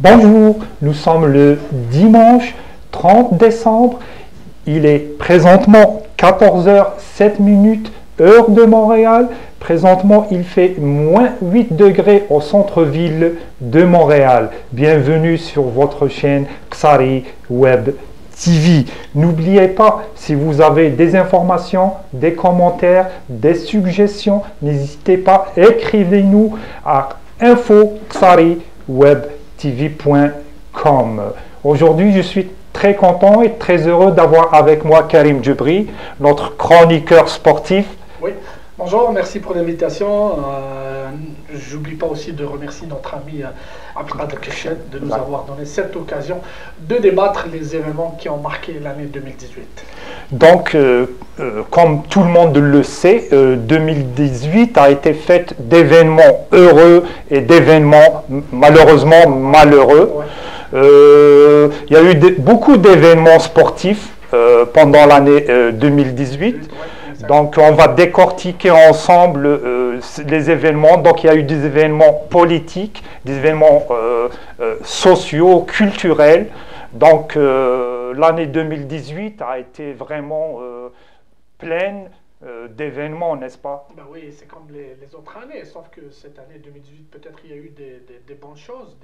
Bonjour, nous sommes le dimanche 30 décembre. Il est présentement 14h07, heure de Montréal. Présentement, il fait moins 8 degrés au centre-ville de Montréal. Bienvenue sur votre chaîne Ksari Web TV. N'oubliez pas, si vous avez des informations, des commentaires, des suggestions, n'hésitez pas, écrivez-nous à info@ksariwebtv.com. Aujourd'hui, je suis très content et très heureux d'avoir avec moi Karim Djebri, notre chroniqueur sportif. Oui, bonjour, merci pour l'invitation. J'oublie pas aussi de remercier notre ami Abdelkader Kichet de nous avoir donné cette occasion de débattre les événements qui ont marqué l'année 2018. Donc, comme tout le monde le sait, 2018 a été faite d'événements heureux et d'événements malheureusement malheureux. Ouais. Il y a eu beaucoup d'événements sportifs pendant l'année 2018. Donc, on va décortiquer ensemble les événements. Donc, il y a eu des événements politiques, des événements sociaux, culturels. Donc, l'année 2018 a été vraiment pleine d'événements, n'est-ce pas? Ben oui, c'est comme les autres années, sauf que cette année 2018, peut-être il y a eu des bonnes choses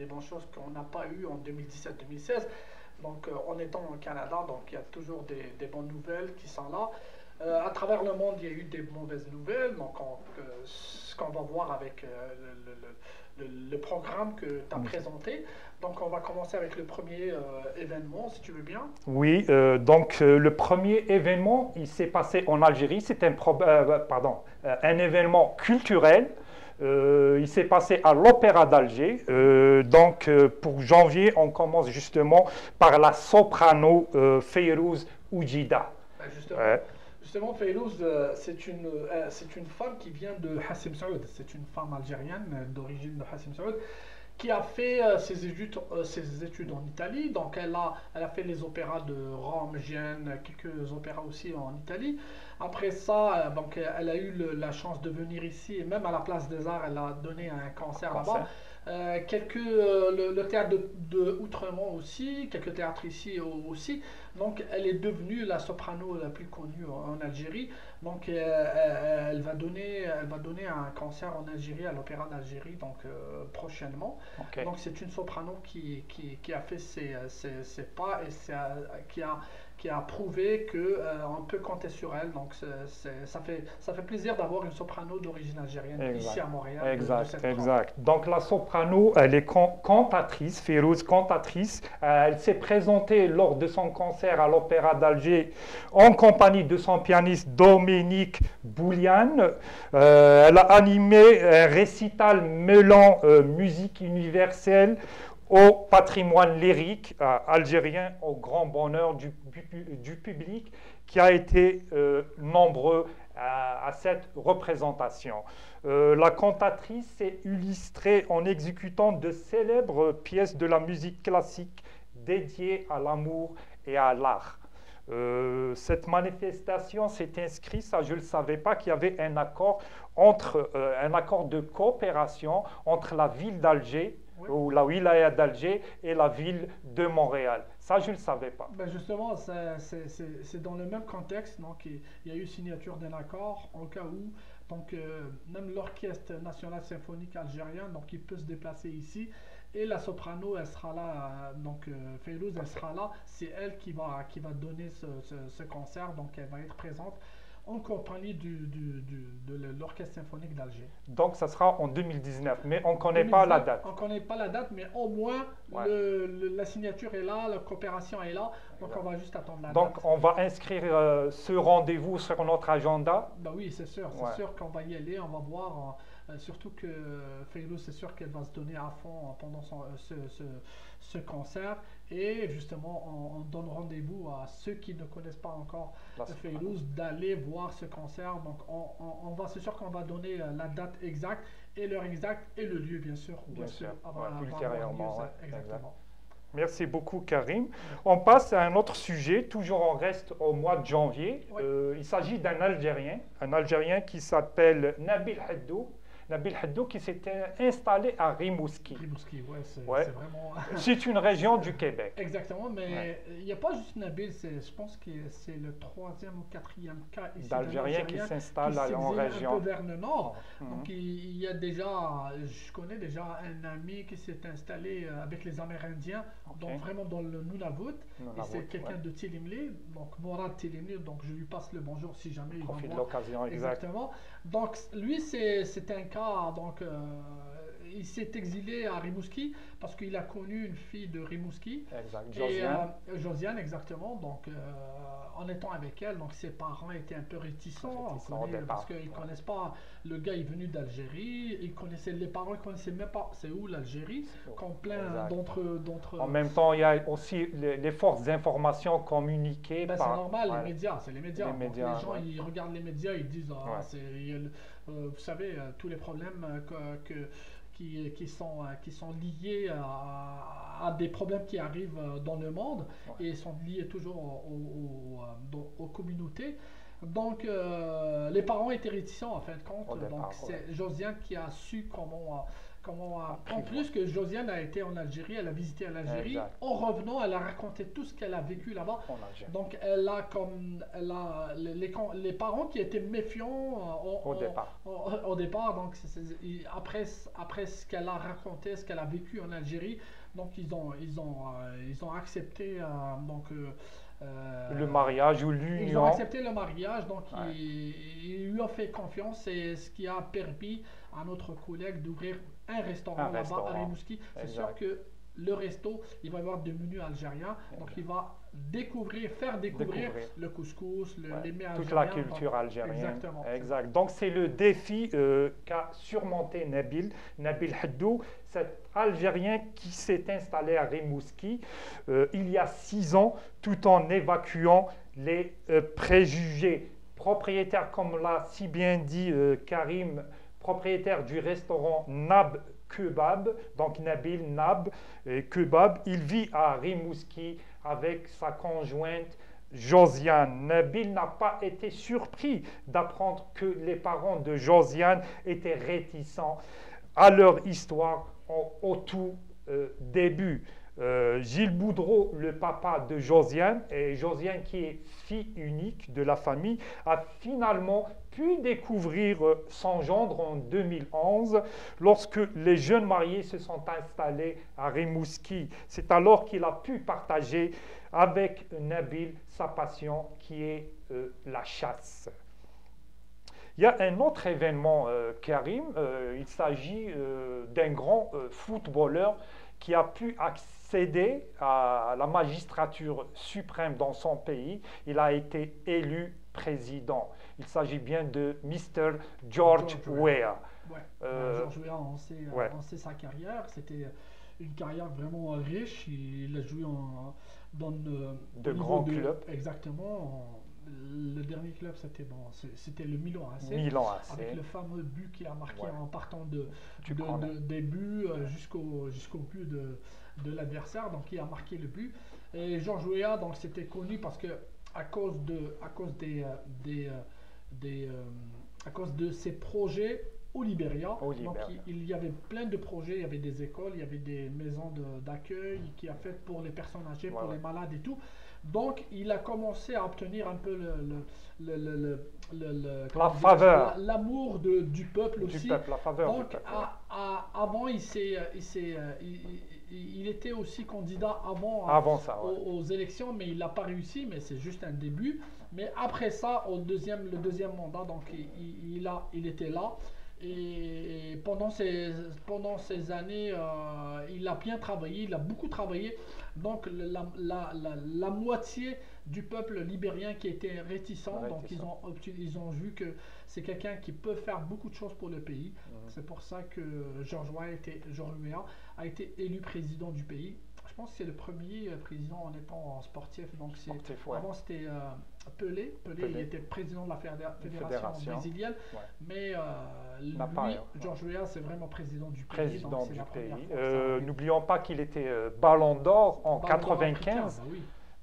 qu'on n'a pas eues en 2017-2016. Donc, en étant au Canada, donc il y a toujours des bonnes nouvelles qui sont là. À travers le monde, il y a eu des mauvaises nouvelles. Donc, ce qu'on va voir avec le programme que tu as présenté. Donc, on va commencer avec le premier événement, si tu veux bien. Oui, donc le premier événement, il s'est passé en Algérie. C'est un événement culturel. Il s'est passé à l'Opéra d'Alger. Pour janvier, on commence justement par la soprano Fayrouz Oujida. Ben justement, Fayrouz, c'est une femme qui vient de Hassim Saoud. C'est une femme algérienne d'origine de Hassim Saoud qui a fait ses études en Italie. Donc, elle a fait les opéras de Rome, Gênes, quelques opéras aussi en Italie. Après ça, donc, elle a eu la chance de venir ici, et même à la Place des Arts, elle a donné un concert là-bas. Le théâtre de Outremont aussi, quelques théâtres ici aussi. Donc, elle est devenue la soprano la plus connue en Algérie. Donc, elle va donner un concert en Algérie, à l'Opéra d'Algérie, donc prochainement. Okay. Donc, c'est une soprano qui a fait ses pas et qui a prouvé qu'on peut compter sur elle. Donc, ça fait plaisir d'avoir une soprano d'origine algérienne ici à Montréal. Exact. Donc, la soprano, elle est cantatrice, Fayrouz, cantatrice. Elle s'est présentée lors de son concert à l'Opéra d'Alger en compagnie de son pianiste Dominique Boulian. Elle a animé un récital mêlant musique universelle au patrimoine lyrique algérien, au grand bonheur du public qui a été nombreux à cette représentation. La cantatrice s'est illustrée en exécutant de célèbres pièces de la musique classique dédiées à l'amour et à l'art. Cette manifestation s'est inscrite, ça je ne le savais pas, qu'il y avait un accord de coopération entre la ville d'Alger, ou la wilaya d'Alger, et la ville de Montréal. Ça, je ne le savais pas. Ben justement, c'est dans le même contexte. Donc, il y a eu signature d'un accord en cas où, donc, même l'Orchestre national symphonique algérien, donc, il peut se déplacer ici. Et la soprano, elle sera là, donc Fayrouz, elle sera là. C'est elle qui va donner ce concert, donc elle va être présente en compagnie de l'Orchestre symphonique d'Alger. Donc, ça sera en 2019, mais on ne connaît pas la date. On ne connaît pas la date, mais au moins la signature est là, la coopération est là, donc on va juste attendre la date. Donc, on va inscrire ce rendez-vous sur notre agenda. Ben oui, c'est sûr qu'on va y aller, on va voir. Surtout que Fayrouz, c'est sûr qu'elle va se donner à fond pendant ce concert. Et justement, on donne rendez-vous à ceux qui ne connaissent pas encore Fayrouz d'aller voir ce concert. Donc, c'est sûr qu'on va donner la date exacte et l'heure exacte et le lieu, bien sûr. Ultérieurement. Exactement. Merci beaucoup, Karim. On passe à un autre sujet. Toujours, on reste au mois de janvier. Il s'agit d'un Algérien qui s'appelle Nabil Haddou. Nabil Haddou qui s'était installé à Rimouski. Rimouski, ouais, c'est vraiment. C'est une région du Québec. Exactement, mais il n'y a pas juste Nabil, je pense que c'est le troisième ou quatrième cas ici d'Algériens qui s'installent en région. Un peu vers le nord. Donc il y a déjà, je connais déjà un ami qui s'est installé avec les Amérindiens, donc vraiment dans le Nunavut. Et c'est quelqu'un de Tilimli, donc Morad Tilimli, donc je lui passe le bonjour si jamais il va Profite de voir. l'occasion, Exactement. Donc lui c'est un cas, donc il s'est exilé à Rimouski parce qu'il a connu une fille de Rimouski. Exact, Josiane. Josiane, exactement. Donc, en étant avec elle, donc ses parents étaient un peu réticents parce qu'ils ne connaissent pas. Le gars est venu d'Algérie. Les parents ne connaissaient même pas c'est où l'Algérie, comme plein d'autres. En même temps, il y a aussi les forces d'information communiquées par. C'est normal, les médias, c'est les médias. Les gens, ils regardent les médias, ils disent, vous savez, tous les problèmes qui sont liés à des problèmes qui arrivent dans le monde et sont liés toujours aux communautés. Donc, les parents étaient réticents en fin de compte. Donc, c'est Josiane qui a su comment en plus que Josiane a été en Algérie, elle a visité l'Algérie. En revenant, elle a raconté tout ce qu'elle a vécu là-bas. Donc, les parents qui étaient méfiants au départ. Donc, après ce qu'elle a raconté, ce qu'elle a vécu en Algérie, donc ils ont accepté le mariage ou l'union. Ils ont accepté le mariage, donc ils lui ont fait confiance, et ce qui a permis à notre collègue d'ouvrir un restaurant là-bas à Rimouski. C'est sûr que le resto, il va y avoir des menus algériens, donc il va faire découvrir le couscous, les mets algériens. Toute la culture algérienne. Exactement. Exact. Donc c'est le défi qu'a surmonté Nabil Haddou, cet Algérien qui s'est installé à Rimouski il y a 6 ans, tout en évacuant les préjugés. Propriétaire, comme l'a si bien dit Karim, propriétaire du restaurant Nab Kebab, donc Nabil Nab Kebab, il vit à Rimouski avec sa conjointe Josiane. Nabil n'a pas été surpris d'apprendre que les parents de Josiane étaient réticents à leur histoire au tout début. Gilles Boudreau, le papa de Josiane, et Josiane qui est fille unique de la famille, a finalement pu découvrir son gendre en 2011 lorsque les jeunes mariés se sont installés à Rimouski. C'est alors qu'il a pu partager avec Nabil sa passion qui est la chasse. Il y a un autre événement, Karim, il s'agit d'un grand footballeur qui a pu accéder à la magistrature suprême dans son pays. Il a été élu président. Il s'agit bien de Mr. George Weah. George Weah, on sait sa carrière. C'était une carrière vraiment riche. Il a joué dans de grands clubs. Exactement. Le dernier club, c'était le Milan AC. Avec le fameux but qu'il a marqué en partant des buts jusqu'au but de l'adversaire. Donc, il a marqué le but. Et George Weah, donc, c'était connu parce que à cause de ses projets au Libéria. Donc, il y avait plein de projets, il y avait des écoles, il y avait des maisons d'accueil qui a fait pour les personnes âgées, pour les malades et tout. Donc, il a commencé à obtenir un peu la faveur, l'amour du peuple aussi. La faveur donc, du peuple. Avant, il était aussi candidat aux élections, mais il n'a pas réussi, mais c'est juste un début. Mais après ça, le deuxième mandat, donc il était là. Et pendant ces années, il a bien travaillé, il a beaucoup travaillé. Donc la moitié du peuple libérien qui était réticent, donc ils ont vu que c'est quelqu'un qui peut faire beaucoup de choses pour le pays. C'est pour ça que George Weah a été élu président du pays. Je pense que c'est le premier président en étant sportif. Donc avant c'était Pelé, il était président de la fédération brésilienne, mais George Weah, c'est vraiment président du pays. N'oublions pas qu'il était Ballon d'Or en 95.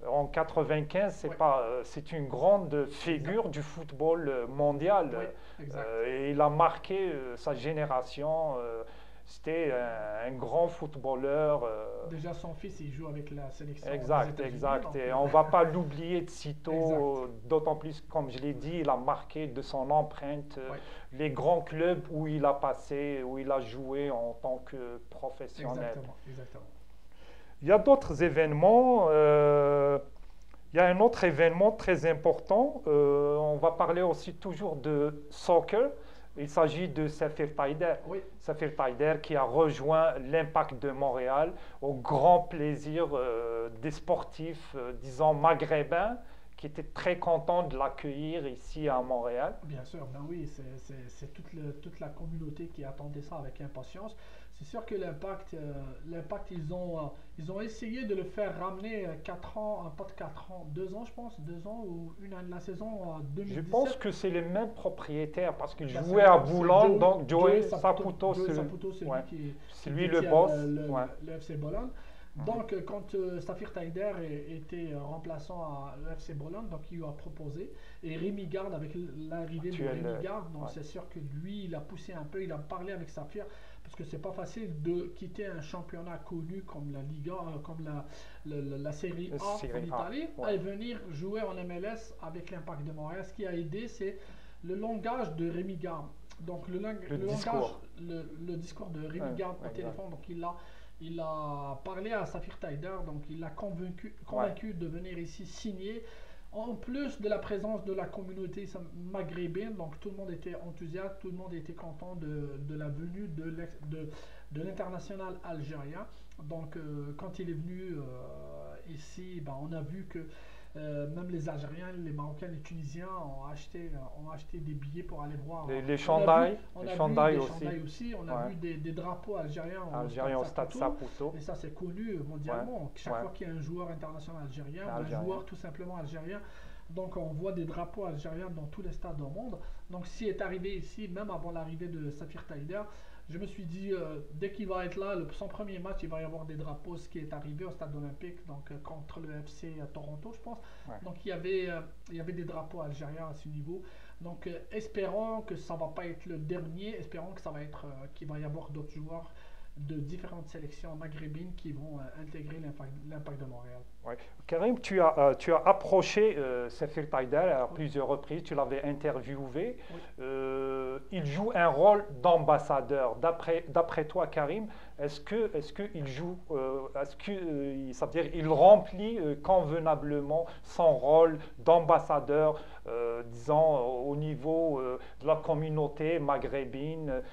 En 95, Oui. c'est une grande figure du football mondial. Oui, exact. Et il a marqué sa génération. C'était un grand footballeur. Déjà, son fils, il joue avec la sélection des Exact, États-Unis. exact. Donc, Et on ne va pas l'oublier de exact. sitôt, d'autant plus, comme je l'ai dit, il a marqué de son empreinte Oui, les grands clubs où il a passé, où il a joué en tant que professionnel. exactement, exactement. Il y a d'autres événements. Il y a un autre événement très important. On va parler aussi toujours de soccer. Il s'agit de Safir Taider. Oui, Safir Taider qui a rejoint l'Impact de Montréal au grand plaisir des sportifs, disons, maghrébins, qui étaient très contents de l'accueillir ici à Montréal. bien sûr, ben oui, c'est toute la communauté qui attendait ça avec impatience. C'est sûr que l'Impact, ils ont essayé de le faire ramener 4 ans, pas de 4 ans, 2 ans je pense, 2 ans ou une année, la saison Je 2017. pense que c'est les mêmes propriétaires parce qu'il Ben, jouait à c'est Boulogne, donc Joey Saputo, Saputo, Joey Saputo, c'est ouais, lui c'est qui lui le détient boss. le, Ouais. le FC Bologne. Mhm. Donc, quand Safir Taider était remplaçant à l'FC Bologne, donc il lui a proposé. Et Rémi Garde, avec l'arrivée de Actuel, Rémi Garde, donc ouais. c'est sûr que lui, il a poussé un peu, il a parlé avec Safir, parce que c'est pas facile de quitter un championnat connu comme la Liga, comme la Série Le A Serie en A, Italie, ouais. et venir jouer en MLS avec l'Impact de Montréal. Ce qui a aidé, c'est le langage de Rémi Garde. Donc Le le langage, discours. le discours de Rémi Ouais, Garde au exact. téléphone, donc il a parlé à Safir Taider, donc il l'a Ouais. convaincu de venir ici signer. En plus de la présence de la communauté maghrébine, donc tout le monde était enthousiaste, tout le monde était content de la venue de l'international algérien. Donc quand il est venu ici, ben, on a vu que même les Algériens, les Marocains, les Tunisiens ont acheté des billets pour aller voir. Les chandails, On les a vu chandails des aussi. chandails aussi, on a Ouais. vu des drapeaux algériens Algérien au stade Saputo. Saputo. Et ça, c'est connu mondialement. Ouais, Chaque ouais. fois qu'il y a un joueur international algérien, ou un Algérien. joueur tout simplement algérien, donc on voit des drapeaux algériens dans tous les stades au monde. Donc s'il est arrivé ici, même avant l'arrivée de Safir Taider, je me suis dit, dès qu'il va être là, son premier match, il va y avoir des drapeaux, ce qui est arrivé au stade olympique, donc contre le FC à Toronto, je pense. Ouais. Donc il y avait des drapeaux algériens à ce niveau. Donc espérons que ça va pas être le dernier, espérons que ça va être, qu'il va y avoir d'autres joueurs de différentes sélections maghrébines qui vont intégrer l'Impact de Montréal. Ouais. Karim, tu as approché Safir Taider à plusieurs reprises, tu l'avais interviewé. Oui. Il joue un rôle d'ambassadeur. D'après toi, Karim, est-ce qu'il joue, c'est-à-dire il remplit convenablement son rôle d'ambassadeur, disons, au niveau de la communauté maghrébine?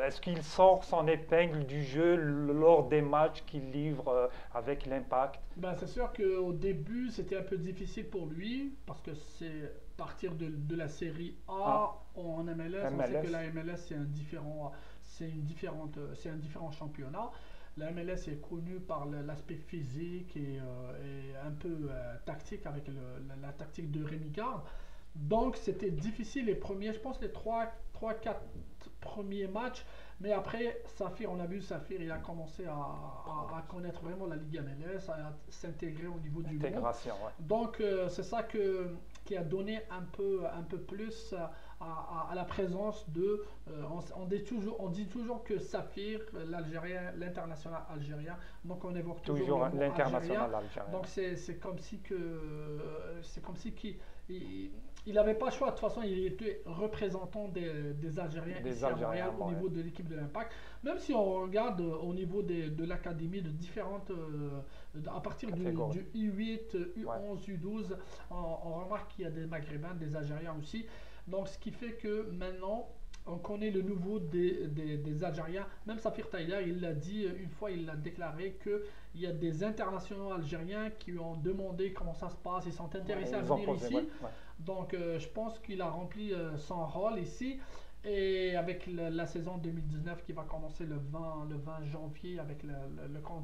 Est-ce qu'il sort son épingle du jeu lors des matchs qu'il livre avec l'Impact? Ben, c'est sûr qu'au début, c'était un peu difficile pour lui parce que c'est partir de la série A en MLS. On sait que la MLS, c'est un différent championnat. La MLS est connue par l'aspect physique et un peu tactique avec la tactique de Rémi Garde. Donc c'était difficile les premiers, je pense les 3-4 premiers matchs. Mais après, Safir, on a vu Safir, il a commencé à connaître vraiment la Ligue MLS, à s'intégrer au niveau du monde. Intégration, ouais. Donc c'est ça qui a donné un peu plus à la présence de... on dit toujours que Safir, l'Algérien, l'international algérien, donc on évoque toujours le mot l'international algérien. algérien. Donc c'est comme si il n'avait pas le choix. De toute façon, il était représentant des Algériens Des ici à Algériens, Montréal au ouais. niveau de l'équipe de l'Impact. Même si on regarde au niveau de l'académie de différentes, à partir du U8, U11, U12, on remarque qu'il y a des Maghrébins, des Algériens aussi. Donc, ce qui fait que maintenant, on connaît le nouveau des Algériens. Même Safir Taider, il l'a dit une fois, il l'a déclaré qu'il y a des internationaux algériens qui ont demandé comment ça se passe, ils sont intéressés à venir ici. Ouais. Donc je pense qu'il a rempli son rôle ici. Et avec la saison 2019 qui va commencer le 20 janvier avec le camp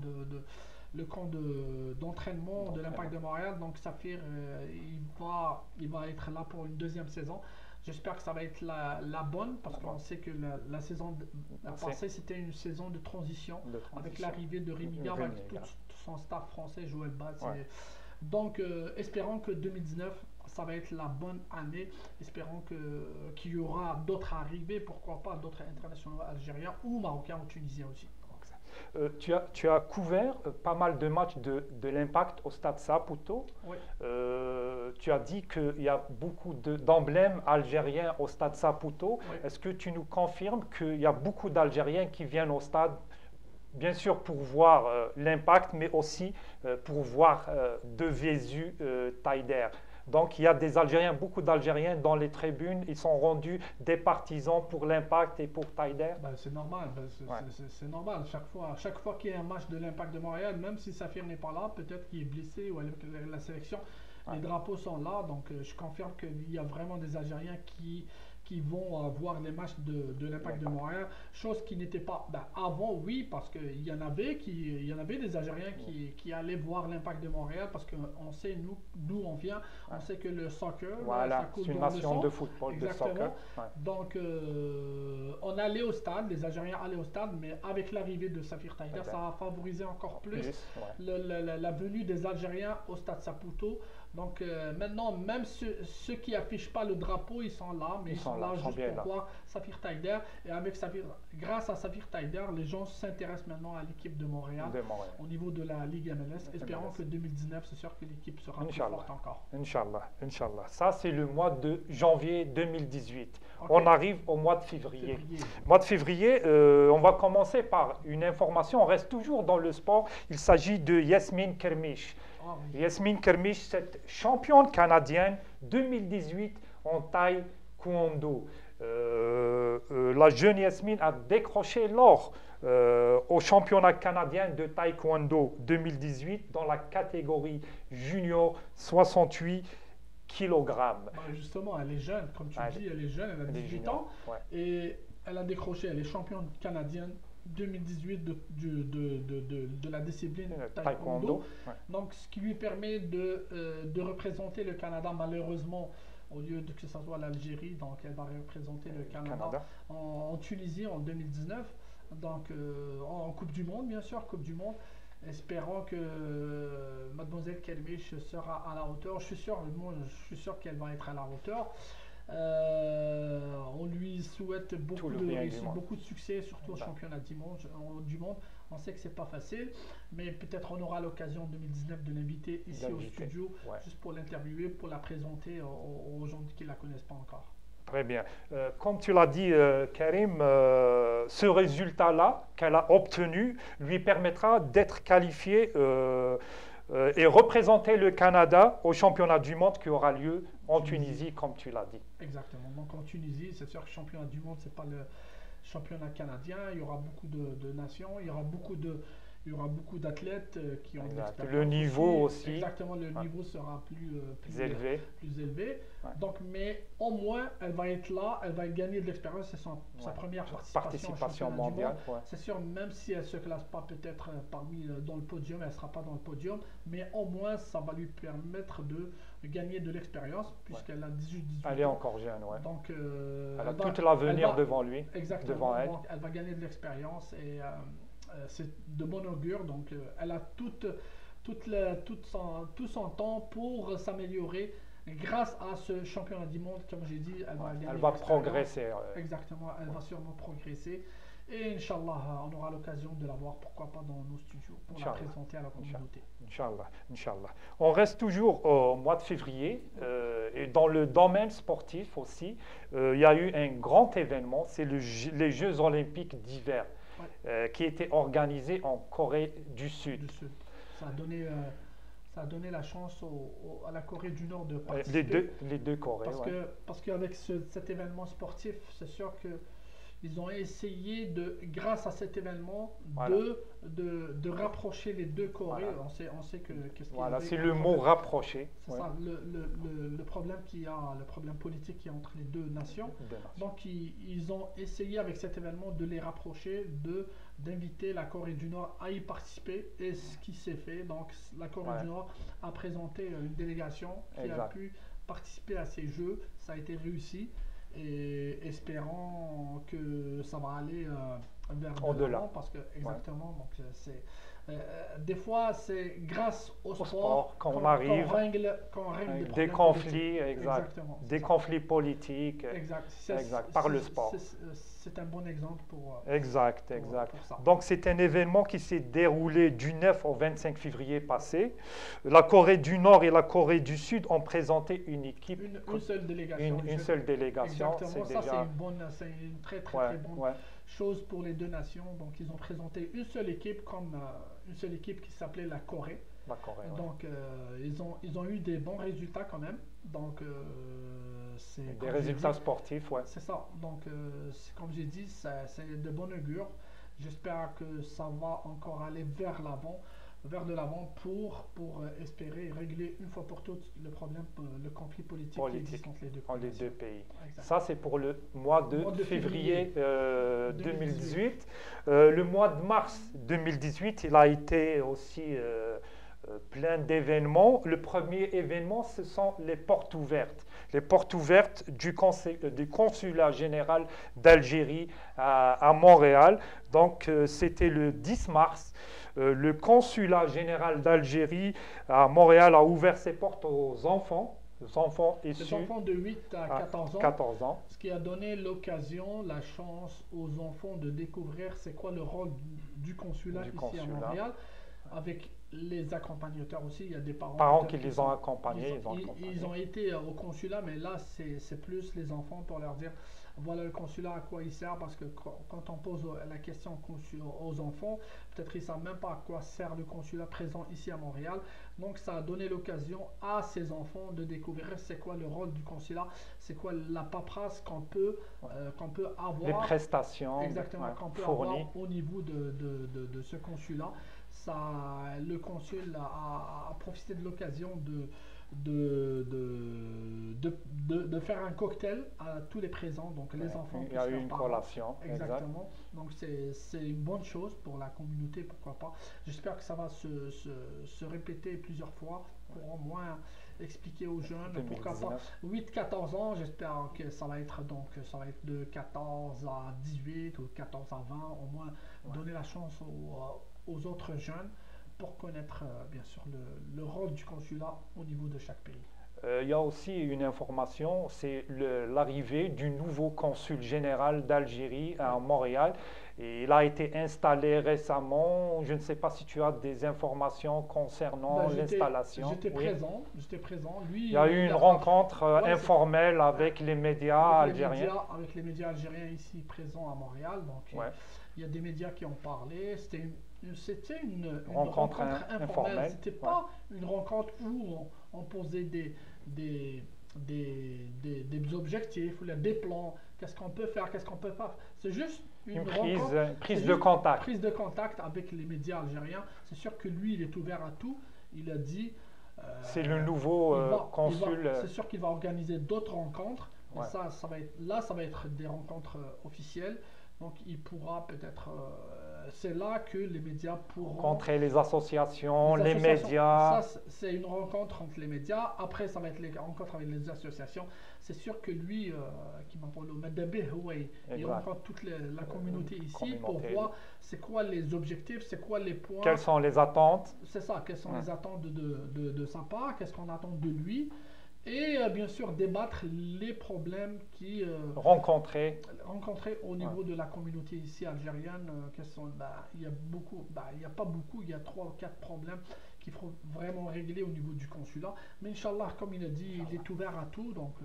d'entraînement de l'Impact de Montréal. Donc Safir, il va être là pour une deuxième saison. J'espère que ça va être la bonne parce qu'on sait que la saison passée c'était une saison de transition. Avec l'arrivée de Rémi Garde, avec tout son staff français, Joël Batz Donc, espérons que 2019, ça va être la bonne année. Espérons qu'il y aura d'autres arrivées, pourquoi pas d'autres internationaux algériens ou marocains ou tunisiens aussi. Tu as couvert pas mal de matchs de l'Impact au Stade Saputo. Oui, Tu as dit qu'il y a beaucoup d'emblèmes algériens au Stade Saputo. oui. Est-ce que tu nous confirmes qu'il y a beaucoup d'Algériens qui viennent au stade, bien sûr pour voir l'Impact, mais aussi pour voir de visu Taider? Donc il y a des Algériens, beaucoup d'Algériens dans les tribunes. Ils sont rendus des partisans pour l'Impact et pour Taider. Ben, c'est normal, Ouais. c'est normal. Chaque fois qu'il y a un match de l'Impact de Montréal, même si Safir n'est pas là, peut-être qu'il est blessé ou avec la sélection, Ouais. les drapeaux sont là. Donc je confirme qu'il y a vraiment des Algériens qui vont voir les matchs de l'Impact de L'Impact. Montréal. Chose qui n'était pas ben, avant, oui, parce qu'il il y en avait des Algériens qui allaient voir l'Impact de Montréal parce qu'on sait, nous, d'où on vient, Ouais. on sait que le soccer, ça Voilà, coule c'est une dans le nation sang. de football, de soccer. Exactement. Ouais. Donc, on allait au stade, les Algériens allaient au stade, mais avec l'arrivée de Safir Taider, Taider. ça a favorisé encore plus Ouais. la venue des Algériens au stade Saputo. Donc, maintenant, même ceux qui affichent pas le drapeau, ils sont là, mais ils sont là ils sont juste bien pour là. voir Safir Taider. Et grâce à Safir Taider, les gens s'intéressent maintenant à l'équipe de Montréal De Montréal. au niveau de la Ligue MLS. Espérons MLS. que 2019, c'est sûr que l'équipe sera plus Inch'Allah. forte encore. Inch'Allah, Inch'Allah. Ça, c'est le mois de janvier 2018. Ok. On arrive au mois de février. Février. Mois de février, on va commencer par une information. On reste toujours dans le sport. Il s'agit de Yasmine Kermiche. Ah oui. Yasmine Kermiche, cette championne canadienne 2018 en taekwondo. La jeune Yasmine a décroché l'or au championnat canadien de taekwondo 2018 dans la catégorie junior 68 kg. Bah, justement, elle est jeune, comme tu Ah, dis, elle est jeune, elle a Elle est 18 junior, ans ouais. et elle a décroché, elle est championne canadienne 2018 de la discipline taekwondo. Ouais. Donc, ce qui lui permet de représenter le Canada, malheureusement, au lieu de que ce soit l'Algérie, donc elle va représenter le Canada, en Tunisie en 2019, donc en Coupe du Monde, bien sûr, Coupe du Monde. Espérons que Mademoiselle Kermiche sera à la hauteur. Moi, je suis sûr qu'elle va être à la hauteur. On lui souhaite beaucoup le de bien du réussite, monde. beaucoup de succès, surtout au championnat du monde. On sait que c'est pas facile, mais peut-être on aura l'occasion en 2019 de l'inviter ici au studio, Ouais. juste pour l'interviewer, pour la présenter aux gens qui ne la connaissent pas encore. Très bien. Comme tu l'as dit, Karim, ce résultat-là qu'elle a obtenu lui permettra d'être qualifiée et représenter le Canada au championnat du monde qui aura lieu en Tunisie, comme tu l'as dit. Exactement. Donc en Tunisie, c'est sûr que le championnat du monde, c'est pas le championnat canadien. Il y aura beaucoup de nations, il y aura beaucoup d'athlètes qui ont de l'expérience. Le niveau aussi. Exactement, le niveau sera plus élevé. Ouais. Donc, mais au moins, elle va être là, elle va gagner de l'expérience. C'est sa première participation au mondiale. Ouais. C'est sûr, même si elle ne se classe pas peut-être dans le podium, elle ne sera pas dans le podium, mais au moins, ça va lui permettre de gagner de l'expérience, puisqu'elle a 18 ans. Elle est encore jeune, ouais. Donc, elle a tout l'avenir devant lui. Exactement. Devant elle. Donc, elle va gagner de l'expérience et c'est de bon augure. Donc, elle a tout son temps pour s'améliorer. Grâce à ce championnat du monde, comme j'ai dit, elle va progresser. Exactement, elle va sûrement progresser. Et Inch'Allah, on aura l'occasion de la voir, pourquoi pas dans nos studios, pour la présenter à la communauté. Inch'Allah. On reste toujours au mois de février et dans le domaine sportif aussi, il y a eu un grand événement, c'est les Jeux olympiques d'hiver qui étaient organisés en Corée du Sud. Ça a donné la chance à la Corée du Nord de participer. Les deux Corées. Parce qu'avec cet événement sportif, c'est sûr qu'ils ont essayé, grâce à cet événement, de rapprocher les deux Corées. Voilà. On sait que c'est le mot rapprocher. C'est ça, le problème le problème politique qu'il y a entre les deux nations. Donc, ils ont essayé avec cet événement de les rapprocher, d'inviter la Corée du Nord à y participer, et ce qui s'est fait. Donc, la Corée du Nord a présenté une délégation qui a pu participer à ces Jeux. Ça a été réussi. Et espérons que ça va aller vers de Au-delà. l'avant parce que exactement donc des fois c'est grâce au Au sport sport, qu'on qu'on arrive qu'on règle des des problèmes conflits, politiques. exact, Exactement, c'est des ça. conflits politiques, Exact. exact, par le sport. C'est un bon exemple Exact, exact. pour ça. Donc c'est un événement qui s'est déroulé du 9 au 25 février passé. La Corée du Nord et la Corée du Sud ont présenté une équipe, Une seule délégation. une seule délégation. Exactement, ça c'est une très très Ouais, très bonne ouais, chose pour les deux nations. Donc ils ont présenté une seule équipe comme une seule équipe qui s'appelait la Corée. la Corée. Ouais. Donc ils ont eu des bons résultats quand même. Donc c'est Des comme j'ai résultats dit, sportifs, ouais. c'est ça. Donc comme j'ai dit, c'est de bon augure. J'espère que ça va encore aller vers de l'avant pour espérer régler une fois pour toutes le problème, le conflit politique qui existe entre les deux pays. Exact. Ça, c'est pour le mois de février 2018. Le mois de mars 2018, il a été aussi plein d'événements. Le premier événement, ce sont les portes ouvertes. Les portes ouvertes du consulat général d'Algérie à Montréal. Donc, c'était le 10 mars. Le consulat général d'Algérie à Montréal a ouvert ses portes aux enfants issus. Les enfants de 8 à 14 ans, 14 ans. Ce qui a donné l'occasion, la chance aux enfants de découvrir c'est quoi le rôle du consulat ici à Montréal, avec les accompagnateurs aussi. Il y a des parents qui les ont accompagnés. Ils ont été au consulat, mais là, c'est plus les enfants pour leur dire voilà le consulat à quoi il sert, parce que quand on pose la question aux enfants, peut-être ils ne savent même pas à quoi sert le consulat présent ici à Montréal. Donc ça a donné l'occasion à ces enfants de découvrir c'est quoi le rôle du consulat, c'est quoi la paperasse qu'on peut avoir. Les prestations exactement, qu'on peut fournies avoir au niveau de ce consulat. Ça, le consul a profité de l'occasion de faire un cocktail à tous les présents, donc les enfants. Il y a eu une collation. Exactement. Donc c'est une bonne chose pour la communauté, pourquoi pas. J'espère que ça va se répéter plusieurs fois pour au moins expliquer aux jeunes, 2019. pourquoi pas 8-14 ans, j'espère que ça va être de 14 à 18 ou 14 à 20, au moins donner la chance aux autres jeunes pour connaître bien sûr le rôle du consulat au niveau de chaque pays. Il y a aussi une information, c'est l'arrivée du nouveau consul général d'Algérie à Montréal. Et il a été installé récemment. Je ne sais pas si tu as des informations concernant l'installation. J'étais présent. Lui, il y a eu une rencontre informelle avec les médias algériens. Avec les médias algériens ici présents à Montréal. Donc, il y a des médias qui ont parlé. C'était une rencontre informelle. C'était pas une rencontre où on posait des objectifs ou des plans. Qu'est-ce qu'on peut faire, qu'est-ce qu'on peut pas. C'est juste une prise de contact. Prise de contact avec les médias algériens. C'est sûr que lui, il est ouvert à tout. Il a dit. C'est le nouveau consul. C'est sûr qu'il va organiser d'autres rencontres. Mais ça va être des rencontres officielles. Donc il pourra peut-être. C'est là que les médias pourront rencontrer les associations, les médias. Ça, c'est une rencontre entre les médias. Après, ça va être les rencontres avec les associations. C'est sûr que lui, qui m'appelle le Madabé, il rencontre toute la communauté ici pour voir c'est quoi les objectifs, c'est quoi les points. Quelles sont les attentes. C'est ça, quelles sont les attentes de sa part, qu'est-ce qu'on attend de lui. Et bien sûr débattre les problèmes qui rencontrés au niveau de la communauté ici algérienne. Il y a pas beaucoup, il y a 3 ou 4 problèmes qu'il faut vraiment régler au niveau du consulat. Mais Inch'Allah, comme il a dit, il est ouvert à tout. Donc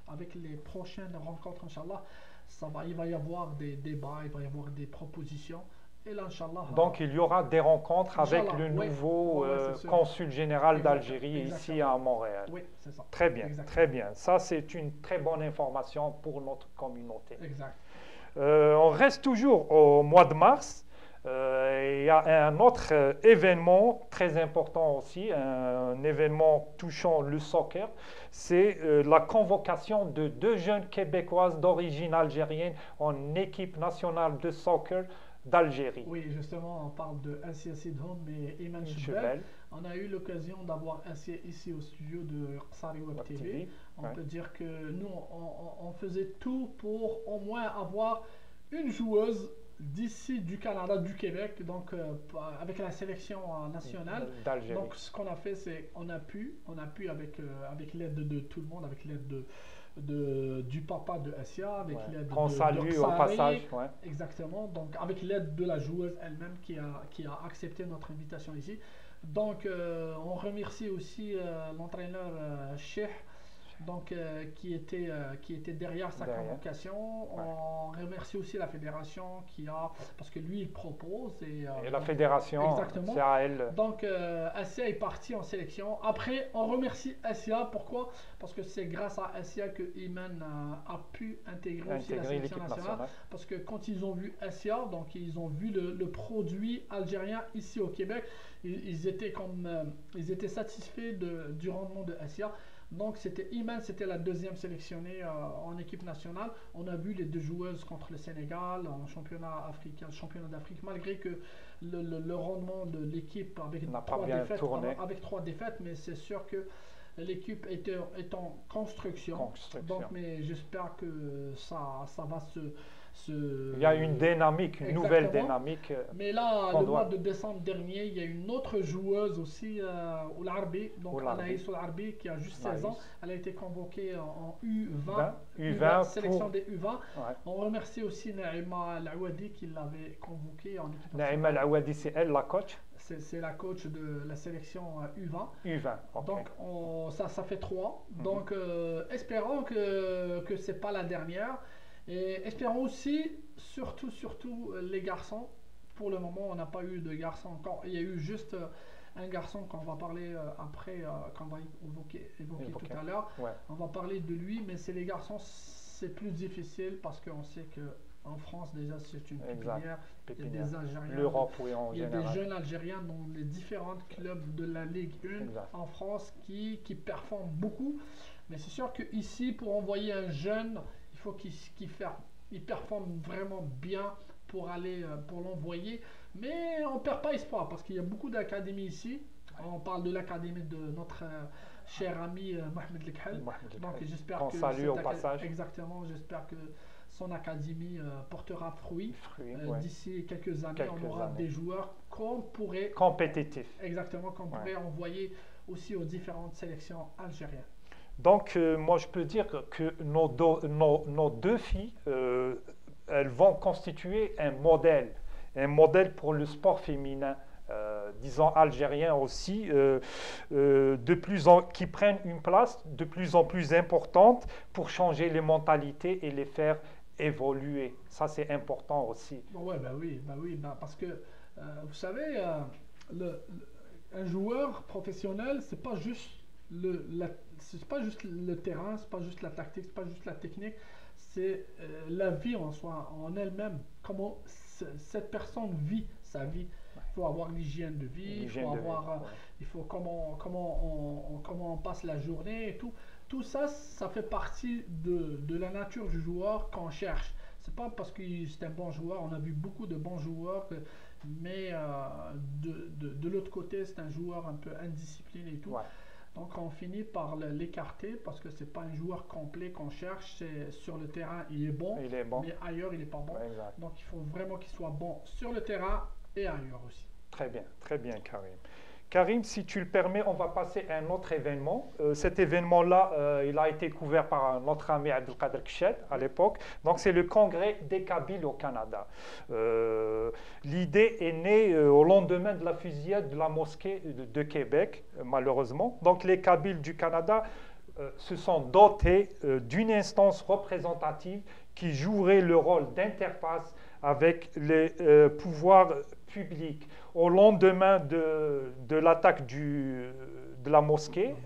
avec les prochaines rencontres, Inch'Allah, il va y avoir des débats, il va y avoir des propositions. Et là, donc il y aura des rencontres avec le nouveau consul général d'Algérie ici à Montréal. Oui, c'est ça. Très bien, très bien. Ça, c'est une très bonne information pour notre communauté. Exact. On reste toujours au mois de mars. Il y a un autre événement très important aussi, un événement touchant le soccer. C'est la convocation de 2 jeunes Québécoises d'origine algérienne en équipe nationale de soccer d'Algérie. Oui, justement, on parle de Assia Sidhom et Iman Chebel. On a eu l'occasion d'avoir Assia ici au studio de Sari Web TV. On peut dire que nous, on faisait tout pour au moins avoir une joueuse d'ici, du Canada, du Québec, donc avec la sélection nationale. d'Algérie. Donc ce qu'on a fait, c'est on a pu avec l'aide de tout le monde, avec l'aide du papa de Asia, avec Ouais. l'aide Qu'on salue au d'Oksari, passage. Ouais. exactement. Donc avec l'aide de la joueuse elle-même qui a accepté notre invitation ici. Donc on remercie aussi l'entraîneur Cheikh donc, qui était derrière sa Derrière. convocation. Ouais. On remercie aussi la fédération qui a, parce que lui il propose Et la donc, fédération, exactement. c'est à elle. Donc Asia est parti en sélection. Après, on remercie Asia. Pourquoi? Parce que c'est grâce à Asia que Iman a pu intégrer aussi la Intégrer sélection l'équipe nationale. nationale. Parce que quand ils ont vu Asia, donc ils ont vu le produit algérien ici au Québec, ils étaient ils étaient satisfaits du rendement de Asia. Donc c'était Iman, c'était la deuxième sélectionnée en équipe nationale. On a vu les deux joueuses contre le Sénégal en championnat africain, championnat d'Afrique, malgré que le rendement de l'équipe N'a pas bien tourné. avec 3 défaites, mais c'est sûr que l'équipe est en construction. Donc, mais j'espère que ça va Il y a une dynamique, une nouvelle dynamique. Mais là, le mois de décembre dernier, il y a une autre joueuse aussi, Oularbi, donc Anaïs Oularbi, qui a juste 16 ans. Elle a été convoquée en U20, sélection des U20. Ouais. On remercie aussi Naïma Al-Awadi qui l'avait convoquée en équipe Naïma nationale. Al-Awadi, c'est elle la coach? C'est la coach de la sélection U20. U20, ok. Donc ça fait 3. Donc espérons que ce n'est pas la dernière. Et espérons aussi, surtout les garçons. Pour le moment, on n'a pas eu de garçons encore. Il y a eu juste un garçon qu'on va parler après, qu'on va évoquer tout à l'heure. Ouais. On va parler de lui, mais c'est les garçons, c'est plus difficile parce qu'on sait qu'en France, déjà, c'est une pépinière. Il y a des Algériens. L'Europe, oui, en général. Il y a des jeunes Algériens dans les différents clubs de la Ligue 1 en France qui performent beaucoup. Mais c'est sûr qu'ici, pour envoyer un jeune, il faut qu'il performe vraiment bien pour l'envoyer. Mais on ne perd pas espoir parce qu'il y a beaucoup d'académies ici. On parle de l'académie de notre cher ami Mohamed Lekhal. Donc j'espère que salue au passage. Exactement, j'espère que son académie portera fruit. D'ici quelques années, on aura des joueurs qu'on pourrait compétitifs. Exactement, qu'on pourrait envoyer aussi aux différentes sélections algériennes. Donc, moi, je peux dire que nos deux filles, elles vont constituer un modèle pour le sport féminin, disons algérien aussi, qui prennent une place de plus en plus importante pour changer les mentalités et les faire évoluer. Ça, c'est important aussi. Ouais, oui, parce que, vous savez, un joueur professionnel, c'est pas juste c'est pas juste le terrain, c'est pas juste la tactique, c'est pas juste la technique, c'est la vie en soi, en elle-même. Comment cette personne vit sa vie. Il faut avoir l'hygiène de vie, il faut comment on passe la journée et tout. Tout ça, ça fait partie de la nature du joueur qu'on cherche. C'est pas parce que c'est un bon joueur, on a vu beaucoup de bons joueurs, mais de l'autre côté, c'est un joueur un peu indiscipliné et tout. Ouais. Donc on finit par l'écarter parce que c'est pas un joueur complet qu'on cherche. C'est sur le terrain, il est bon, mais ailleurs, il n'est pas bon. Exact. Donc il faut vraiment qu'il soit bon sur le terrain et ailleurs aussi. Très bien, Karim. Karim, si tu le permets, on va passer à un autre événement. Cet événement-là, il a été couvert par notre ami Abdelkader Kchet à l'époque. Donc, c'est le congrès des Kabyles au Canada. L'idée est née au lendemain de la fusillade de la mosquée de Québec, malheureusement. Donc, les Kabyles du Canada se sont dotés d'une instance représentative qui jouerait le rôle d'interface avec les pouvoirs publics. Au lendemain de l'attaque de la mosquée,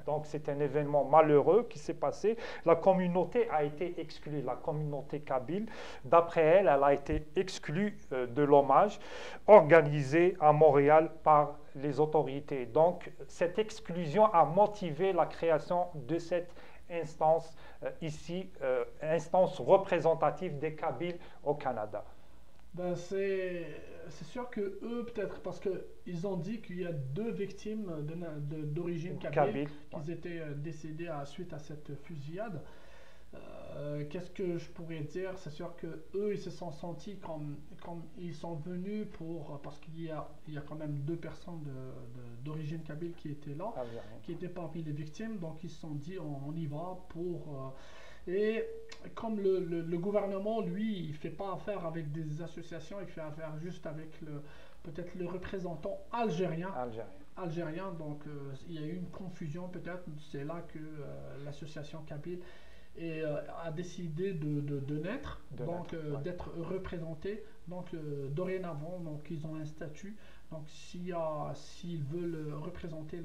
donc c'est un événement malheureux qui s'est passé, la communauté a été exclue, la communauté kabyle, d'après elle, elle a été exclue de l'hommage organisé à Montréal par les autorités. Donc cette exclusion a motivé la création de cette instance ici, instance représentative des Kabyles au Canada. Ben c'est sûr que eux, peut-être parce qu'ils ont dit qu'il y a 2 victimes d'origine kabyle qui étaient décédées suite à cette fusillade. Qu'est-ce que je pourrais dire? C'est sûr que eux, ils se sont sentis comme ils sont venus parce il y a quand même deux personnes d'origine kabyle qui étaient là, Algérien. qui étaient parmi les victimes, donc ils se sont dit on y va et comme le gouvernement, lui, il fait pas affaire avec des associations, il fait affaire juste avec peut-être le représentant algérien. Algérien. Algérien, donc il y a eu une confusion peut-être, c'est là que l'association kabyle a décidé de naître, donc Ouais. d'être représenté. Donc dorénavant, donc ils ont un statut. Donc s'ils veulent représenter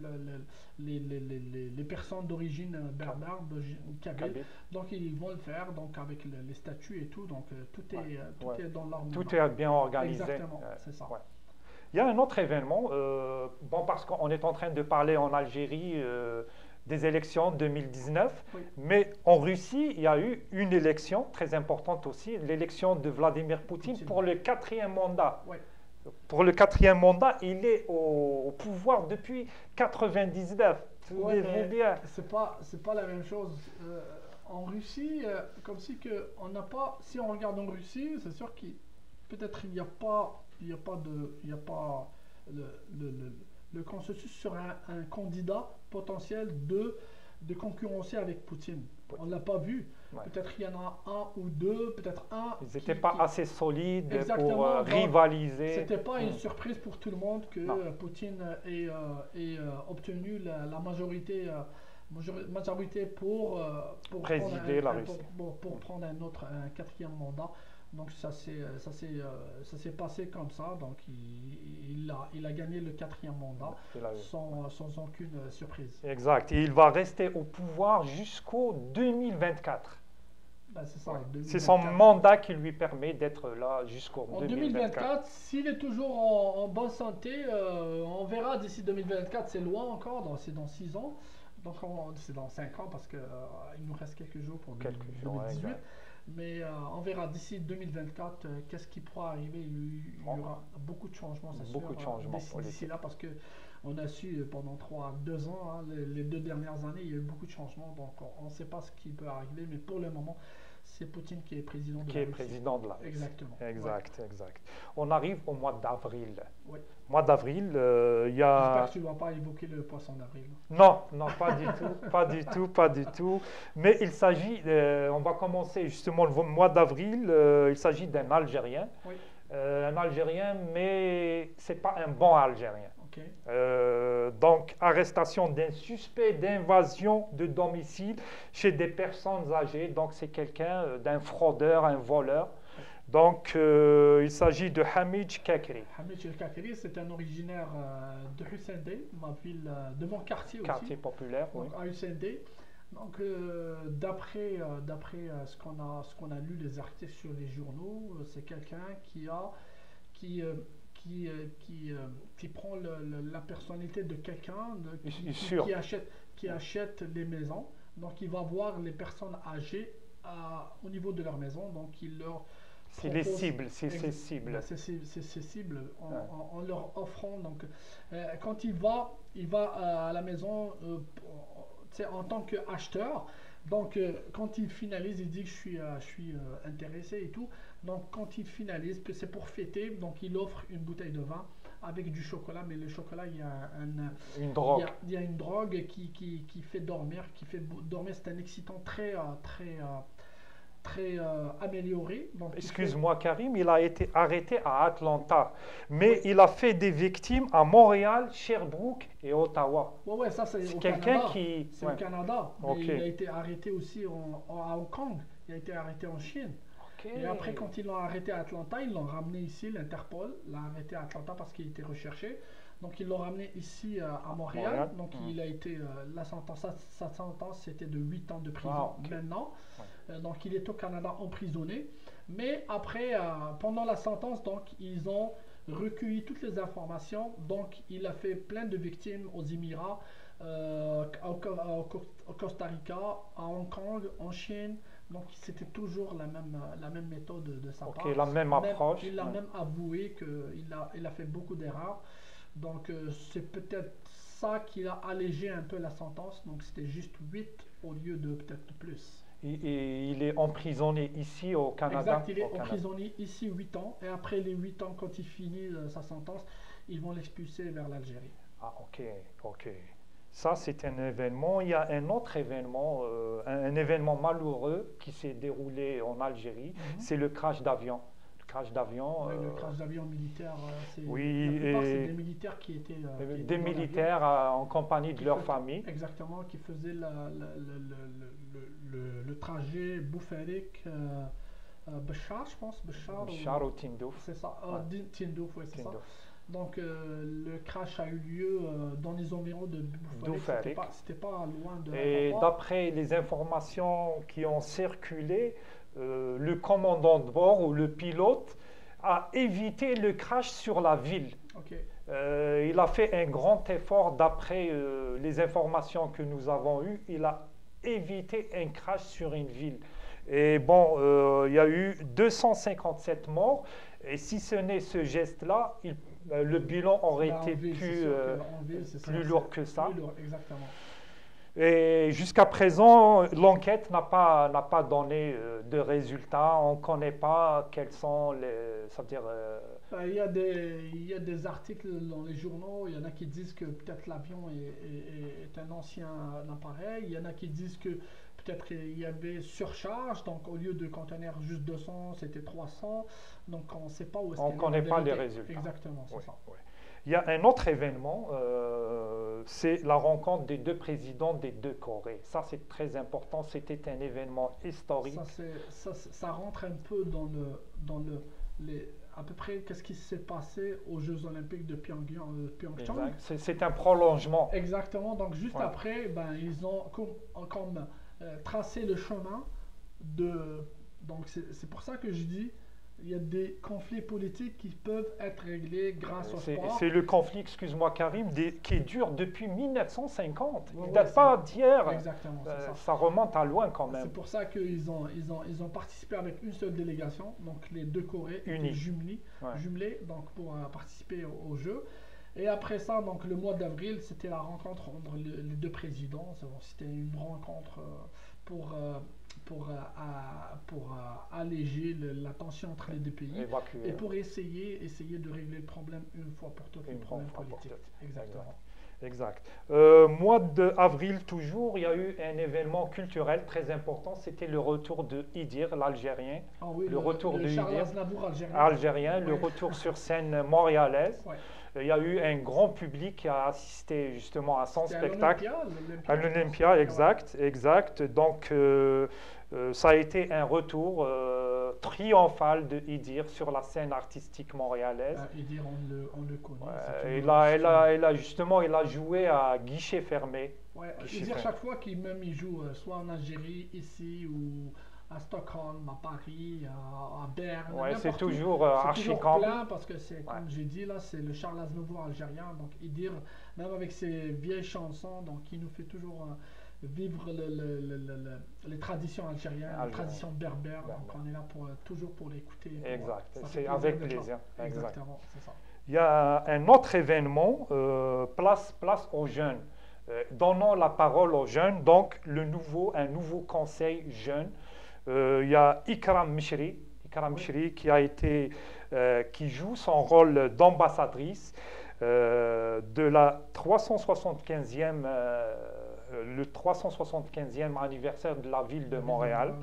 les personnes d'origine berbère, d'origine kabyle, Kabyle. donc ils vont le faire donc avec les statuts et tout. Donc Ouais. tout Ouais. est dans leur main. Tout est bien organisé. Exactement, c'est ça. Ouais. Il y a un autre événement, bon, parce qu'on est en train de parler en Algérie des élections 2019, Oui. mais en Russie, il y a eu une élection très importante aussi, l'élection de Vladimir Poutine Poutine. pour le 4e mandat. Ouais. Pour le 4e mandat, il est au pouvoir depuis 99. Ouais, Tenez-vous mais bien. c'est pas la même chose. En Russie, comme si que on n'a pas, si on regarde en Russie, c'est sûr qu'il peut-être il y a pas le, le, le, le consensus sur un candidat potentiel de concurrencer avec Poutine. On ne l'a pas vu. Ouais. Peut-être il y en a un ou deux, peut-être un. Ils n'étaient pas assez solides pour Exactement, donc, rivaliser. C'était pas une surprise pour tout le monde que Non. Poutine ait obtenu la majorité, majorité pour Présider prendre la Russie. pour prendre un quatrième mandat. Donc ça s'est passé comme ça. Donc il a gagné le quatrième mandat Il a eu. sans aucune surprise. Exact. Et il va rester au pouvoir jusqu'au 2024. Ben, c'est ça. Ouais. 2024. C'est son mandat qui lui permet d'être là jusqu'au En 2024. 2024, s'il est toujours en bonne santé, on verra d'ici 2024, c'est loin encore, c'est dans 6 ans. Donc c'est dans 5 ans parce qu'il nous reste quelques jours pour Quelques jours, 2018. exact. Mais on verra d'ici 2024 qu'est-ce qui pourra arriver. Il y aura beaucoup de changements, c'est sûr. Beaucoup de changements D'ici politiques. là, parce que on a su pendant 2 ans, hein, les 2 dernières années, il y a eu beaucoup de changements. Donc on ne sait pas ce qui peut arriver. Mais pour le moment, c'est Poutine qui est président de Qui la est Russie. président de la Russie. Exactement. Exact, exact. On arrive au mois d'avril. Ouais. Mois d'avril, il y J'espère a... que tu ne vas pas évoquer le poisson d'avril. Non, non, pas du tout, pas du tout, pas du tout. Mais il s'agit, on va commencer justement le mois d'avril, il s'agit d'un Algérien. Oui. Un Algérien, mais ce n'est pas un bon Algérien. Ok. Donc, arrestation d'un suspect d'invasion de domicile chez des personnes âgées. Donc, c'est quelqu'un d'un fraudeur, un voleur. Donc, il s'agit de Hamid Kakri. Hamid El-Kakri, c'est un originaire de Hussein-Dey, ma ville, de mon quartier aussi. Quartier populaire, oui. Donc, à Hussein-Dey. Donc, d'après ce qu'on a lu les articles sur les journaux, c'est quelqu'un qui prend la personnalité de quelqu'un qui achète les maisons. Donc, il va voir les personnes âgées au niveau de leur maison. Donc, il leur c'est les cibles, c'est ses cibles. C'est ses cibles en leur offrant. Donc, quand il va à la maison en tant qu'acheteur. Donc, quand il finalise, il dit que je suis intéressé et tout. Donc, quand il finalise, c'est pour fêter. Donc, il offre une bouteille de vin avec du chocolat. Mais le chocolat, il y a une drogue. Il y a une drogue qui fait dormir. C'est un excitant très amélioré. Excuse-moi Karim, il a été arrêté à Atlanta, mais il a fait des victimes à Montréal, Sherbrooke et Ottawa. Ouais, ça c'est au quelqu'un Canada. qui... C'est au Canada. Mais okay. Il a été arrêté aussi à Hong Kong. Il a été arrêté en Chine. Okay. Et après, quand ils l'ont arrêté à Atlanta, ils l'ont ramené ici, l'Interpol l'a arrêté à Atlanta parce qu'il était recherché. Donc ils l'ont ramené ici à Montréal. Donc il a été sa sentence c'était de 8 ans de prison maintenant. Donc il est au Canada emprisonné. Mais après, pendant la sentence, donc ils ont recueilli toutes les informations. Donc il a fait plein de victimes aux Émirats, au Costa Rica, à Hong Kong, en Chine. Donc c'était toujours la même méthode de sa part. La même approche. Il a même avoué qu'il a fait beaucoup d'erreurs. Donc c'est peut-être ça qui a allégé un peu la sentence. Donc c'était juste 8 au lieu de peut-être plus. il est emprisonné ici au Canada. Exact, il est Au Canada. emprisonné ici 8 ans, et après les 8 ans, quand il finit sa sentence, ils vont l'expulser vers l'Algérie. Ah, ok, ok. Ça, c'est un événement. Il y a un autre événement, un événement malheureux qui s'est déroulé en Algérie. Mhm. C'est le crash d'avion. Le crash d'avion. Ouais, le crash d'avion militaire, la Oui, plupart c'est et des militaires qui des étaient dans l'avion, militaires en compagnie de qui leur faisaient, famille. exactement, qui faisaient le trajet Boufarik, Béchar, je pense, Béchar, Char au Tindouf. c'est ça, Ouais, Tindouf, ouais, c'est ça. Tindouf. Donc le crash a eu lieu dans les environs de Boufarik, Doufarik. c'était pas loin de Et l'aéroport. d'après les informations qui ont circulé, le commandant de bord ou le pilote a évité le crash sur la ville. Ok, Il a fait un grand effort d'après les informations que nous avons eues. Il a évité un crash sur une ville. Et bon, il y a eu 257 morts. Et si ce n'est ce geste-là, le bilan aurait bah, en été ville, c'est plus, sûr qu'en ville, c'est ça, plus lourd que c'est ça. plus lourd, exactement. Et jusqu'à présent, l'enquête n'a pas donné de résultats. On ne connaît pas quels sont les. Ça veut dire, Il y a des articles dans les journaux, il y en a qui disent que peut-être l'avion est un ancien appareil, il y en a qui disent que peut-être il y avait surcharge, donc au lieu de contenir juste 200, c'était 300, donc on ne sait pas où est-ce on ne qu'elle est connaît la pas les vérité. résultats. Exactement, c'est Oui, ça. oui. Il y a un autre événement, c'est la rencontre des deux présidents des deux Corées. Ça, c'est très important. C'était un événement historique. Ça rentre un peu dans à peu près qu'est-ce qui s'est passé aux Jeux Olympiques de Pyeongchang. Exact. C'est un prolongement. Exactement, donc juste Ouais. après, ben, ils ont comme tracé le chemin de. Donc c'est pour ça que je dis, il y a des conflits politiques qui peuvent être réglés grâce au sport. C'est le conflit, excuse-moi Karim, qui dure depuis 1950. Ouais, Il ne ouais, date pas d'hier. Exactement, c'est ça. Ça remonte à loin quand C'est même. pour ça qu'ils ont participé avec une seule délégation, donc les deux Corées étaient Unis. jumelés, Ouais. donc pour participer aux Jeux. Et après ça, donc le mois d'avril, c'était la rencontre entre les deux présidents. C'était une rencontre pour, euh, pour alléger la tension entre les deux pays Évacuer. et pour essayer de régler le problème une fois pour toutes, le Une problème fois pour politique. toutes. Exactement. Exact. Mois d'avril toujours, il y a eu un événement culturel très important. C'était le retour de Idir, l'Algérien. Ah oui, Le retour le de Charles Idir. Aznavour Algérien, le Ouais. retour sur scène montréalaise. Ouais. Il y a eu un grand public qui a assisté justement à son C'était spectacle. à À l'Olympia, l'Olympia, exact, exact. Donc, ça a été un retour triomphal de Idir sur la scène artistique montréalaise. Idir, on le connaît. Il a justement, il a joué à guichet fermé. Ouais, Guichet Idir, fermé. chaque fois qu'il joue, soit en Algérie, ici, ou à Stockholm, à Paris, à Berne, Ouais, c'est n'importe où, toujours c'est archi toujours camp. plein parce que c'est, Ouais. comme j'ai dit là, c'est le Charles Aznavour algérien. Donc Idir, même avec ses vieilles chansons, donc il nous fait toujours vivre les traditions algériennes, les Algérien. traditions berbères. Berbère. Donc on est là toujours pour l'écouter. Exact. Ça fait C'est plaisir avec d'être là. plaisir. Exact. Exactement, c'est ça. Il y a un autre événement, place aux jeunes. Donnons la parole aux jeunes, donc un nouveau conseil jeune. Il y a Ikram Mishri qui joue son rôle d'ambassadrice de la 375e, le 375e anniversaire de la ville de Montréal.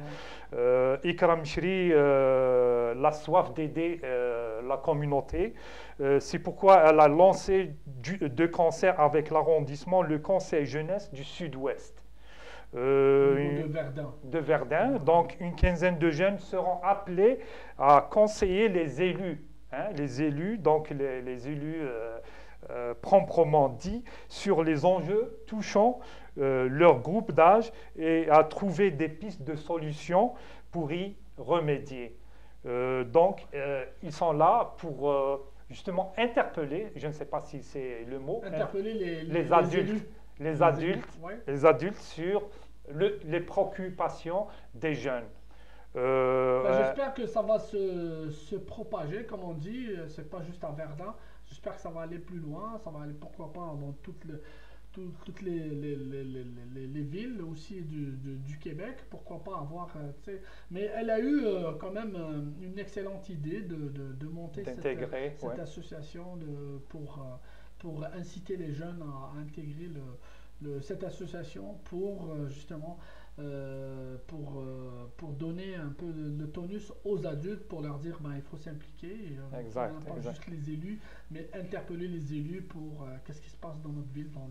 Ikram Mishri, la soif d'aider la communauté. C'est pourquoi elle a lancé de concert avec l'arrondissement le Conseil jeunesse du Sud-Ouest. De Verdun. Donc, une quinzaine de jeunes seront appelés à conseiller les élus. Les élus, donc les élus proprement dit, sur les enjeux touchant leur groupe d'âge et à trouver des pistes de solutions pour y remédier. Donc, ils sont là pour justement interpeller, je ne sais pas si c'est le mot, interpeller les adultes. élus. Les adultes, Ouais. les adultes sur les préoccupations des jeunes. J'espère que ça va se propager, comme on dit. C'est pas juste à Verdun. J'espère que ça va aller plus loin. Ça va aller, pourquoi pas, dans toute toutes les villes aussi du Québec, pourquoi pas avoir, tu sais, mais elle a eu quand même une excellente idée de monter D'intégrer, cette association pour inciter les jeunes à intégrer cette association pour justement pour donner un peu de tonus aux adultes pour leur dire ben, il faut s'impliquer. Et, exact, pas exact. juste les élus, mais interpeller les élus pour qu'est-ce qui se passe dans notre ville, dans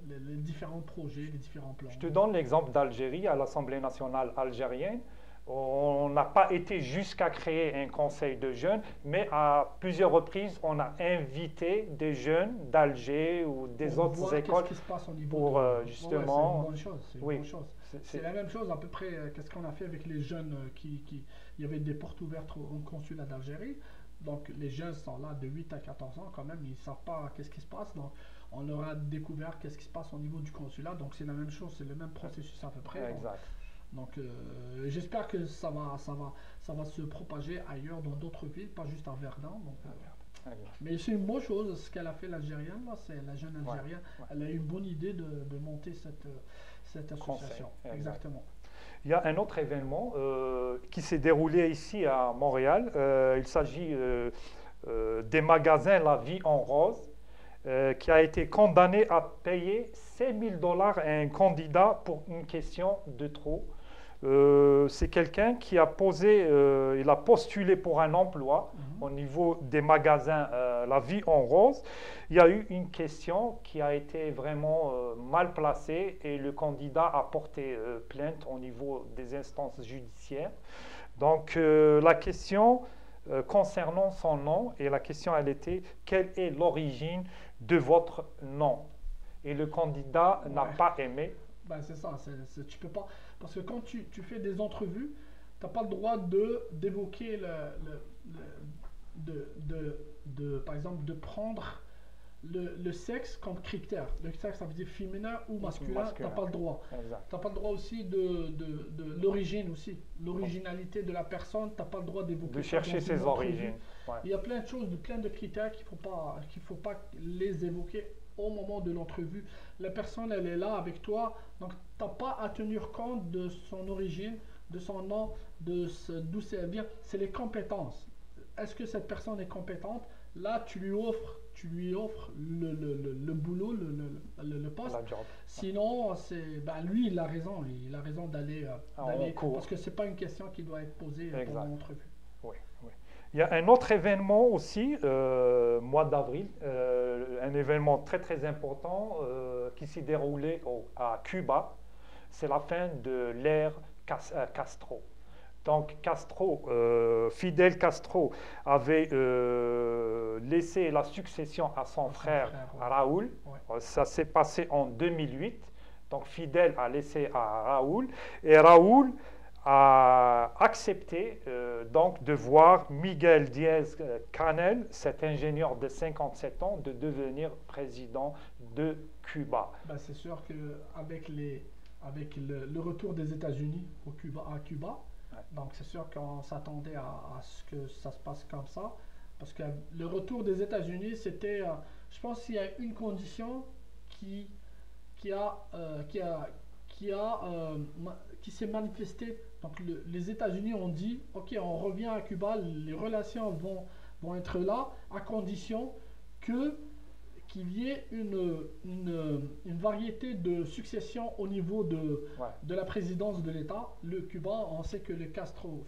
les différents projets, les différents plans. Je te donne l'exemple d'Algérie, à l'Assemblée nationale algérienne. On n'a pas été jusqu'à créer un conseil de jeunes, mais à plusieurs reprises, on a invité des jeunes d'Alger ou des pour autres voir écoles qu'est-ce qui se passe au niveau pour c'est justement. une bonne chose. C'est une Oui, bonne chose. C'est la même chose à peu près. Qu'est-ce qu'on a fait avec les jeunes il y avait des portes ouvertes au consulat d'Algérie. Donc les jeunes sont là de 8 à 14 ans quand même, ils ne savent pas qu'est-ce qui se passe. Donc on leur a découvert qu'est-ce qui se passe au niveau du consulat. Donc c'est la même chose, c'est le même processus à peu près. Exact. Donc j'espère que ça va se propager ailleurs dans d'autres villes, pas juste à Verdun. Donc, mais c'est une bonne chose ce qu'elle a fait l'Algérienne, là, c'est la jeune Algérienne. Ouais. Elle a eu une bonne idée de monter cette association. Exactement. Il y a un autre événement qui s'est déroulé ici à Montréal. Il s'agit des magasins La Vie en Rose, qui a été condamné à payer $5 000 à un candidat pour une question de trop. C'est quelqu'un qui a il a postulé pour un emploi au niveau des magasins La Vie en Rose. Il y a eu une question qui a été vraiment mal placée et le candidat a porté plainte au niveau des instances judiciaires. Donc la question concernant son nom, et la question elle était « Quelle est l'origine de votre nom ?» Et le candidat n'a pas aimé. Ben c'est ça, tu peux pas. Parce que quand tu fais des entrevues, tu n'as pas le droit d'évoquer par exemple, de prendre le sexe comme critère. Le sexe, ça veut dire féminin ou masculin, tu n'as pas le droit. Tu n'as pas le droit aussi de l'origine aussi. L'originalité de la personne, tu n'as pas le droit d'évoquer. De chercher ses origines. Ouais. Il y a plein de choses, plein de critères qu'il ne faut pas les évoquer au moment de l'entrevue. La personne, elle est là avec toi, donc tu n'as pas à tenir compte de son origine, de son nom, d'où ça vient. C'est les compétences. Est-ce que cette personne est compétente? Là, tu lui offres le boulot, le poste. Sinon, lui, il a raison d'aller parce que c'est pas une question qui doit être posée pendant l'entrevue. Oui, oui. Il y a un autre événement aussi, mois d'avril, un événement très très important qui s'est déroulé à Cuba. C'est la fin de l'ère Castro. Donc Fidel Castro avait laissé la succession à son frère Raoul. Ouais. Ça s'est passé en 2008. Donc Fidel a laissé à Raoul. Et Raoul a accepté donc de voir Miguel Díaz-Canel, cet ingénieur de 57 ans, de devenir président de Cuba. Ben, c'est sûr qu'avec le retour des États-Unis à Cuba, donc c'est sûr qu'on s'attendait à ce que ça se passe comme ça, parce que le retour des États-Unis, c'était, je pense qu'il y a une condition qui s'est manifestée. Donc les États-Unis ont dit, ok, on revient à Cuba, les relations vont être là, à condition qu'il y ait une variété de succession au niveau de la présidence de l'État. Le Cuba, on sait que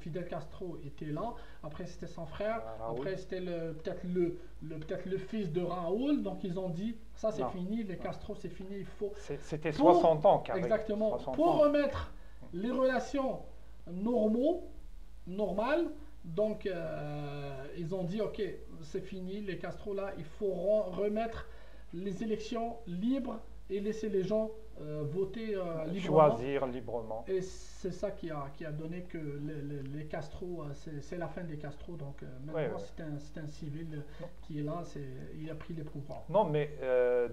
Fidel Castro était là, après c'était son frère, après c'était peut-être le fils de Raoul, donc ils ont dit, ça c'est fini, les Castro c'est fini, il faut... C'était 60 ans carrément. Exactement, pour remettre les relations normales, donc ils ont dit, ok, c'est fini, les Castro là, il faut remettre les élections libres et laisser les gens voter librement. Choisir librement. Et c'est ça qui a donné que les Castro, c'est la fin des Castro. Donc maintenant, c'est un civil qui est là, il a pris les pouvoirs. Non, mais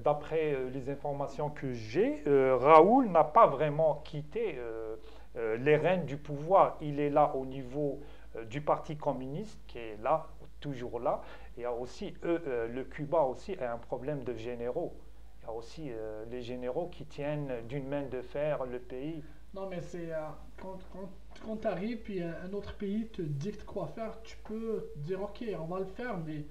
d'après les informations que j'ai, Raoul n'a pas vraiment quitté les rênes du pouvoir. Il est là au niveau du Parti communiste, qui est là, toujours là. Il y a aussi, le Cuba aussi a un problème de généraux. il y a aussi les généraux qui tiennent d'une main de fer le pays. Non, mais c'est quand tu arrives puis un autre pays te dicte quoi faire, tu peux dire ok, on va le faire, mais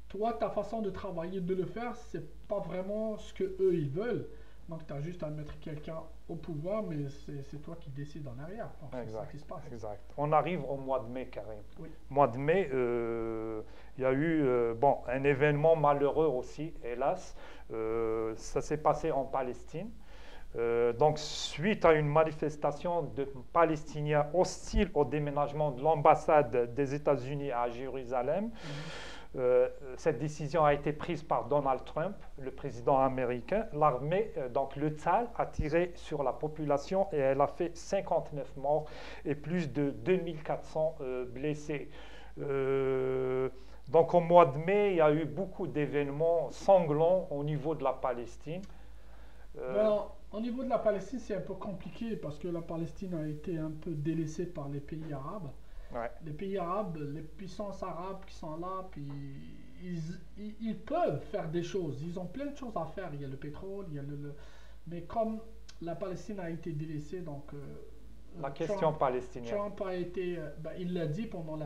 toi, ta façon de travailler, de le faire, c'est pas vraiment ce que eux ils veulent. Donc, tu as juste à mettre quelqu'un au pouvoir, mais c'est toi qui décides en arrière. Donc, c'est ça qui se passe. Exact. On arrive au mois de mai, Karim. Oui. Mois de mai, il y a eu un événement malheureux aussi, hélas. Ça s'est passé en Palestine. Donc, suite à une manifestation de Palestiniens hostiles au déménagement de l'ambassade des États-Unis à Jérusalem, cette décision a été prise par Donald Trump, le président américain. L'armée, donc le Tzal, a tiré sur la population et elle a fait 59 morts et plus de 2400 blessés. Donc au mois de mai, il y a eu beaucoup d'événements sanglants au niveau de la Palestine. Au niveau de la Palestine, c'est un peu compliqué parce que la Palestine a été un peu délaissée par les pays arabes. Ouais. Les pays arabes, les puissances arabes qui sont là, puis ils peuvent faire des choses. Ils ont plein de choses à faire. Il y a le pétrole, il y a mais comme la Palestine a été délaissée, donc la question palestinienne. Trump a été, il l'a dit pendant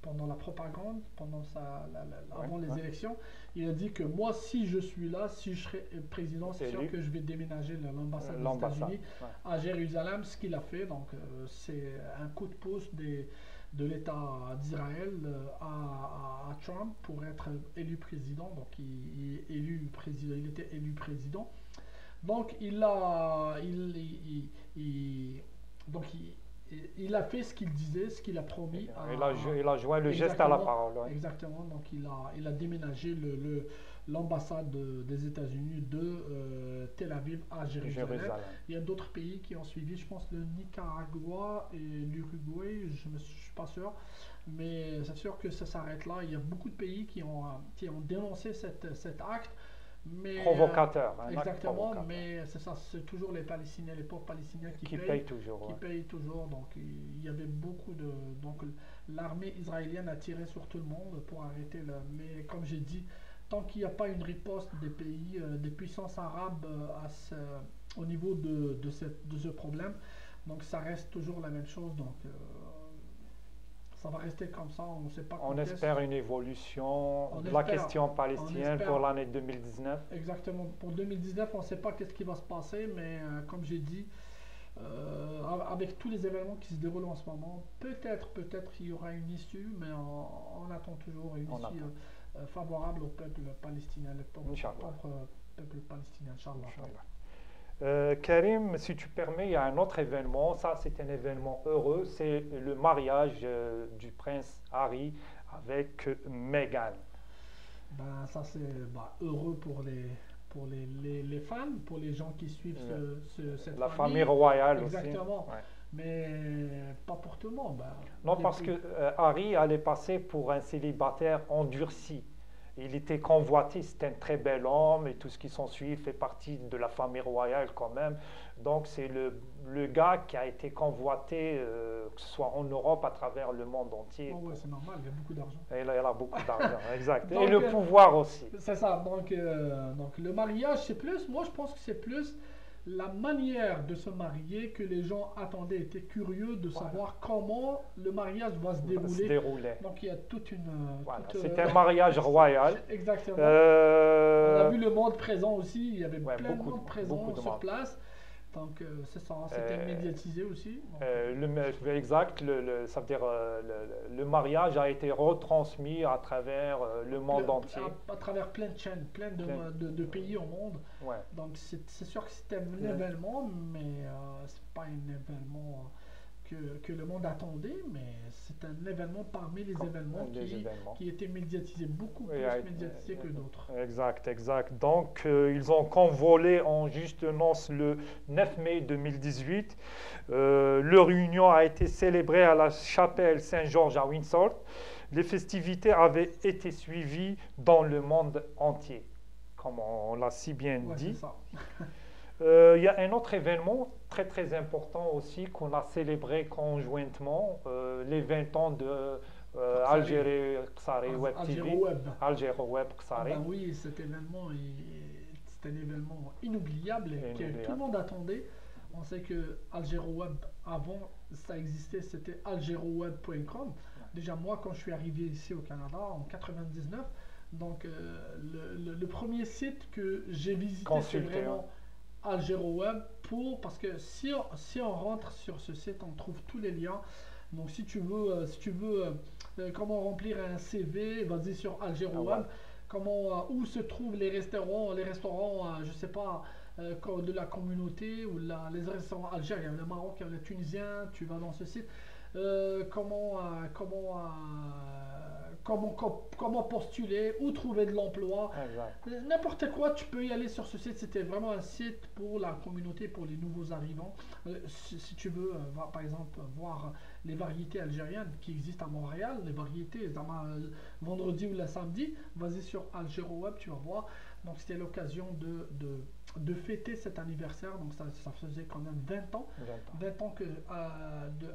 pendant la propagande, avant les élections, il a dit que moi, si je suis là, si je serai président, c'est sûr que je vais déménager l'ambassade des États-Unis à Jérusalem, ce qu'il a fait. Donc, c'est un coup de pouce de l'État d'Israël à Trump pour être élu président. Donc, il était élu président. Donc, il a fait ce qu'il disait, ce qu'il a promis. Il a joué le geste à la parole. Ouais. Exactement. Donc, il a déménagé l'ambassade des États-Unis de Tel Aviv à Jérusalem. Il y a d'autres pays qui ont suivi, je pense le Nicaragua et l'Uruguay, je ne suis pas sûr. Mais c'est sûr que ça s'arrête là. Il y a beaucoup de pays qui ont dénoncé cet acte. Provocateur. Exactement, provocateur. Mais c'est ça, c'est toujours les Palestiniens, les pauvres Palestiniens qui payent toujours. Qui payent toujours. Donc il y avait beaucoup de. Donc l'armée israélienne a tiré sur tout le monde pour arrêter mais comme j'ai dit, tant qu'il n'y a pas une riposte des pays, des puissances arabes au niveau de ce problème, donc ça reste toujours la même chose. Donc ça va rester comme ça, on ne sait pas. On espère une évolution de la question palestinienne pour l'année 2019. Exactement. Pour 2019, on ne sait pas qu'est-ce qui va se passer, mais comme j'ai dit, avec tous les événements qui se déroulent en ce moment, peut-être il y aura une issue, mais on attend toujours une issue favorable au peuple palestinien, le pauvre peuple palestinien, Inch'Allah. Karim, si tu permets, il y a un autre événement. Ça, c'est un événement heureux. C'est le mariage du prince Harry avec Meghan. Ça, c'est heureux pour les fans, pour les gens qui suivent cette la famille royale. Exactement. Aussi. Ouais. Mais pas pour tout le monde. Non, parce que Harry allait passer pour un célibataire endurci. Il était convoité, c'était un très bel homme et tout ce qui s'ensuit, il fait partie de la famille royale quand même. Donc c'est le gars qui a été convoité, que ce soit en Europe, à travers le monde entier. Oh ouais, c'est normal, il a beaucoup d'argent. Il a beaucoup d'argent, exact. Donc, et le pouvoir aussi. C'est ça, donc le mariage c'est plus, moi je pense que c'est plus la manière de se marier que les gens attendaient, étaient curieux de savoir comment le mariage va se dérouler. Donc il y a toute une... c'est un mariage royal. Exactement. On a vu le monde présent aussi, il y avait plein de monde présent sur place. Donc c'est ça, c'était médiatisé aussi. Exact, ça veut dire le mariage a été retransmis à travers le monde entier. À travers plein de chaînes, plein de pays au monde. Ouais. Donc c'est sûr que c'était un événement, mais c'est pas un événement que le monde attendait, mais c'est un événement parmi les événements qui étaient médiatisés, beaucoup plus médiatisés que d'autres. Exact. Donc, ils ont convolé en juste noces le 9 mai 2018. Leur union a été célébrée à la chapelle Saint-Georges à Windsor. Les festivités avaient été suivies dans le monde entier, comme on l'a si bien dit. C'est ça. Il y a un autre événement très important aussi qu'on a célébré conjointement, les 20 ans de Algérie Qsari Web Algéro TV. Web. Algéro Web Ah Qsari. ben oui, cet événement, c'est un événement inoubliable et que tout le monde attendait. On sait que Algéro Web, avant, ça existait, c'était algeroweb.com. Déjà, moi, quand je suis arrivé ici au Canada en 99, donc le premier site que j'ai visité, c'est Consulté, vraiment Algéro Web parce que si on rentre sur ce site, on trouve tous les liens. Donc, si tu veux comment remplir un CV, vas-y sur Algéro Web. ouais. Où se trouvent les restaurants, je sais pas, de la communauté ou les restaurants algériens, le marocain, le tunisien, tu vas dans ce site. Comment postuler, où trouver de l'emploi, Exact. n'importe quoi, tu peux y aller sur ce site. C'était vraiment un site pour la communauté, pour les nouveaux arrivants. Si tu veux, par exemple, voir les variétés algériennes qui existent à Montréal, les variétés, vendredi ou le samedi, vas-y sur Algéro Web, tu vas voir. Donc c'était l'occasion de fêter cet anniversaire. Donc ça faisait quand même 20 ans. 20 ans que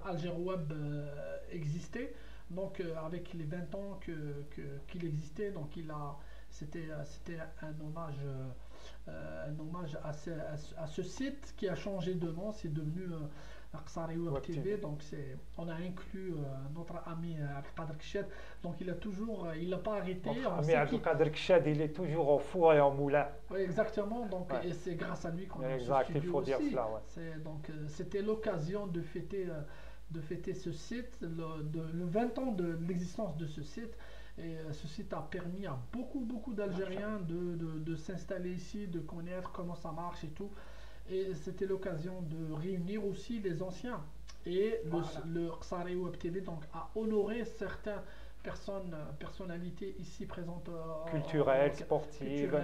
Algéro Web existait. Donc avec les 20 ans qu'il existait, donc c'était un hommage à ce site qui a changé de nom. C'est devenu Qsari Web TV. Donc on a inclus notre ami Abdelkader Kchad. Donc il n'a pas arrêté. Notre ami Abdelkader Kchad, il est toujours au four et au moulin. Oui, exactement. Donc, et c'est grâce à lui qu'on a exact, ce studio il faut dire aussi. cela. Ouais. Donc c'était l'occasion de fêter ce site, le 20 ans de l'existence de ce site. Et ce site a permis à beaucoup d'Algériens de s'installer ici, de connaître comment ça marche et tout. Et c'était l'occasion de réunir aussi les anciens. Et le Qsari Web TV donc, a honoré certaines personnalités ici présentes. Culturelles, sportives.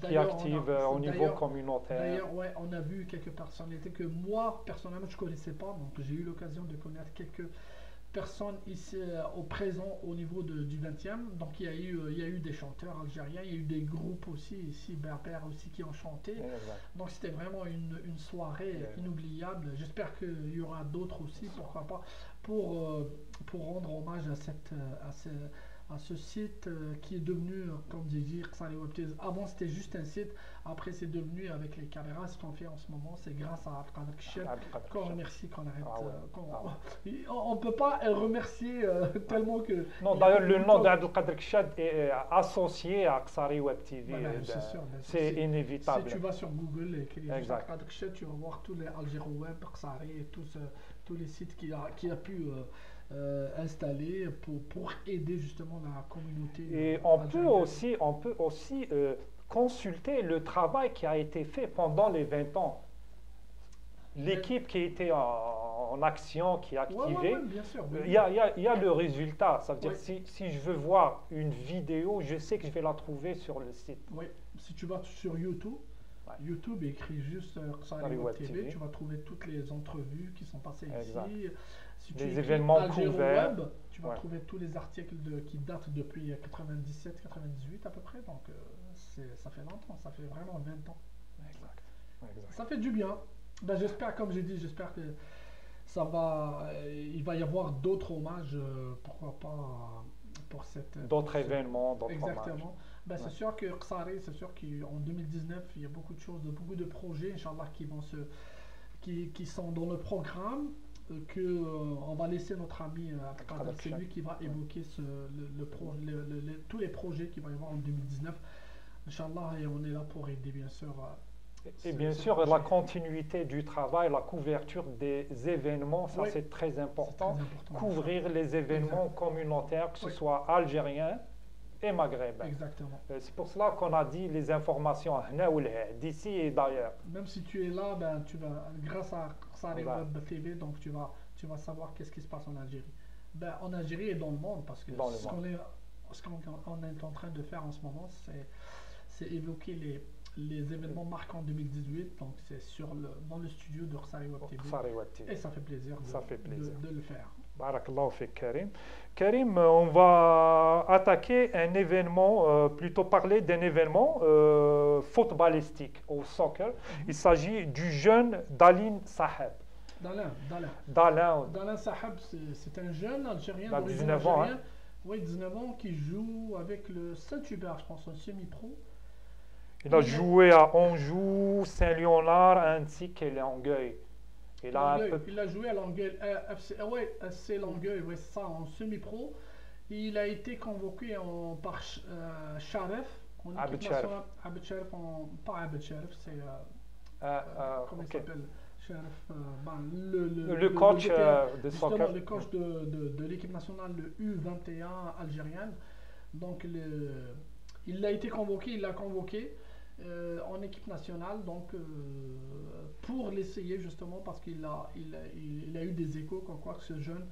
Qui activent au niveau communautaire. D'ailleurs, ouais, on a vu quelques personnalités que moi, personnellement, je ne connaissais pas. Donc, j'ai eu l'occasion de connaître quelques personnes ici au présent au niveau du 20e. Donc il y a eu des chanteurs algériens, il y a eu des groupes aussi ici, berbères aussi qui ont chanté. Donc c'était vraiment une soirée inoubliable. J'espère qu'il y aura d'autres aussi, pourquoi pas, pour rendre hommage à ce site qui est devenu, comme j'ai dit, Qsari Web TV. Avant c'était juste un site, après c'est devenu avec les caméras, ce qu'on fait en ce moment, c'est grâce à Abdelkader Kchad qu'on remercie, qu'on arrête. On ne peut pas remercier tellement que... Non, d'ailleurs le nom d'Abdelkader Kchad est associé à Qsari Web TV. C'est inévitable. Si tu vas sur Google et écris Abdelkader Kchad, tu vas voir tous les Algéro Web, Qsari et tous les sites qu'il a pu... installé pour aider justement la communauté. Et on peut aussi consulter le travail qui a été fait pendant les 20 ans. L'équipe qui était en action, qui est activée, bien sûr, il y a le résultat. Ça veut dire si je veux voir une vidéo, je sais que je vais la trouver sur le site. Oui, si tu vas sur YouTube, YouTube écrit juste Qsari Web TV, tu vas trouver toutes les entrevues qui sont passées ici. Si tu les événements Algéro couverts, Web, tu vas trouver tous les articles qui datent depuis 97-98 à peu près. Donc ça fait longtemps, ça fait vraiment 20 ans. Exact. Ça fait du bien. Ben, j'espère, comme j'ai dit, j'espère que il va y avoir d'autres hommages, pourquoi pas pour d'autres événements, d'autres exactement. hommages. Ben, c'est sûr que Qsari, c'est sûr qu'en 2019, il y a beaucoup de choses, beaucoup de projets, Inch'Allah, qui sont dans le programme. On va laisser notre ami Abdelkader, c'est lui qui va évoquer tous les projets qu'il va y avoir en 2019. Inch'Allah, et on est là pour aider, bien sûr. Et bien sûr, la continuité du travail, la couverture des événements, ça c'est très important. Couvrir les événements communautaires, que ce soit algériens et maghrébins. Exactement. C'est pour cela qu'on a dit les informations d'ici et d'ailleurs. Même si tu es là, ben, grâce à Qsari Web TV, donc tu vas savoir qu'est-ce qui se passe en Algérie. Ben, en Algérie et dans le monde, parce que ce qu'on est en train de faire en ce moment, c'est évoquer les événements marquants 2018, donc c'est dans le studio de Qsari Web TV. Et ça fait plaisir de le faire. Barakallahu fik Karim. Karim, on va attaquer un événement, plutôt parler d'un événement footballistique au soccer. Il s'agit du jeune Daline Saheb. Dalin, Dalin. D'Alain, Dalin Sahab, c'est un jeune Algérien il a d'origine 19 ans, hein. algérienne. Oui, 19 ans, qui joue avec le Saint-Hubert, je pense, en semi-pro. Il a Il est joué à Anjou, Saint-Léonard ainsi qu'à Longueuil. Il a un Longueuil, peu. il a joué à Longueuil, FC, ouais, FC Longueuil, ouais, c'est ça, en semi-pro. Il a été convoqué par Sharef, en équipe Abed Sharif. nationale. Abed Sharif, pas Abed Sharif, c'est. Comment il Ok. s'appelle? Sharef, ben, Le coach DPA, de justement, soccer. le coach de l'équipe nationale, le U21 algérienne. Donc, il a été convoqué, il l'a convoqué en équipe nationale, donc pour l'essayer justement, parce il a eu des échos comme quoi que ce jeune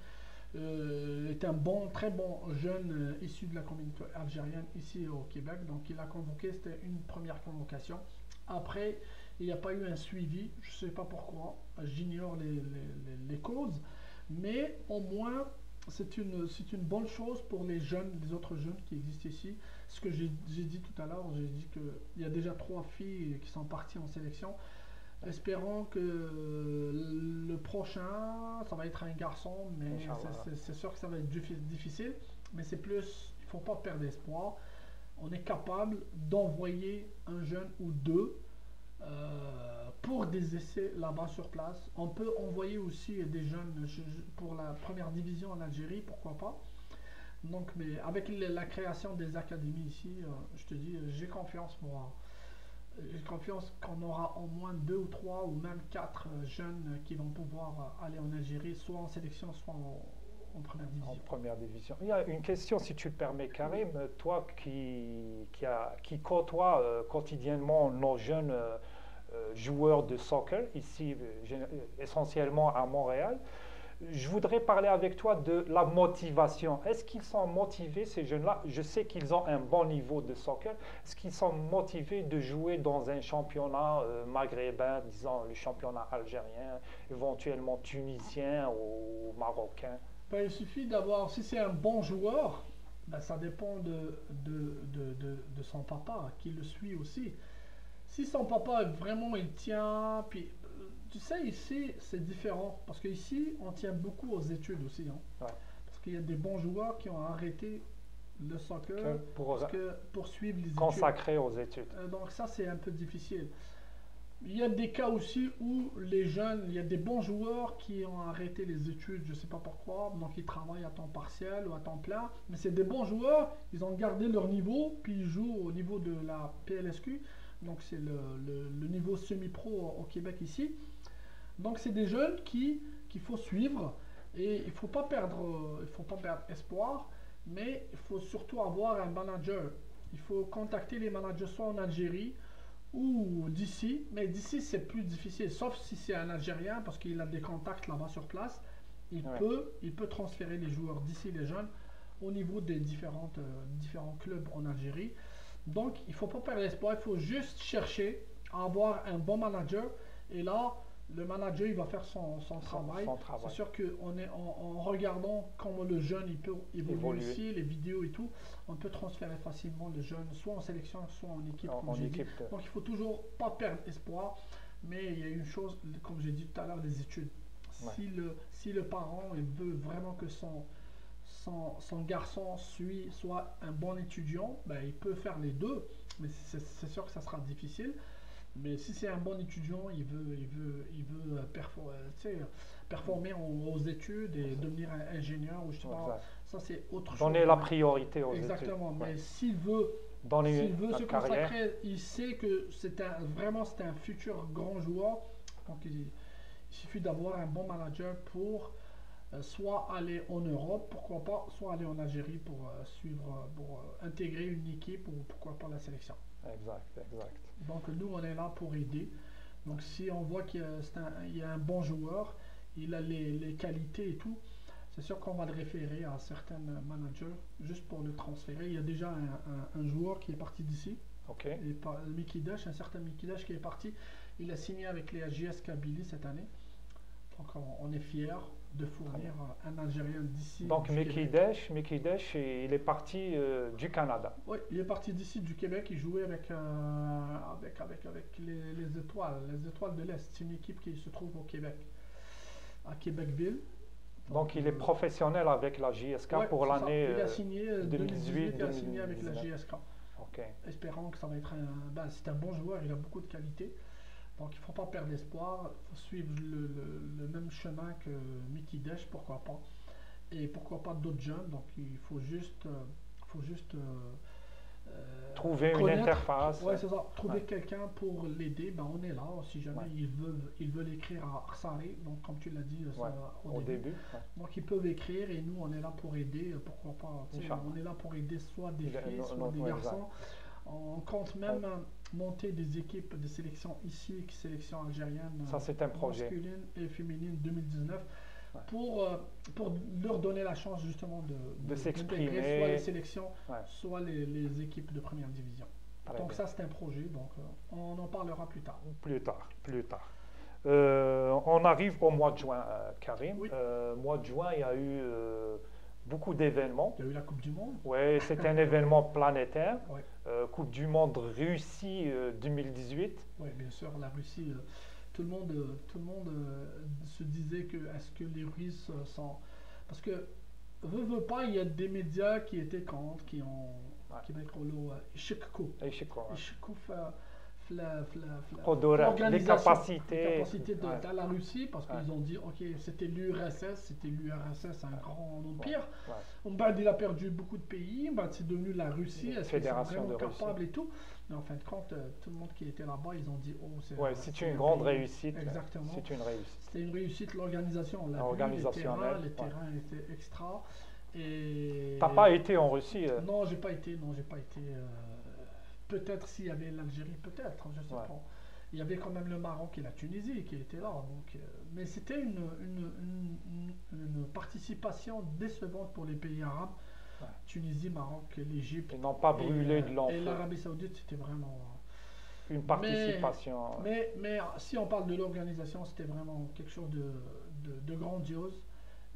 est un très bon jeune issu de la communauté algérienne ici au Québec. Donc il a convoqué, c'était une première convocation. Après, il n'y a pas eu un suivi, je ne sais pas pourquoi, j'ignore les causes, mais au moins c'est une bonne chose pour les jeunes, les autres jeunes qui existent ici. Ce que j'ai dit tout à l'heure, j'ai dit qu'il y a déjà 3 filles qui sont parties en sélection. Espérons que le prochain, ça va être un garçon, mais Inch'Allah. c'est sûr que ça va être difficile. Mais c'est plus, il ne faut pas perdre espoir. On est capable d'envoyer un jeune ou deux pour des essais là-bas sur place. On peut envoyer aussi des jeunes pour la première division en Algérie, pourquoi pas. Donc, mais avec la création des académies ici, je te dis, j'ai confiance, moi. J'ai confiance qu'on aura au moins 2 ou 3 ou même 4 jeunes qui vont pouvoir aller en Algérie, soit en sélection, soit en première En division. première division. Il y a une question, si tu le permets, Oui. Karim. Toi qui côtoie quotidiennement nos jeunes joueurs de soccer, ici essentiellement à Montréal, je voudrais parler avec toi de la motivation. Est-ce qu'ils sont motivés, ces jeunes-là? Je sais qu'ils ont un bon niveau de soccer. Est-ce qu'ils sont motivés de jouer dans un championnat maghrébin, disons le championnat algérien, éventuellement tunisien ou marocain? Ben, il suffit d'avoir, si c'est un bon joueur, ben, ça dépend de son papa qui le suit aussi. Si son papa vraiment il tient, puis tu sais ici c'est différent parce qu'ici on tient beaucoup aux études aussi, hein. Ouais. Parce qu'il y a des bons joueurs qui ont arrêté le soccer Pour parce que pour suivre les études. consacrer aux études. Donc ça c'est un peu difficile. Il y a des cas aussi où les jeunes, il y a des bons joueurs qui ont arrêté les études, je ne sais pas pourquoi, donc ils travaillent à temps partiel ou à temps plein, mais c'est des bons joueurs, ils ont gardé leur niveau, puis ils jouent au niveau de la PLSQ, donc c'est le niveau semi-pro au Québec ici. Donc c'est des jeunes qu'il faut suivre et il faut pas perdre espoir, mais il faut surtout avoir un manager. Il faut contacter les managers soit en Algérie ou d'ici, mais d'ici c'est plus difficile, sauf si c'est un Algérien parce qu'il a des contacts là-bas sur place. Ouais. Il peut transférer les joueurs d'ici, les jeunes, au niveau des différents clubs en Algérie. Donc il ne faut pas perdre espoir, il faut juste chercher à avoir un bon manager. Et là, le manager il va faire son travail. Son C'est travail. sûr qu'en en regardant comment le jeune il peut évoluer Évoluer ici, les vidéos et tout, on peut transférer facilement le jeune, soit en sélection, soit en équipe, comme En j'ai dit. équipe. Donc il faut toujours pas perdre espoir. Mais il y a une chose, comme j'ai dit tout à l'heure, les études. Ouais. Si le parent il veut vraiment que son garçon soit un bon étudiant, ben, il peut faire les deux, mais c'est sûr que ça sera difficile. Mais si c'est un bon étudiant, il veut performer aux études et devenir un ingénieur ou je sais pas, Exact. ça c'est autre chose. Donner la priorité aux Exactement, études. mais Ouais. s'il Donner veut la se carrière. consacrer, il sait que vraiment c'est un futur grand joueur. Donc il suffit d'avoir un bon manager pour soit aller en Europe, pourquoi pas, soit aller en Algérie pour pour intégrer une équipe ou pourquoi pas la sélection. Exact, exact. Donc nous on est là pour aider. Donc si on voit il y a un bon joueur, il a les qualités et tout, c'est sûr qu'on va le référer à certains managers juste pour le transférer. Il y a déjà un joueur qui est parti d'ici, Ok. Mickey Dash, un certain Mickey Dash qui est parti. Il a signé avec les AJS Kabylie cette année. Donc on est fiers de fournir un Algérien d'ici. Donc du Québec. Mickey Dash, il est parti du Canada. Oui, il est parti d'ici du Québec. Il jouait avec les Étoiles de l'Est. C'est une équipe qui se trouve au Québec. à Québecville. Donc il est professionnel avec la JSK pour c'est ça. l'année Il a signé 2018, il a signé avec la 2019. JSK. Ok. Espérant que ça va être c'est un bon joueur, il a beaucoup de qualité. Donc il ne faut pas perdre espoir, il faut suivre le même chemin que Mickey Desch, pourquoi pas. Et pourquoi pas d'autres jeunes. Donc il faut juste, Trouver une connaître, interface. ouais, c'est ça, trouver Ouais. quelqu'un pour l'aider. Ben, on est là, si jamais Ouais. ils veulent écrire à Arsari, donc comme tu l'as dit Ouais. Au début. Ouais. Donc ils peuvent écrire et nous on est là pour aider, pourquoi pas. Inch'Allah. On est là pour aider soit des filles, Non, soit non, des ouais, garçons. On compte même monter des équipes de sélection ici, sélection algérienne, Ça, c'est un projet. masculine et féminine 2019, Ouais. pour leur donner la chance justement De s'exprimer. d'intégrer soit les sélections, Ouais. soit les équipes de première division. Très Donc bien. ça c'est un projet, donc on en parlera plus tard. Plus tard, plus tard. On arrive au mois de juin, Karim. Oui. Mois de juin, il y a eu beaucoup d'événements. Il y a eu la Coupe du Monde. Oui, c'est un événement planétaire. Ouais. Coupe du Monde Russie 2018. Oui, bien sûr, la Russie, tout le monde se disait que est-ce que les Russes sont... Parce que, veut pas, il y a des médias qui étaient contre, qui ont... Ouais. qui يقولوا يشككوا يشككوا في Les capacités. de la Russie, parce Ouais. qu'ils ont dit ok, c'était l'URSS, un grand empire. Ouais. On il a perdu beaucoup de pays, c'est devenu la Russie, est-ce qu'ils sont Fédération vraiment de Russie. capables et tout. Mais en fin de compte, tout le monde qui était là-bas, ils ont dit oh, Ouais, c'est une un grande pays. réussite. Exactement. C'est une réussite. C'était une réussite, l'organisation. On l'a vu, Organisationnelle, les terrains étaient extra. Et T'as pas été en Russie non, j'ai pas été. Peut-être s'il y avait l'Algérie, peut-être, je sais Ouais. pas. Il y avait quand même le Maroc et la Tunisie qui étaient là. Donc, mais c'était une participation décevante pour les pays arabes. Ouais. Tunisie, Maroc, l'Égypte. Ils n'ont pas brûlé de Et l'enfeu. l'Arabie Saoudite, c'était vraiment... Une participation. Mais si on parle de l'organisation, c'était vraiment quelque chose de grandiose.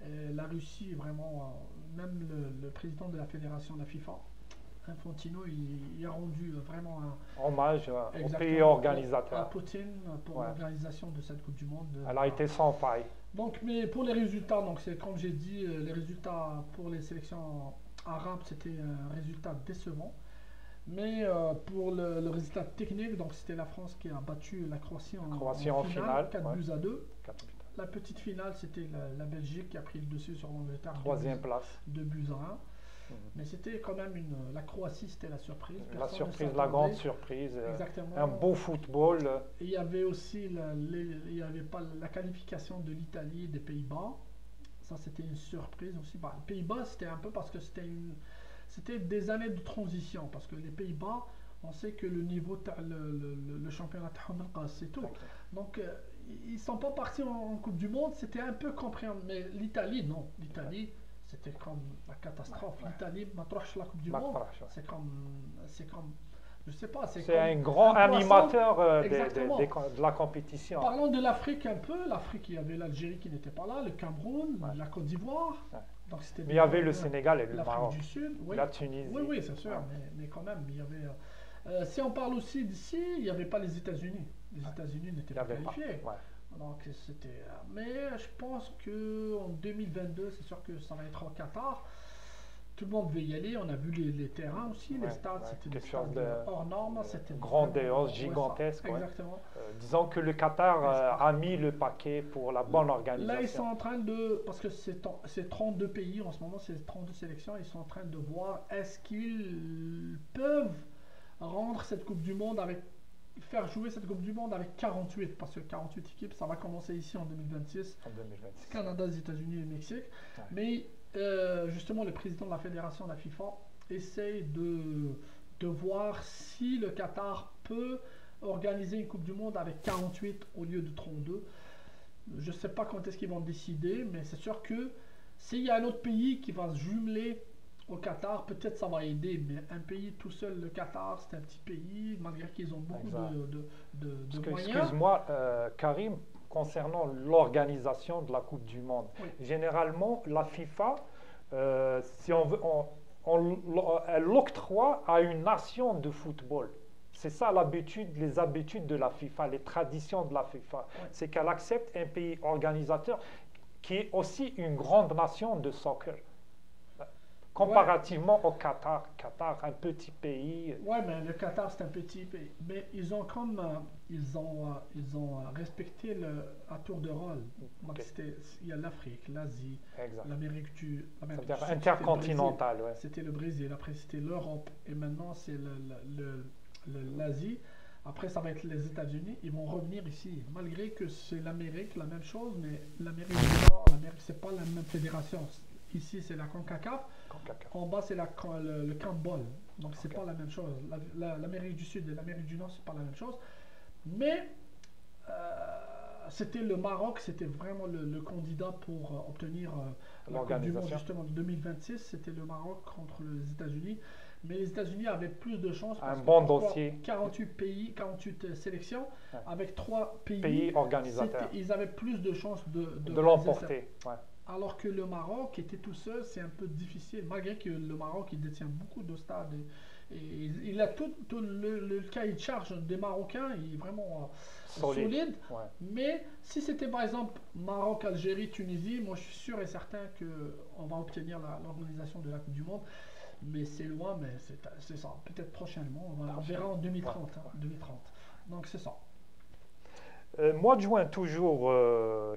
Et la Russie, vraiment, même le président de la fédération de la FIFA, Infantino, il a rendu vraiment Hommage au exactement pays à organisateur. Poutine pour Ouais. l'organisation de cette Coupe du Monde. Elle a été sans faille. Donc, mais pour les résultats, donc c'est comme j'ai dit, les résultats pour les sélections arabes, c'était un résultat décevant. Mais pour le résultat technique, donc c'était la France qui a battu la Croatie en finale, 4 ouais. buts à 2. 4 buts. La petite finale, c'était la Belgique qui a pris le dessus sur l'Angleterre. Troisième place. 2 buts à 1. Mais c'était quand même la Croatie, c'était la surprise. La Personne ne surprise, la s'attendait. grande surprise. Exactement. Un beau football. Et il y avait aussi il y avait pas la qualification de l'Italie et des Pays-Bas. Ça, c'était une surprise aussi. Bah, les Pays-Bas, c'était un peu parce que c'était des années de transition. Parce que les Pays-Bas, on sait que le niveau, le championnat, c'est tout. Donc, ils ne sont pas partis en Coupe du Monde. C'était un peu compréhensible. Mais l'Italie, non. L'Italie, c'était comme la catastrophe. Ouais. L'Italie, Matroche, la Coupe du Monde, c'est comme, je sais pas, C'est un grand animateur Exactement. de la compétition. Parlons de l'Afrique un peu. L'Afrique, il y avait l'Algérie qui n'était pas là, le Cameroun, Ouais. la Côte d'Ivoire. Ouais. Donc c'était Mais il y avait le Sénégal et le l'Afrique Maroc. du Sud, oui. La Tunisie. Oui, c'est sûr, Ouais. mais quand même, il y avait. Si on parle aussi d'ici, il n'y avait pas les États-Unis. Les Ouais. États-Unis n'étaient Il y pas avait pas. qualifiés. Ouais. Donc c'était. Mais je pense que en 2022, c'est sûr que ça va être au Qatar. Tout le monde veut y aller. On a vu les terrains aussi, les Ouais, stades, ouais. c'était des Quelque chose stades de hors normes. C'était grandiose, vraiment- ouais, gigantesque. ça, Ouais. Exactement. Disons que le Qatar a mis le paquet pour la bonne organisation. Là, ils sont en train de. Parce que c'est 32 pays en ce moment, c'est 32 sélections. Ils sont en train de voir est-ce qu'ils peuvent rendre cette Coupe du Monde faire jouer cette Coupe du Monde avec 48. Parce que 48 équipes, ça va commencer ici en 2026. En 2026. Canada, les États-Unis et le Mexique. Ouais. Mais justement, le président de la fédération de la FIFA essaye de voir si le Qatar peut organiser une Coupe du Monde avec 48 au lieu de 32. Je ne sais pas quand est-ce qu'ils vont décider, mais c'est sûr que s'il y a un autre pays qui va se jumeler au Qatar, peut-être ça va aider, mais un pays tout seul, le Qatar, c'est un petit pays, malgré qu'ils ont beaucoup Exact. de moyens. Excuse-moi, Karim, concernant l'organisation de la Coupe du Monde, Oui. généralement, la FIFA, si on veut, elle l'octroie à une nation de football. C'est ça les habitudes de la FIFA, les traditions de la FIFA. Ouais. C'est qu'elle accepte un pays organisateur qui est aussi une grande nation de soccer. Comparativement au Qatar. Qatar, un petit pays. Ouais, mais le Qatar, c'est un petit pays. Mais ils ont comme ils ont respecté à tour de rôle. Donc Ok. il y a l'Afrique, l'Asie, Exact. l'Amérique du C'est-à-dire Sud, intercontinental, ouais. c'était le Brésil, après c'était l'Europe, et maintenant c'est l'Asie. Après, ça va être les États-Unis. Ils vont revenir ici, malgré que c'est l'Amérique, la même chose, mais l'Amérique du Nord, c'est pas la même fédération. Ici, c'est la CONCACAF. CONCACAF. En bas, c'est le CONMEBOL. Donc, c'est Ok. pas la même chose. L'Amérique du Sud et l'Amérique du Nord, c'est pas la même chose. Mais c'était le Maroc, c'était vraiment le candidat pour obtenir la Coupe du Monde L'organisation. justement de 2026. C'était le Maroc contre les États-Unis. Mais les États-Unis avaient plus de chances Un parce que bon pourquoi dossier. 48 pays, 48 sélections, Ouais. avec 3 pays, Pays organisateur. ils avaient plus de chances de De réaliser ça. l'emporter. Ouais. Alors que le Maroc était tout seul, c'est un peu difficile, malgré que le Maroc il détient beaucoup de stades. Et il a tout le cahier de charge des Marocains, il est vraiment solide. Ouais. Mais si c'était par exemple Maroc, Algérie, Tunisie, moi je suis sûr et certain qu'on va obtenir l'organisation de la Coupe du Monde. Mais c'est loin, mais c'est ça. Peut-être prochainement, on verra en 2030. Ouais. 2030. Donc c'est ça. Mois de juin, toujours,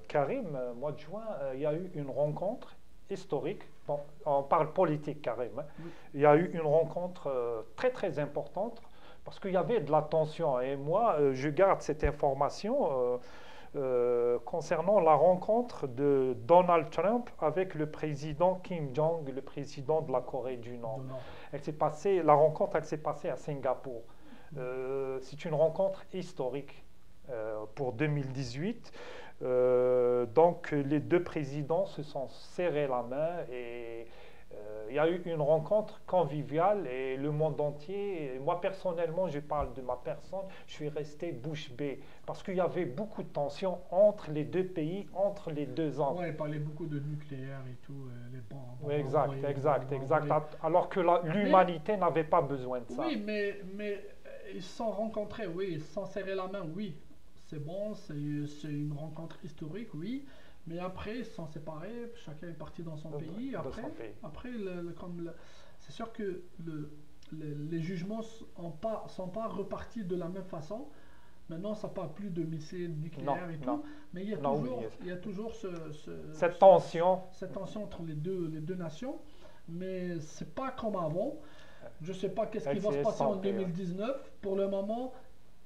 Karim, mois de juin, il y a eu une rencontre historique. Bon, on parle politique, Karim. Hein. Oui. Il y a eu une rencontre très, très importante parce qu'il y avait de la tension. Et moi, je garde cette information concernant la rencontre de Donald Trump avec le président Kim Jong, le président de la Corée du Nord. La rencontre, elle s'est passée à Singapour. C'est une rencontre historique pour 2018. Donc les deux présidents se sont serrés la main et il y a eu une rencontre conviviale et le monde entier, et moi personnellement, je parle de ma personne, je suis resté bouche bée parce qu'il y avait beaucoup de tensions entre les deux pays, entre les deux hommes. Ouais, il parlait beaucoup de nucléaire et tout, les bombes. Oui, exact. Alors que l'humanité n'avait pas besoin de ça. Oui, mais ils se sont rencontrés, oui, ils se sont serrés la main, oui. C'est bon, c'est une rencontre historique, oui. Mais après, ils se sont séparés, chacun est parti dans son pays. Après c'est sûr que les jugements sont pas repartis de la même façon. Maintenant, ça ne parle plus de missiles nucléaires et tout. Mais il y a toujours cette tension entre les deux nations. Mais c'est pas comme avant. Je ne sais pas qu'est-ce qui va se passer en 2019. Pour le moment,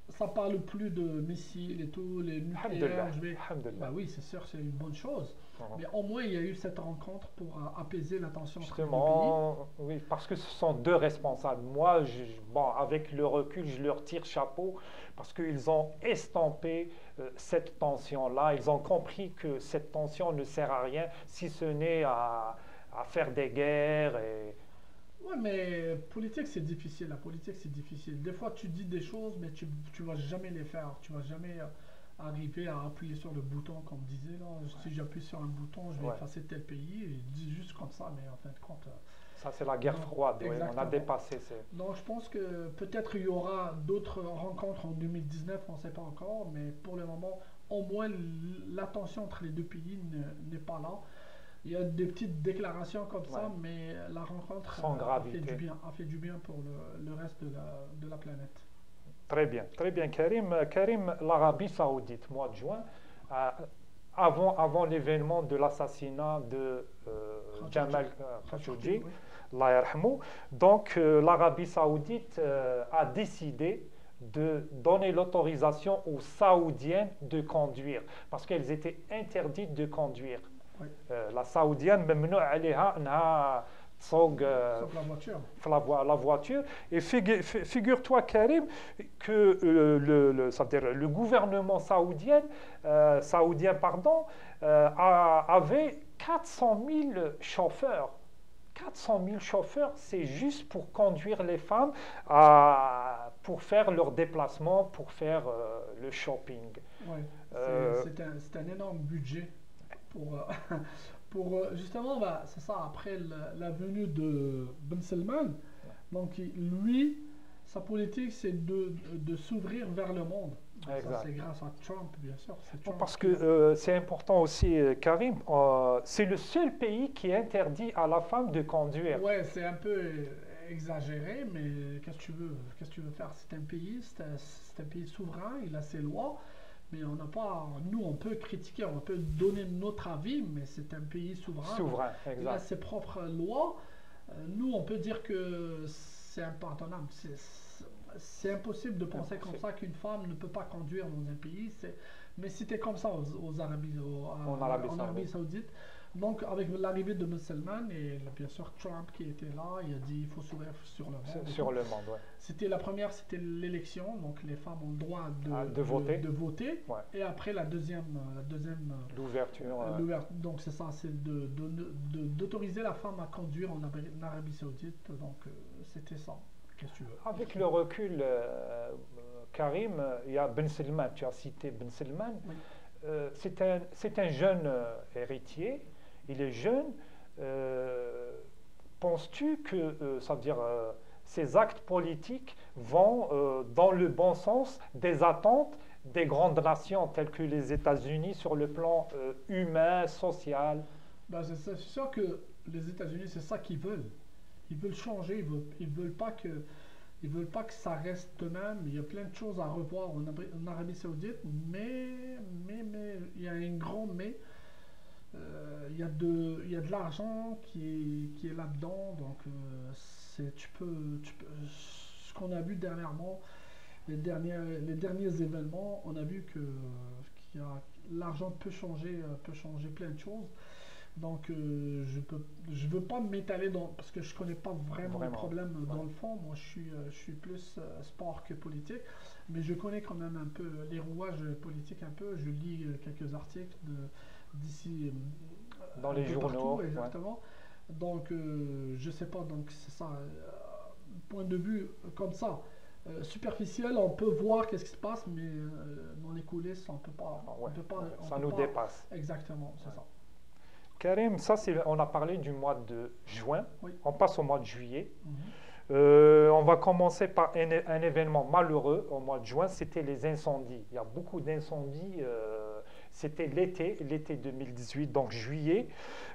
ça parle plus de missiles et tout, les nucléaires. Bah oui, c'est sûr, c'est une bonne chose. Mais au moins, il y a eu cette rencontre pour apaiser la tension entre les deux pays. Oui, parce que ce sont deux responsables. Moi, avec le recul, je leur tire chapeau parce qu'ils ont estampé cette tension-là. Ils ont compris que cette tension ne sert à rien si ce n'est à faire des guerres et... Oui, mais politique, c'est difficile. La politique, c'est difficile. Des fois, tu dis des choses, mais tu ne vas jamais les faire. Tu ne vas jamais arriver à appuyer sur le bouton, comme disait. Là. Si j'appuie sur un bouton, je vais effacer tel pays. Et je dis juste comme ça, mais en fin de compte... Ça, c'est la guerre froide. Oui, on a dépassé. Donc, je pense que peut-être il y aura d'autres rencontres en 2019, on ne sait pas encore. Mais pour le moment, au moins, la tension entre les deux pays n'est pas là. Il y a des petites déclarations comme ça, mais la rencontre a fait du bien pour le reste de la planète. Très bien, Karim. Karim, l'Arabie Saoudite, mois de juin, avant l'événement de l'assassinat de Jamal Khashoggi, donc l'Arabie Saoudite a décidé de donner l'autorisation aux Saoudiennes de conduire, parce qu'elles étaient interdites de conduire. Oui. La Saoudienne, la voiture. Et figure-toi, Karim, que le gouvernement saoudien avait 400 000 chauffeurs. 400 000 chauffeurs, c'est juste pour conduire les femmes pour faire leurs déplacements, pour faire le shopping. Oui, c'est un énorme budget. Pour justement, c'est ça, après la venue de Ben Salman, donc lui, sa politique, c'est de s'ouvrir vers le monde. Ça, c'est grâce à Trump, bien sûr. Parce que c'est important aussi, Karim, c'est le seul pays qui interdit à la femme de conduire. Ouais, c'est un peu exagéré, mais qu'est-ce que tu veux? Qu'est-ce que tu veux faire? C'est un pays, c'est un pays souverain, il a ses lois, mais on n'a pas. Nous, on peut critiquer, on peut donner notre avis, mais c'est un pays souverain. Souverain, Il a exact. ses propres lois. Nous, on peut dire que c'est impardonnable. C'est impossible de penser comme Impossible. ça qu'une femme ne peut pas conduire dans un pays. Mais c'était comme ça En Arabie en Arabie Saoudite. Saoudite. Donc, avec l'arrivée de Salman et bien sûr Trump qui était là, il a dit il faut s'ouvrir sur le monde et Sur tout. le monde, ouais. C'était la première, c'était l'élection, donc les femmes ont le droit De voter. de voter. Ouais. Et après la deuxième L'ouverture. donc c'est ça, c'est d'autoriser la femme à conduire en Arabie Saoudite. Donc c'était ça. Qu'est-ce que tu veux? Avec le recul, Karim, il y a Ben Salman, tu as cité Ben Salman. Oui. C'est un jeune héritier, il est jeune. Penses-tu que ça veut dire, ces actes politiques vont dans le bon sens des attentes des grandes nations telles que les États-Unis sur le plan humain, social? Ben, c'est sûr que les États-Unis, c'est ça qu'ils veulent. Ils veulent changer, ils veulent pas que ça reste de même. Il y a plein de choses à revoir en Arabie Saoudite, mais, il y a un grand mais. Il y a de l'argent qui est là-dedans, donc ce qu'on a vu dernièrement, les derniers événements, on a vu qu'il y a, l'argent peut changer plein de choses. Donc, je veux pas m'étaler parce que je connais pas vraiment le problème dans le fond. Moi, je suis plus sport que politique, mais je connais quand même un peu les rouages politiques un peu. Je lis quelques articles d'ici Dans un les peu journaux. partout, exactement. Donc, je sais pas. Donc, c'est ça. Point de vue comme ça. Superficiel, on peut voir qu'est-ce qui se passe, mais dans les coulisses, on peut pas. Ouais, On peut pas, on ça peut nous pas. dépasse. Exactement, c'est ça. Karim, on a parlé du mois de juin. Oui. On passe au mois de juillet. Mhm. On va commencer par un événement malheureux au mois de juin, c'était les incendies. Il y a beaucoup d'incendies. C'était l'été 2018, donc juillet.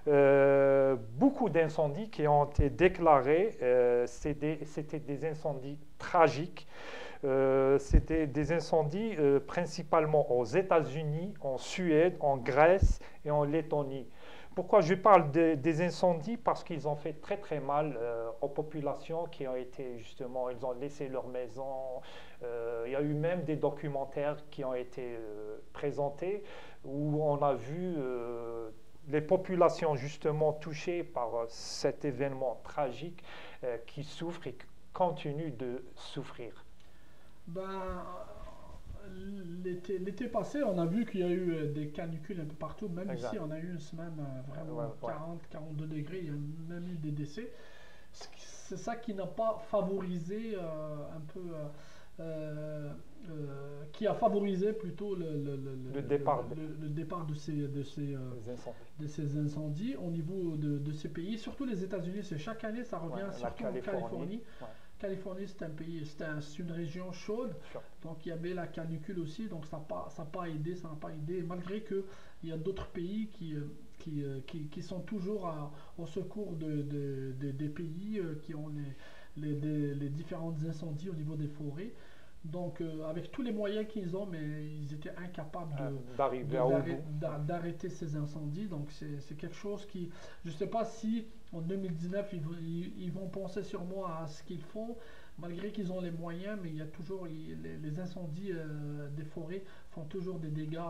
Beaucoup d'incendies qui ont été déclarés. C'était des incendies tragiques. C'était des incendies principalement aux États-Unis, en Suède, en Grèce et en Lettonie. Pourquoi je parle des incendies? Parce qu'ils ont fait très très mal aux populations qui ont été justement, ils ont laissé leurs maisons. Il y a eu même des documentaires qui ont été présentés où on a vu les populations justement touchées par cet événement tragique qui souffrent et qui continuent de souffrir. Ben, l'été passé, on a vu qu'il y a eu des canicules un peu partout. Même Exact. ici, on a eu une semaine vraiment Ouais, ouais. 42 degrés. Il y a même eu des décès. C'est ça qui n'a pas favorisé un peu. Qui a favorisé plutôt Le départ le départ des incendies. de ces incendies au niveau de ces pays, surtout les États-Unis. C'est chaque année, ça revient, Ouais, la surtout en Californie. Ouais, Californie, c'est un pays, c'est une région chaude, sûr. donc il y avait la canicule aussi, donc ça n'a pas aidé, ça n'a pas aidé, malgré que il y a d'autres pays qui sont toujours au secours des pays qui ont les différents incendies au niveau des forêts. Donc, avec tous les moyens qu'ils ont, mais ils étaient incapables D'arriver à bout. d'arrêter ces incendies. Donc, c'est quelque chose qui. Je ne sais pas si en 2019, ils vont penser sûrement à ce qu'ils font, malgré qu'ils ont les moyens, mais il y a toujours. Les incendies des forêts font toujours des dégâts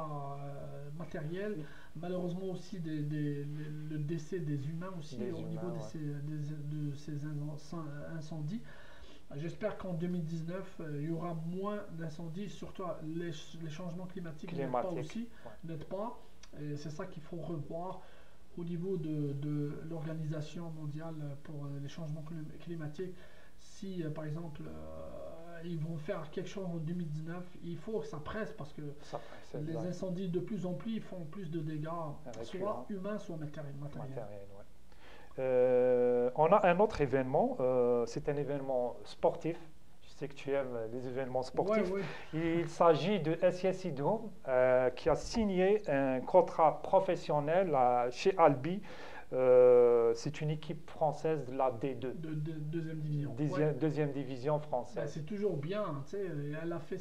matériels. Malheureusement aussi le décès des humains aussi Des au humains, niveau ouais. de ces incendies. J'espère qu'en 2019, il y aura moins d'incendies, surtout les changements climatiques n'aident pas aussi, n'aident pas. Et c'est ça qu'il faut revoir au niveau de l'Organisation mondiale pour les changements climatiques. Si, par exemple, ils vont faire quelque chose en 2019, il faut que ça presse parce que les incendies de plus en plus font plus de dégâts, soit humains, soit matériels. On a un autre événement, c'est un événement sportif. Tu sais que tu aimes les événements sportifs. Ouais. Il s'agit de SIS Idhom qui a signé un contrat professionnel chez Albi. C'est une équipe française de la D2, Deuxième division. Ouais. deuxième division Ben, française. c'est toujours bien, tu sais, elle a fait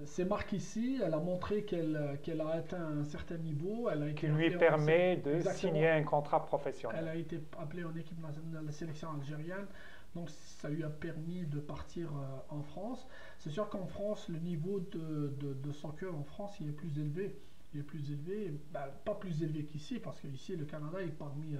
ses marques ici, elle a montré qu'elle a atteint un certain niveau, elle a Qui été lui appelée permet de exactement. signer un contrat Elle professionnel. a été appelée en équipe nationale de la sélection algérienne, donc ça lui a permis de partir en France. C'est sûr qu'en France, le niveau de soccer en France, il est plus élevé. Il est plus élevé, ben, pas plus élevé qu'ici, parce qu'ici, le Canada est parmi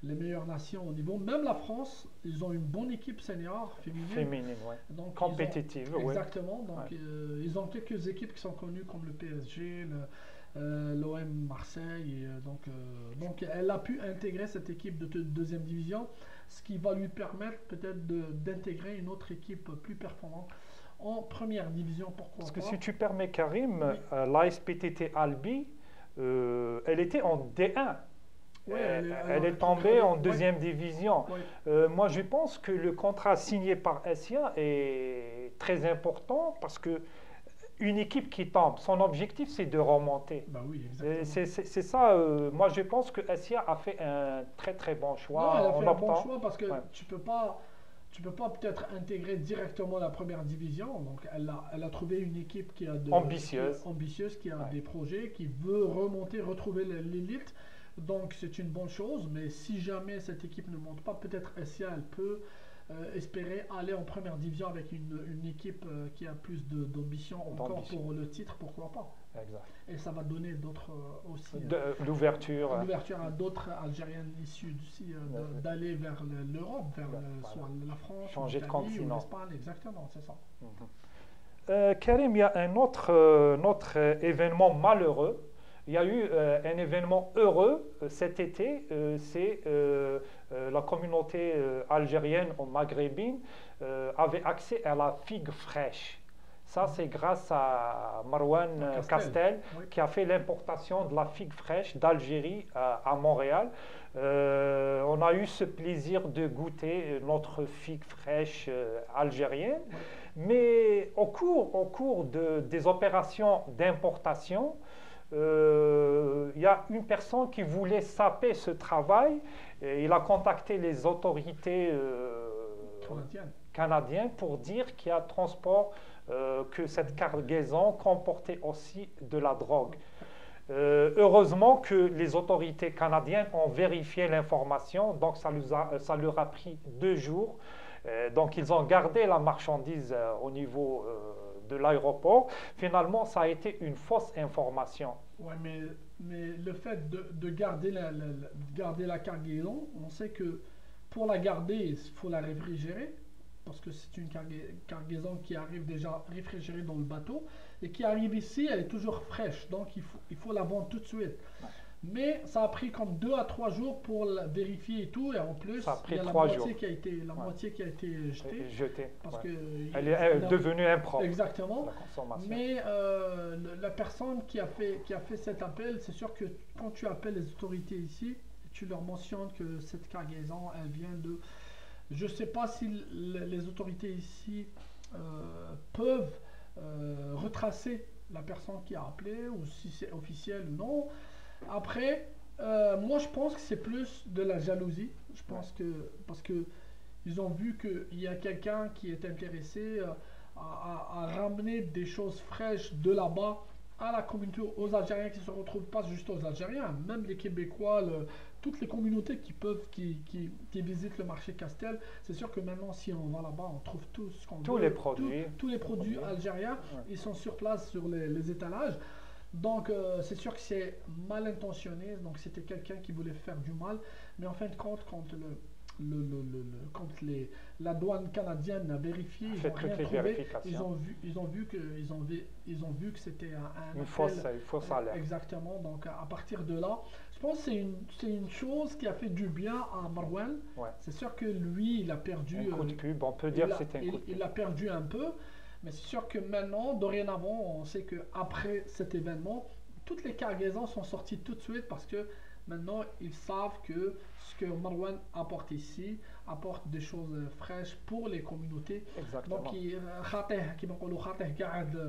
les meilleures nations au niveau. Même la France, ils ont une bonne équipe senior féminine. Féminine, ouais. Donc, Compétitive, oui. exactement. Donc, Ouais. ils ont quelques équipes qui sont connues comme le PSG, l'OM Marseille. Donc, elle a pu intégrer cette équipe de deuxième division, ce qui va lui permettre peut-être d'intégrer une autre équipe plus performante en première division, pourquoi Parce que pas. si tu permets, Karim, Oui. l'ASPTT Albi, elle était en D1. Ouais, Elle est a tombée en ouais, deuxième division. ouais. Moi, je pense que le contrat signé par SIA est très important parce que une équipe qui tombe, son objectif, c'est de remonter. Bah oui, Et exactement. c'est ça, moi je pense que SIA a fait un très très bon Non, choix elle a en fait un bon optant. choix parce que Ouais. tu peux pas peut-être intégrer directement la première division. Donc, elle a trouvé une équipe Ambitieuse. qui est ambitieuse, qui a Ouais. des projets, qui veut remonter, retrouver l'élite. Donc, c'est une bonne chose. Mais si jamais cette équipe ne monte pas, peut-être SIA, elle peut espérer aller en première division avec une équipe qui a plus d'ambition encore D'ambition. pour le titre, pourquoi pas. Exact. Et ça va donner d'autres aussi. L'ouverture. L'ouverture à d'autres Algériennes issues d'ici d'aller vers l'Europe, vers Voilà. soit la France, Changer de l'Italie ou continent. l'Espagne, exactement, c'est ça. Karim, il y a un autre, événement malheureux. Il y a eu un événement heureux cet été. C'est la communauté algérienne ou maghrébine avait accès à la figue fraîche. Ça, c'est grâce à Marwan Castel Oui. qui a fait l'importation de la figue fraîche d'Algérie à Montréal. On a eu ce plaisir de goûter notre figue fraîche algérienne. Oui. Mais au cours des opérations d'importation, il y a une personne qui voulait saper ce travail. Et il a contacté les autorités canadiennes pour dire qu'il y a transport, que cette cargaison comportait aussi de la drogue. Heureusement que les autorités canadiennes ont vérifié l'information, donc ça leur a pris 2 jours. Donc ils ont gardé la marchandise au niveau de l'aéroport. Finalement, ça a été une fausse information. Ouais, mais le fait de garder garder la cargaison, on sait que pour la garder, il faut la réfrigérer, parce que c'est une cargaison qui arrive déjà réfrigérée dans le bateau, et qui arrive ici, elle est toujours fraîche, donc il faut la vendre tout de suite. Ouais. Mais ça a pris comme 2 à 3 jours pour la vérifier et tout, et en plus, Ça a pris il y a la 3 moitié jours. moitié qui a été jetée, Jetée, parce ouais. que Elle est devenue impropre, exactement. la consommation. Mais la personne qui a fait cet appel, c'est sûr que quand tu appelles les autorités ici, tu leur mentionnes que cette cargaison, elle vient de... Je ne sais pas si les autorités ici peuvent retracer la personne qui a appelé, ou si c'est officiel ou non. Après, moi je pense que c'est plus de la jalousie. Je pense que... Parce que ils ont vu qu'il y a quelqu'un qui est intéressé à ramener des choses fraîches de là-bas à la communauté, aux Algériens qui ne se retrouvent pas juste aux Algériens, même les Québécois, toutes les communautés qui visitent le marché Castel. C'est sûr que maintenant, si on va là-bas, on trouve tout ce qu'on veut. Tous les produits. Tous les produits algériens, Ouais. ils sont sur place sur les étalages. Donc, c'est sûr que c'est mal intentionné. Donc, c'était quelqu'un qui voulait faire du mal. Mais en fin de compte, quand quand la douane canadienne a vérifié, ils Fait n'ont rien toutes les trouvé. vérifications. Ils ont vu que c'était un Une appel. fausse alerte. Exactement. Donc, à partir de là, je pense que c'est une chose qui a fait du bien à Marwan. Ouais. C'est sûr que lui, il a perdu. Un coup de pub, on peut dire que c'était un coup de pub. Il a perdu un peu. Mais c'est sûr que maintenant, dorénavant, on sait qu'après cet événement, toutes les cargaisons sont sorties tout de suite parce que Maintenant, ils savent que ce que Marwan apporte ici apporte des choses fraîches pour les communautés. Donc, Exactement. qui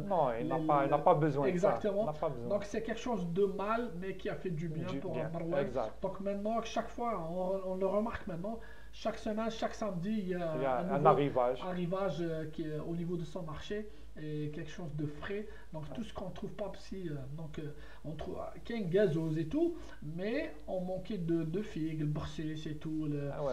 Non, il n'a pas besoin de ça. Il exactement. n'a pas besoin. Donc, c'est quelque chose de mal, mais qui a fait du bien pour Bien, Marwan. exact. Donc, maintenant, chaque fois, on le remarque maintenant, chaque semaine, chaque samedi, il y Il y a a un un nouveau arrivage. arrivage qui est au niveau de son marché et quelque chose de frais. Donc, Ouais. tout ce qu'on trouve pas ici, on trouve qu'un gazeuse et tout, mais on manquait de figues, le barcis et tout, Ah ouais,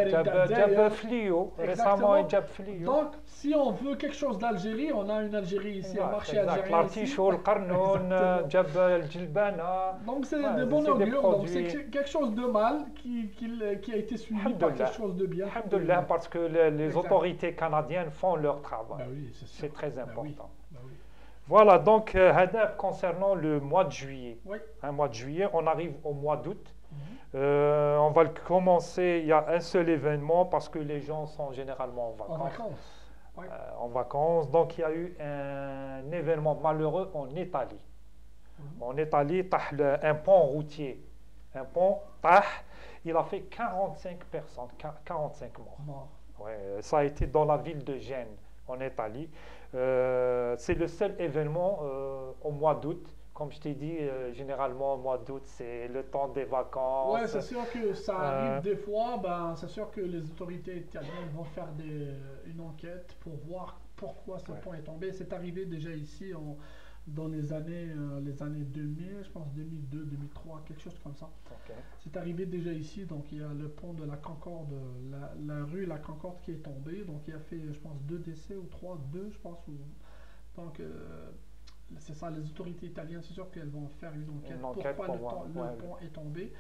le mandarin Jab d'Algérie. Flio. Récemment, Exactement. il Jab Flio. Donc, si on veut quelque chose d'Algérie, on a une Algérie ici, un Exact, marché exact. algérien ici. L'artichaut, le qarnoun, Exactement. Jab el Jilbana. Donc, c'est de Ouais, bon c'est des augure. Donc, c'est produits. quelque chose de mal qui a été suivi par quelque Alhamdulillah. chose de bien. Alhamdulillah, parce que les Exact. autorités canadiennes font leur travail. Bah oui, c'est sûr. C'est très Bah oui. important. Bah oui. Voilà, donc, Hadab, concernant le mois de juillet. Oui. Un mois de juillet, on arrive au mois d'août. Mhm. On va le commencer, il y a un seul événement parce que les gens sont généralement en En vacances. vacances. Oui. En vacances. Donc, il y a eu un événement malheureux en Italie. Mhm. En Italie, un pont routier. Un pont, tah, il a fait 45 personnes, 45 morts. Mort. Ouais, ça a été dans la ville de Gênes, en Italie. C'est le seul événement au mois d'août. Comme je t'ai dit, généralement, au mois d'août, c'est le temps des vacances. Ouais, c'est sûr que ça Euh, arrive des fois. Ben, c'est sûr que les autorités italiennes vont faire une enquête pour voir pourquoi ce ouais, pont est tombé. C'est arrivé déjà ici dans les années 2000, je pense 2002, 2003, quelque chose comme ça. ok. C'est arrivé déjà ici, donc il y a le pont de la Concorde, la rue La Concorde qui est tombée. Donc il a fait, je pense, 2 décès ou trois, deux, je pense. Donc c'est ça, les autorités italiennes, c'est sûr qu'elles vont faire une enquête. Une enquête Pourquoi pour voir. le Ouais, pont est tombé?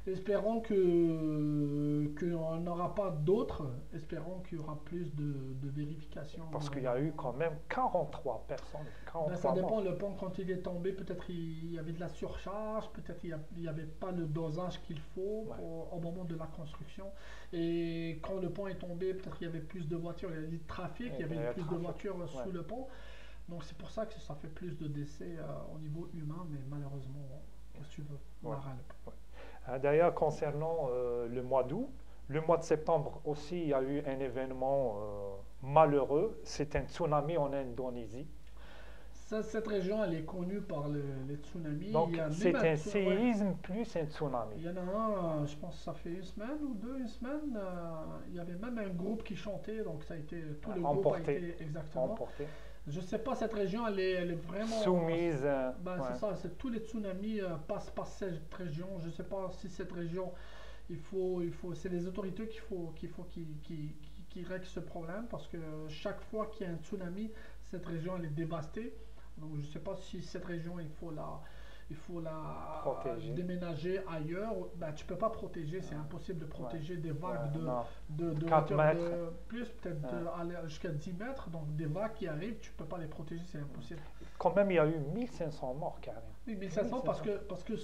Espérons qu'on n'aura pas d'autres. Espérons qu'il y aura plus de vérifications. parce qu'il y a eu quand même 43 personnes, Ben, ça 43 dépend, morts. le pont quand il est tombé, peut-être il y avait de la surcharge, peut-être il n'y avait pas le dosage qu'il faut Ouais, au moment de la construction. Et quand le pont est tombé, peut-être il y avait plus de voitures, il y avait du trafic, il y il y avait a plus de trafic. voitures Ouais. sous le pont. Donc c'est pour ça que ça fait plus de décès au niveau humain, mais malheureusement, qu'est-ce que tu veux, Ouais. Maral. Ouais. D'ailleurs, concernant le mois d'août, le mois de septembre aussi, il y a eu un événement malheureux. C'est un tsunami en Indonésie. Cette région, elle est connue par les tsunamis. Il Donc, y a même c'est un ouais, séisme plus un il tsunami. y en a un, je pense que ça fait une semaine ou deux, une semaine. Il y avait même un groupe qui chantait, donc ça a été, tout le groupe a Emporté, été exactement. emporté, Je sais pas, cette région, elle est vraiment. soumise. Ben, Ouais. c'est ça, tous les tsunamis passent par cette région. Je sais pas si cette région, c'est les autorités qui règlent ce problème parce que chaque fois qu'il y a un tsunami, cette région elle est dévastée. Donc je sais pas si cette région il faut la Protégée. déménager ailleurs. Ben, tu peux pas protéger, c'est Ouais. impossible de Ouais. protéger des Ouais, vagues non. de 4 hauteur mètres. de plus, peut-être Ouais. aller jusqu'à 10 mètres. Donc des vagues qui arrivent, tu peux pas les protéger, c'est impossible. Quand même, il y a eu 1500 morts carrément. Oui, 1500 parce 1500. que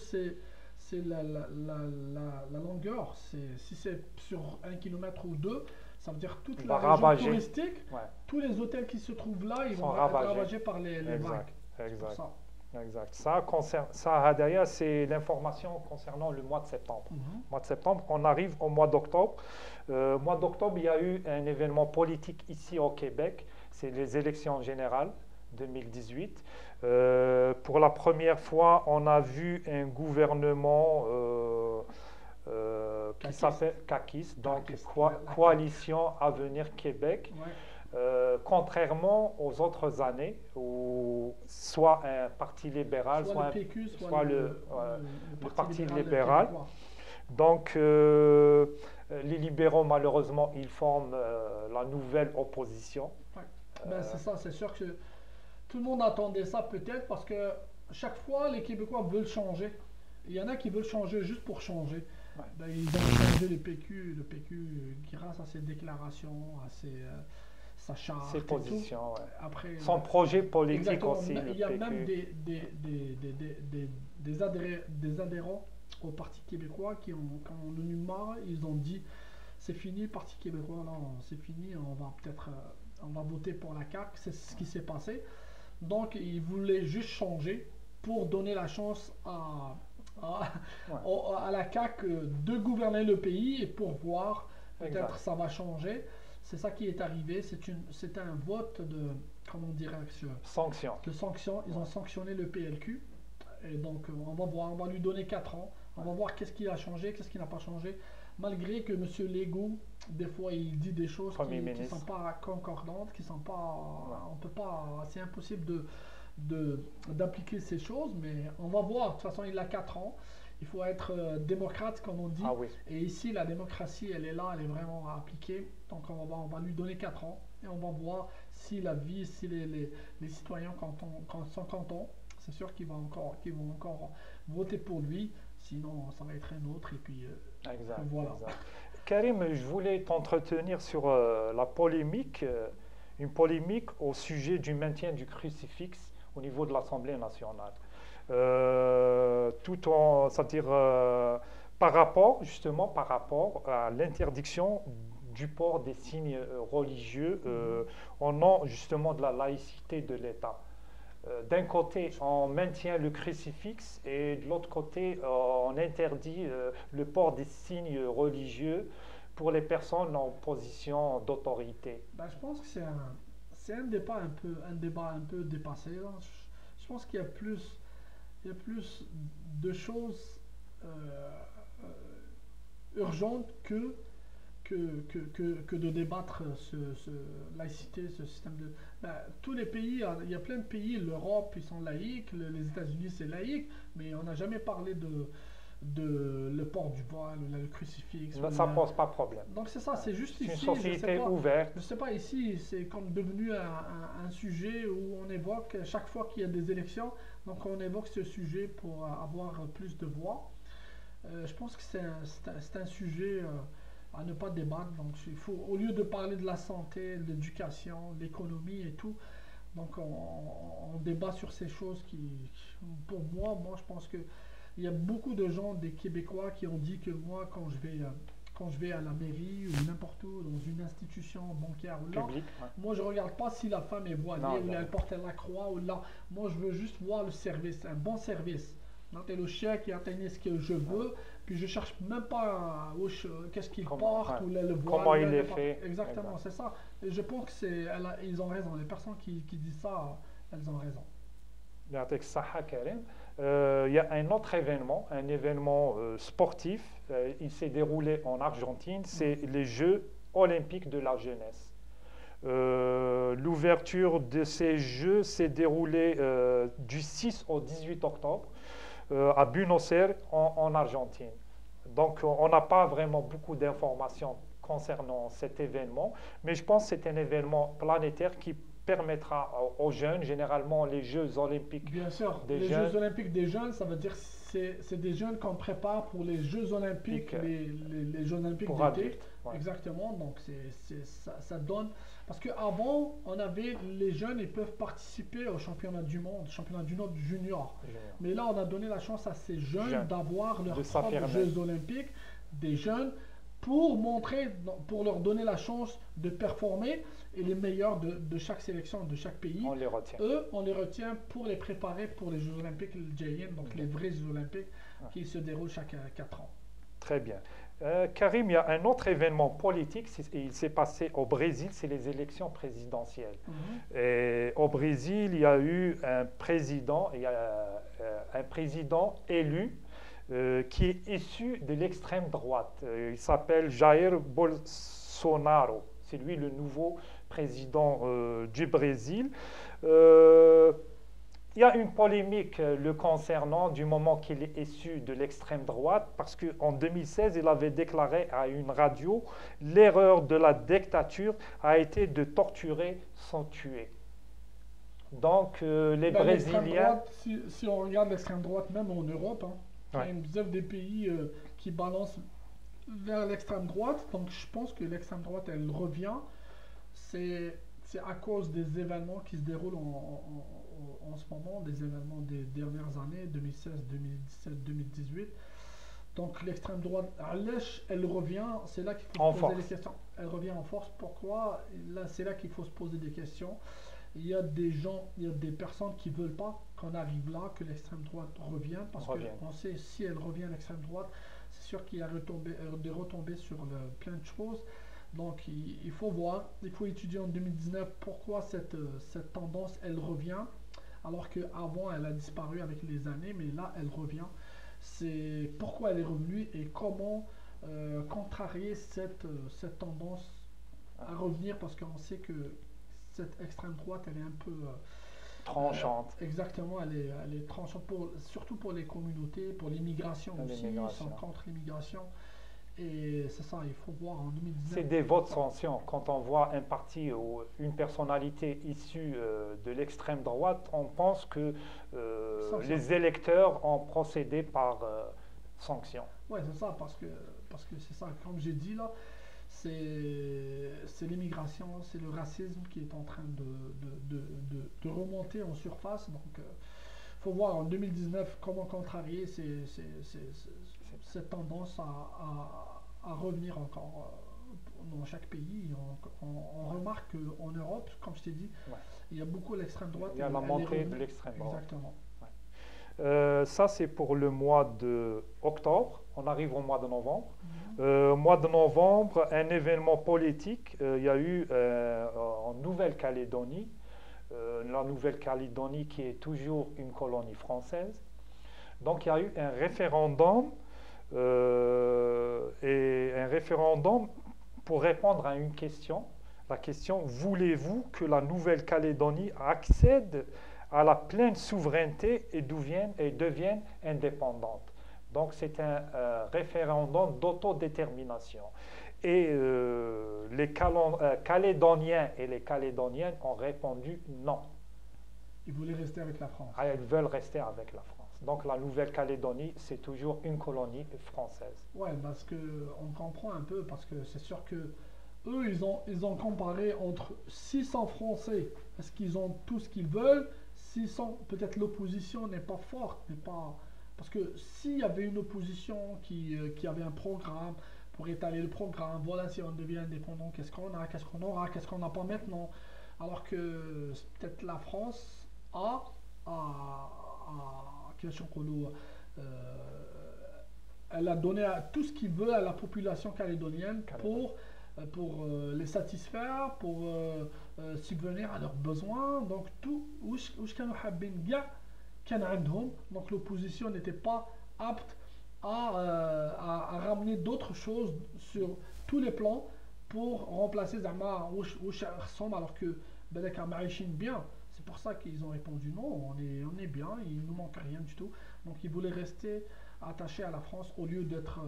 c'est la longueur. Si c'est sur 1 kilomètre ou deux, ça veut dire toute Il la va région ravager. touristique, Ouais, tous les hôtels qui se trouvent là, ils sont vont être ravagés. ravagés par les vagues. Exact, C'est pour exact, ça. exact. Ça, Hadaya, c'est l'information concernant le mois de septembre. Mhm. Mois de septembre, on arrive au mois d'octobre. Mois d'octobre, il y a eu un événement politique ici au Québec. C'est les élections générales 2018. Pour la première fois, on a vu un gouvernement qui Caquiste. s'appelle CAQIS, donc Caquiste, la Coalition Avenir Québec. Ouais. Contrairement aux autres années où soit un parti libéral, Soit le PQ, soit le Parti libéral. québécois. Donc, les libéraux, malheureusement, ils forment la nouvelle opposition. Ouais. Ben, c'est ça, c'est sûr que tout le monde attendait ça peut-être parce que chaque fois les Québécois veulent changer. Il y en a qui veulent changer juste pour changer. Ouais. Ben, ils ont changé le PQ grâce à ses déclarations, à sa charte Ses et tout. positions, ouais. Après, Son projet politique exactement. aussi, Mais le il y a PQ. même des adhérents au Parti québécois quand on en a eu marre, ils ont dit c'est fini, Parti québécois, non, c'est fini, on va voter pour la CAQ. C'est ce qui s'est passé. Donc, ils voulaient juste changer pour donner la chance à, Ouais, à la CAQ de gouverner le pays et pour voir, peut-être exact. ça va changer. C'est ça qui est arrivé. C'est un vote de, comment dirais-je, Sanction. de sanction. Ils ont Ouais, sanctionné le PLQ. Et donc, on va voir, on va lui donner 4 ans. On ouais. va voir qu'est-ce qui a changé, qu'est-ce qui n'a pas changé. Malgré que M. Legault, des fois, il dit des choses Premier qui ne sont ministre. pas concordantes, qui sont Ouais. pas. On peut pas. C'est impossible d'appliquer ces choses, mais on va voir. De toute façon, il a 4 ans. Il faut être démocrate, comme on Ah dit. oui, Et ici, la démocratie, elle est là, elle est vraiment à appliquer. Donc, on va lui donner 4 ans. Et on va voir si la vie, si les citoyens sont contents. C'est sûr qu'ils vont encore voter pour lui. Sinon, ça va être un autre. Et puis, exact, voilà. exact. Karim, je voulais t'entretenir sur la polémique, une polémique au sujet du maintien du crucifix au niveau de l'Assemblée nationale. C'est-à-dire justement par rapport à l'interdiction du port des signes religieux Mhm. au nom justement de la laïcité de l'État. D'un côté, on maintient le crucifix et de l'autre côté, on interdit le port des signes religieux pour les personnes en position d'autorité. Ben, je pense que c'est un débat un peu dépassé, là. Je pense qu'il y a il y a plus de choses euh, euh, urgentes que de débattre laïcité, ce système de. Ben, tous les pays, il y a plein de pays, l'Europe, ils sont laïcs, les États-Unis, c'est laïque, mais on n'a jamais parlé de le port du voile, ou le crucifix, Ça ne pose pas de problème. donc c'est ça, Ouais. c'est juste C'est une ici, société ouverte. je sais pas ici, c'est comme devenu un sujet où on évoque chaque fois qu'il y a des élections, donc on évoque ce sujet pour avoir plus de voix. Je pense que c'est un sujet à ne pas débattre. Donc il faut, au lieu de parler de la santé, de l'éducation, de l'économie et tout, donc on débat sur ces choses pour moi, je pense que il y a beaucoup de gens, des Québécois, qui ont dit que moi, quand je vais à la mairie ou n'importe où, dans une institution bancaire ou là, Public. Ouais. moi je regarde pas si la femme est voilée Non, ou là, elle jamais. porte la croix ou là. Moi je veux juste voir le service, un bon service. Donc, le chèque et atteindre ce que je Ouais. veux, puis je cherche même pas qu'est-ce qu'il Ouais. porte ou le voile. Comment Ou il est n'importe- fait. Exactement, Exact. c'est ça. Et je pense que ils ont raison. Les personnes qui disent ça, elles ont raison. Avec Saha Karim. Il y a un autre événement, un événement sportif. Il s'est déroulé en Argentine. C'est Mhm. les Jeux olympiques de la jeunesse. L'ouverture de ces Jeux s'est déroulée du 6 au 18 octobre à Buenos Aires, en Argentine. Donc, on n'a pas vraiment beaucoup d'informations concernant cet événement, mais je pense que c'est un événement planétaire qui permettra aux jeunes, généralement les Jeux olympiques Bien sûr, des les jeunes, Jeux olympiques des jeunes, ça veut dire que c'est des jeunes qu'on prépare pour les Jeux olympiques, piques, les Jeux olympiques pour d'été. adultes. Ouais. Exactement, donc ça donne. Parce qu'avant, on avait les jeunes, ils peuvent participer au championnat du monde, championnat du monde junior. Junior. Mais là, on a donné la chance à ces jeunes Jeunes, d'avoir de leurs propres s'affirmer. Jeux olympiques, des jeunes, pour montrer, pour leur donner la chance de performer, et les meilleurs de chaque sélection, de chaque pays. On les retient. Eux, on les retient pour les préparer pour les Jeux olympiques Jayen, donc les vrais Jeux olympiques Ouais. qui se déroulent chaque 4 ans. Très bien. Karim, il y a un autre événement politique, il s'est passé au Brésil, c'est les élections présidentielles. Mhm. Et au Brésil, il y a eu un président élu qui est issu de l'extrême droite. Il s'appelle Jair Bolsonaro. C'est lui le nouveau président du Brésil. Euh, il y a une polémique le concernant du moment qu'il est issu de l'extrême droite parce qu'en 2016, il avait déclaré à une radio l'erreur de la dictature a été de torturer sans tuer. Donc les Ben, l'extrême Brésiliens, droite, si on regarde l'extrême droite, même en Europe, hein, il y a ouais, une dizaine de pays qui balancent vers l'extrême droite. Donc je pense que l'extrême droite, elle revient. C'est à cause des événements qui se déroulent en ce moment, des événements des dernières années, 2016, 2017, 2018. Donc l'extrême droite, elle revient, c'est là qu'il faut en se poser les force. questions. Elle revient en force, pourquoi? Là, c'est là qu'il faut se poser des questions. il y a des gens, il y a des personnes qui ne veulent pas qu'on arrive là, que l'extrême droite revienne, parce Revienne. qu'on sait si elle revient l'extrême droite, c'est sûr qu'il y a des retombées sur plein de choses. Donc il faut voir, il faut étudier en 2019 pourquoi cette tendance elle revient, alors qu'avant elle a disparu avec les années, mais là elle revient. C'est pourquoi elle est revenue et comment contrarier cette tendance à revenir, parce qu'on sait que cette extrême droite elle est un peu Tranchante. exactement, elle est tranchante surtout pour les communautés, pour l'immigration aussi, ils sont L'immigration. contre l'immigration. Et c'est ça, il faut voir en 2019. C'est des votes sanctions. Quand on voit un parti ou une personnalité issue de l'extrême droite, on pense que Sanction. les électeurs ont procédé par sanction. Ouais, c'est ça, parce que c'est ça, comme j'ai dit là, c'est l'immigration, c'est le racisme qui est en train de remonter en surface. Donc, il faut voir en 2019 comment contrarier cette tendance à revenir encore dans chaque pays. On remarque qu'en Europe, comme je t'ai dit, Ouais. il y a beaucoup l'extrême droite. Il y a la elle est montée de revenue. l'extrême droite. Exactement. Ça, c'est pour le mois d'octobre. On arrive au mois de novembre. Mhm. Mois de novembre, un événement politique. Il y a eu en Nouvelle-Calédonie, la Nouvelle-Calédonie qui est toujours une colonie française. Donc il y a eu un référendum et un référendum pour répondre à une question. La question, voulez-vous que la Nouvelle-Calédonie accède à la pleine souveraineté et devienne indépendante? Donc c'est un référendum d'autodétermination. Et les Calédoniens et les Calédoniennes ont répondu non. Ils voulaient rester avec la France. Ils veulent rester avec la France. Donc la Nouvelle-Calédonie, c'est toujours une colonie française. Ouais, parce que on comprend un peu, parce que c'est sûr que eux, ils ont comparé entre 600 Français, est-ce qu'ils ont tout ce qu'ils veulent, 600, peut-être l'opposition n'est pas forte, n'est pas... Parce que s'il y avait une opposition qui avait un programme pour étaler le programme, voilà, si on devient indépendant, qu'est-ce qu'on a, qu'est-ce qu'on aura, qu'est-ce qu'on n'a pas maintenant, alors que peut-être la France كيفاش نقولوا elle a donné tout ce qu'il veut à la population calédonienne pour les satisfaire, pour subvenir à leurs besoins. Donc tout, واش كانوا حابين كاع كان عندهم. Donc l'opposition n'était pas apte à ramener d'autres choses sur tous les plans pour remplacer زعما واش خصهم, alors que بالك راهم عايشين bien. C'est pour ça qu'ils ont répondu non, on est bien, il ne nous manque rien du tout. Donc ils voulaient rester attachés à la France au lieu d'être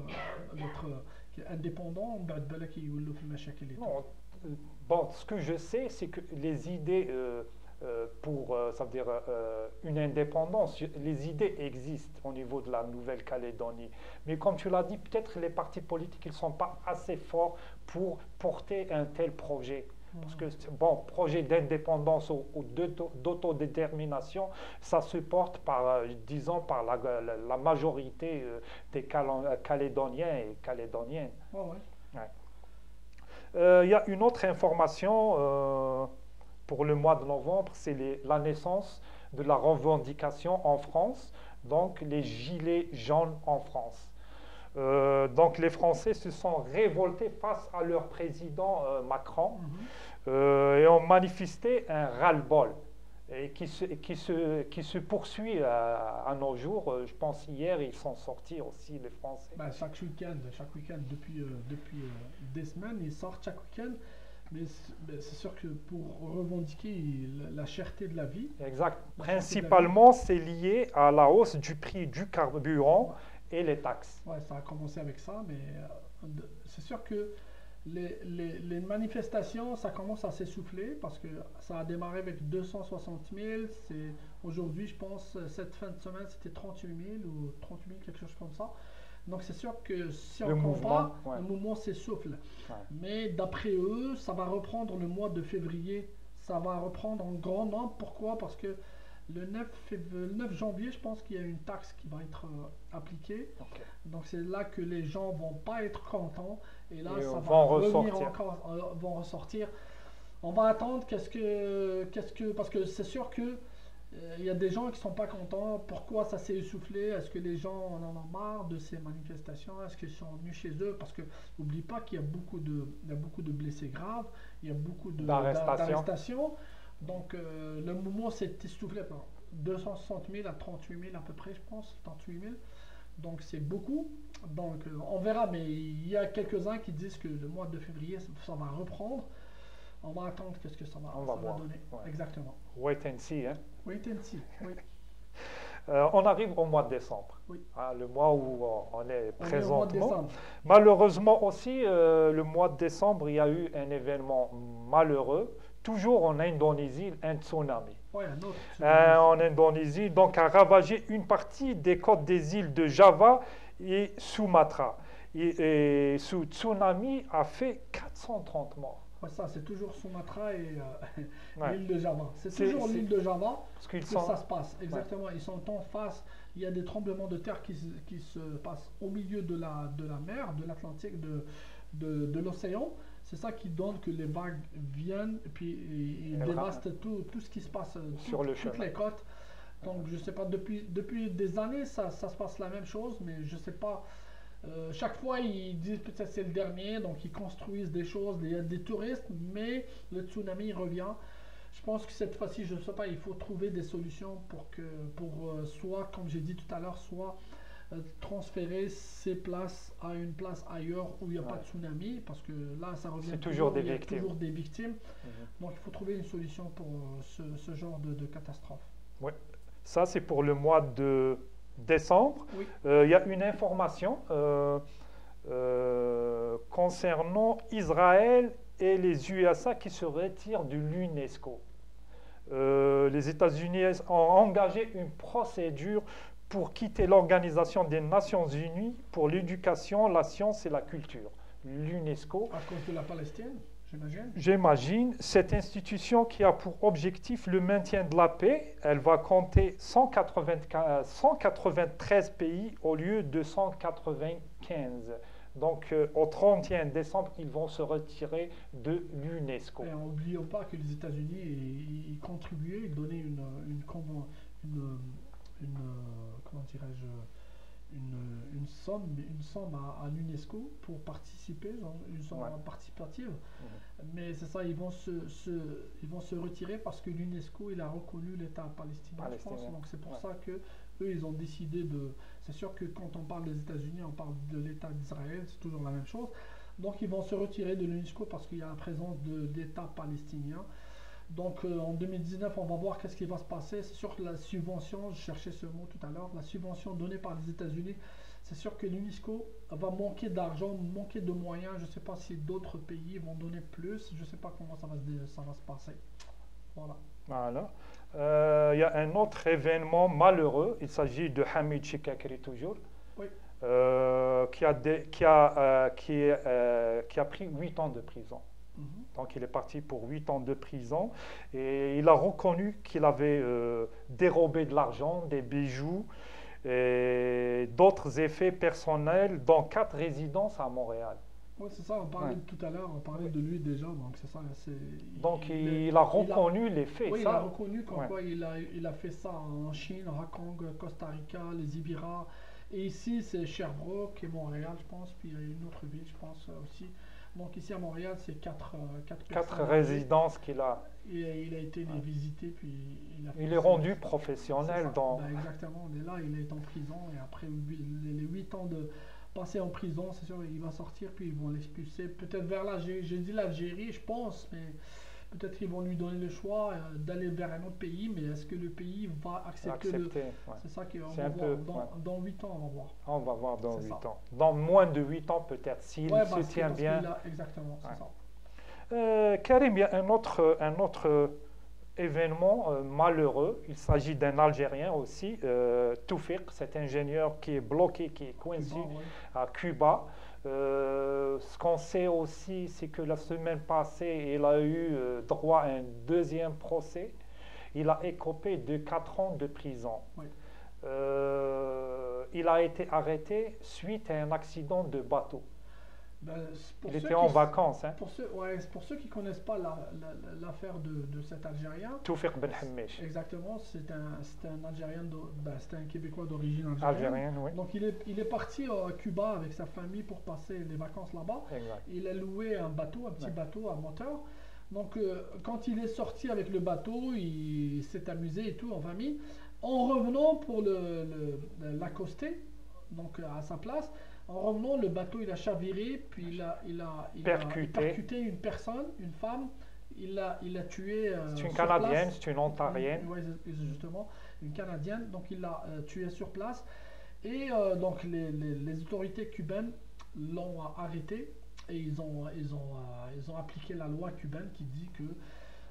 indépendants. Non, bon, ce que je sais, c'est que les idées pour ça veut dire une indépendance, les idées existent au niveau de la Nouvelle-Calédonie. Mais comme tu l'as dit, peut-être les partis politiques ne sont pas assez forts pour porter un tel projet. Parce que, bon, projet d'indépendance ou d'autodétermination, ça se porte par, disons, par la majorité des Calédoniens et Calédoniennes. Oh ouais. Ouais. Y a une autre information pour le mois de novembre, c'est la naissance de la revendication en France, donc les gilets jaunes en France. Donc les Français se sont révoltés face à leur président Macron et ont manifesté un ras-le-bol et qui se poursuit à nos jours. Je pense hier ils sont sortis aussi les Français. Bah, chaque week-end depuis des semaines ils sortent chaque week-end. Mais c'est sûr que pour revendiquer la cherté de la vie. Exact. Principalement, c'est lié à la hausse du prix du carburant et les taxes. Ouais, ça a commencé avec ça, mais c'est sûr que les manifestations, ça commence à s'essouffler parce que ça a démarré avec 260 000. Aujourd'hui, je pense, cette fin de semaine, c'était 38 000 ou 38 000, quelque chose comme ça. Donc c'est sûr que si on compare, le mouvement s'essouffle. Ouais. Mais d'après eux, ça va reprendre le mois de février. Ça va reprendre en grand nombre. Pourquoi? Parce que le 9 janvier, je pense qu'il y a une taxe qui va être appliquée. Okay. Donc c'est là que les gens vont pas être contents. Et là, ça va revenir encore, vont ressortir. On va attendre parce que c'est sûr que il y a des gens qui sont pas contents. Pourquoi ça s'est essoufflé? Est-ce que les gens en ont marre de ces manifestations? Est-ce qu'ils sont venus chez eux? Parce que n'oublie pas qu'il y a il y a beaucoup de blessés graves, il y a beaucoup d'arrestation. d'arrestations. Donc le mouvement s'est essoufflé par 260 000 à 38 000 à peu près, je pense, 38 000. Donc c'est beaucoup. Donc on verra, mais il y a quelques-uns qui disent que le mois de février, ça va reprendre. On va attendre qu'est-ce que On va ça va voir. donner. Ouais. Exactement. Wait and see, hein. Wait and see. Oui. On arrive au mois de décembre, Oui. hein, le mois où on est On est au mois de présentement. décembre. Malheureusement aussi, le mois de décembre, il y a eu un événement malheureux, toujours en Indonésie, un tsunami. Oui, un autre. En Indonésie, donc a ravagé une partie des côtes des îles de Java et Sumatra. Et ce tsunami a fait 430 morts. Ouais, ça, c'est toujours Sumatra et Ouais. l'île de Java. C'est C'est- toujours c'est- l'île de Java Parce qu'ils que sont, ça se passe. Exactement. Ils sont en face. Il y a des tremblements de terre qui se passent au milieu de la mer, de l'Atlantique, de l'océan. C'est ça qui donne que les vagues viennent et puis ils Elles dévastent tout ce qui se passe sur le toutes chemin. les côtes. Donc je sais pas, depuis des années, ça se passe la même chose, mais je sais pas. Chaque fois, ils disent peut-être c'est le dernier, donc ils construisent des choses, il y a des touristes, mais le tsunami revient. Je pense que cette fois-ci, je ne sais pas, il faut trouver des solutions pour soit, comme j'ai dit tout à l'heure, soit transférer ces places à une place ailleurs où il n'y a pas Ouais. de tsunami, parce que là, ça revient C'est toujours des il y a victimes. toujours des victimes. Mhm. Donc il faut trouver une solution pour ce genre de catastrophe. Ouais. Ça, c'est pour le mois de décembre. Oui, Il y a une information concernant Israël et les USA qui se retirent de l'UNESCO. Les États-Unis ont engagé une procédure pour quitter l'Organisation des Nations Unies pour l'éducation, la science et la culture, l'UNESCO. à cause de la Palestine, j'imagine. J'imagine cette institution qui a pour objectif le maintien de la paix, elle va compter 193 pays au lieu de 195. Donc au 31 décembre, ils vont se retirer de l'UNESCO. Et n'oublions pas que les États-Unis ils contribuaient, ils donnaient une, comment dirais-je, une somme à l'UNESCO pour participer, une somme Ouais. participative. Mhm. Mais c'est ça, ils vont se retirer parce que l'UNESCO il a reconnu l'État palestinien, je pense. Palestinien. Donc c'est pour Ouais. ça que eux ils ont décidé de. C'est sûr que quand on parle des États-Unis, on parle de l'État d'Israël, c'est toujours la même chose. Donc ils vont se retirer de l'UNESCO parce qu'il y a la présence d'États palestiniens. Donc en 2019, on va voir qu'est-ce qui va se passer. C'est sûr que la subvention, je cherchais ce mot tout à l'heure, la subvention donnée par les États-Unis, c'est sûr que l'UNESCO va manquer d'argent, manquer de moyens. Je ne sais pas si d'autres pays vont donner plus. Je ne sais pas comment ça va se passer. Voilà. Voilà. Il y a un autre événement malheureux, il s'agit de Hamid Chikakri toujours, Oui. qui a pris 8 ans de prison. Mhm. Donc il est parti pour 8 ans de prison et il a reconnu qu'il avait dérobé de l'argent, des bijoux et d'autres effets personnels dans 4 résidences à Montréal. Oui, c'est ça, on parlait Ouais. tout à l'heure, on parlait de lui déjà, donc c'est ça. Donc est- il a reconnu les faits. oui, il ça, a reconnu comme ouais. quoi il a fait ça en Chine, Hong Kong, Costa Rica, les Ibira. Et ici, c'est Sherbrooke et Montréal, je pense, puis il y a une autre ville, je pense aussi. Donc ici à Montréal, c'est quatre 4 personnes. résidences qu'il a. Et il a été les Ouais. visiter, puis il a fait Il est ça. rendu C'est professionnel ça. dans. Ben, exactement, on est là, il est en prison, et après les 8 ans de passer en prison, c'est sûr, il va sortir, puis ils vont l'expulser. Peut-être vers l'Algérie, j'ai dit l'Algérie, je pense, mais peut-être qu'ils vont lui donner le choix d'aller vers un autre pays, mais est-ce que le pays va accepter Accepté. Ouais. C'est ça qu'on C'est va un voir. peu, Dans 8 ans, on va voir. On va voir dans C'est 8 ça. ans. Dans moins de 8 ans peut-être, s'il Ouais, se parce que- tient parce bien. qu'il a- exactement, c'est Ouais. ça. Karim, il y a un autre événement malheureux. Il s'agit d'un Algérien aussi, Toufiq, cet ingénieur qui est bloqué, qui est coincé Cuba, ouais. à Cuba. Ce qu'on sait aussi, c'est que la semaine passée, il a eu droit à un deuxième procès. Il a écopé de 4 ans de prison. Oui. Il a été arrêté suite à un accident de bateau. Ben, Il était en vacances. Hein. Pour ceux qui ne connaissent pas l'affaire de cet Algérien, Toufiq Ben Hammesh. exactement, c'est un Algérien, c'est un Québécois d'origine Algérienne. Oui. Donc il est parti à Cuba avec sa famille pour passer les vacances là-bas. Exact. Il a loué un petit bateau à moteur. Donc quand il est sorti avec le bateau, il s'est amusé et tout en famille. En revenant pour l'accoster, donc à sa place, en revenant, le bateau il a chaviré, puis il a percuté une personne, une femme. Il l'a tué. C'est une Canadienne, c'est une Ontarienne. Oui, justement, une Canadienne. Donc il l'a tué sur place. Et donc les autorités cubaines l'ont arrêté et ils ont appliqué la loi cubaine qui dit que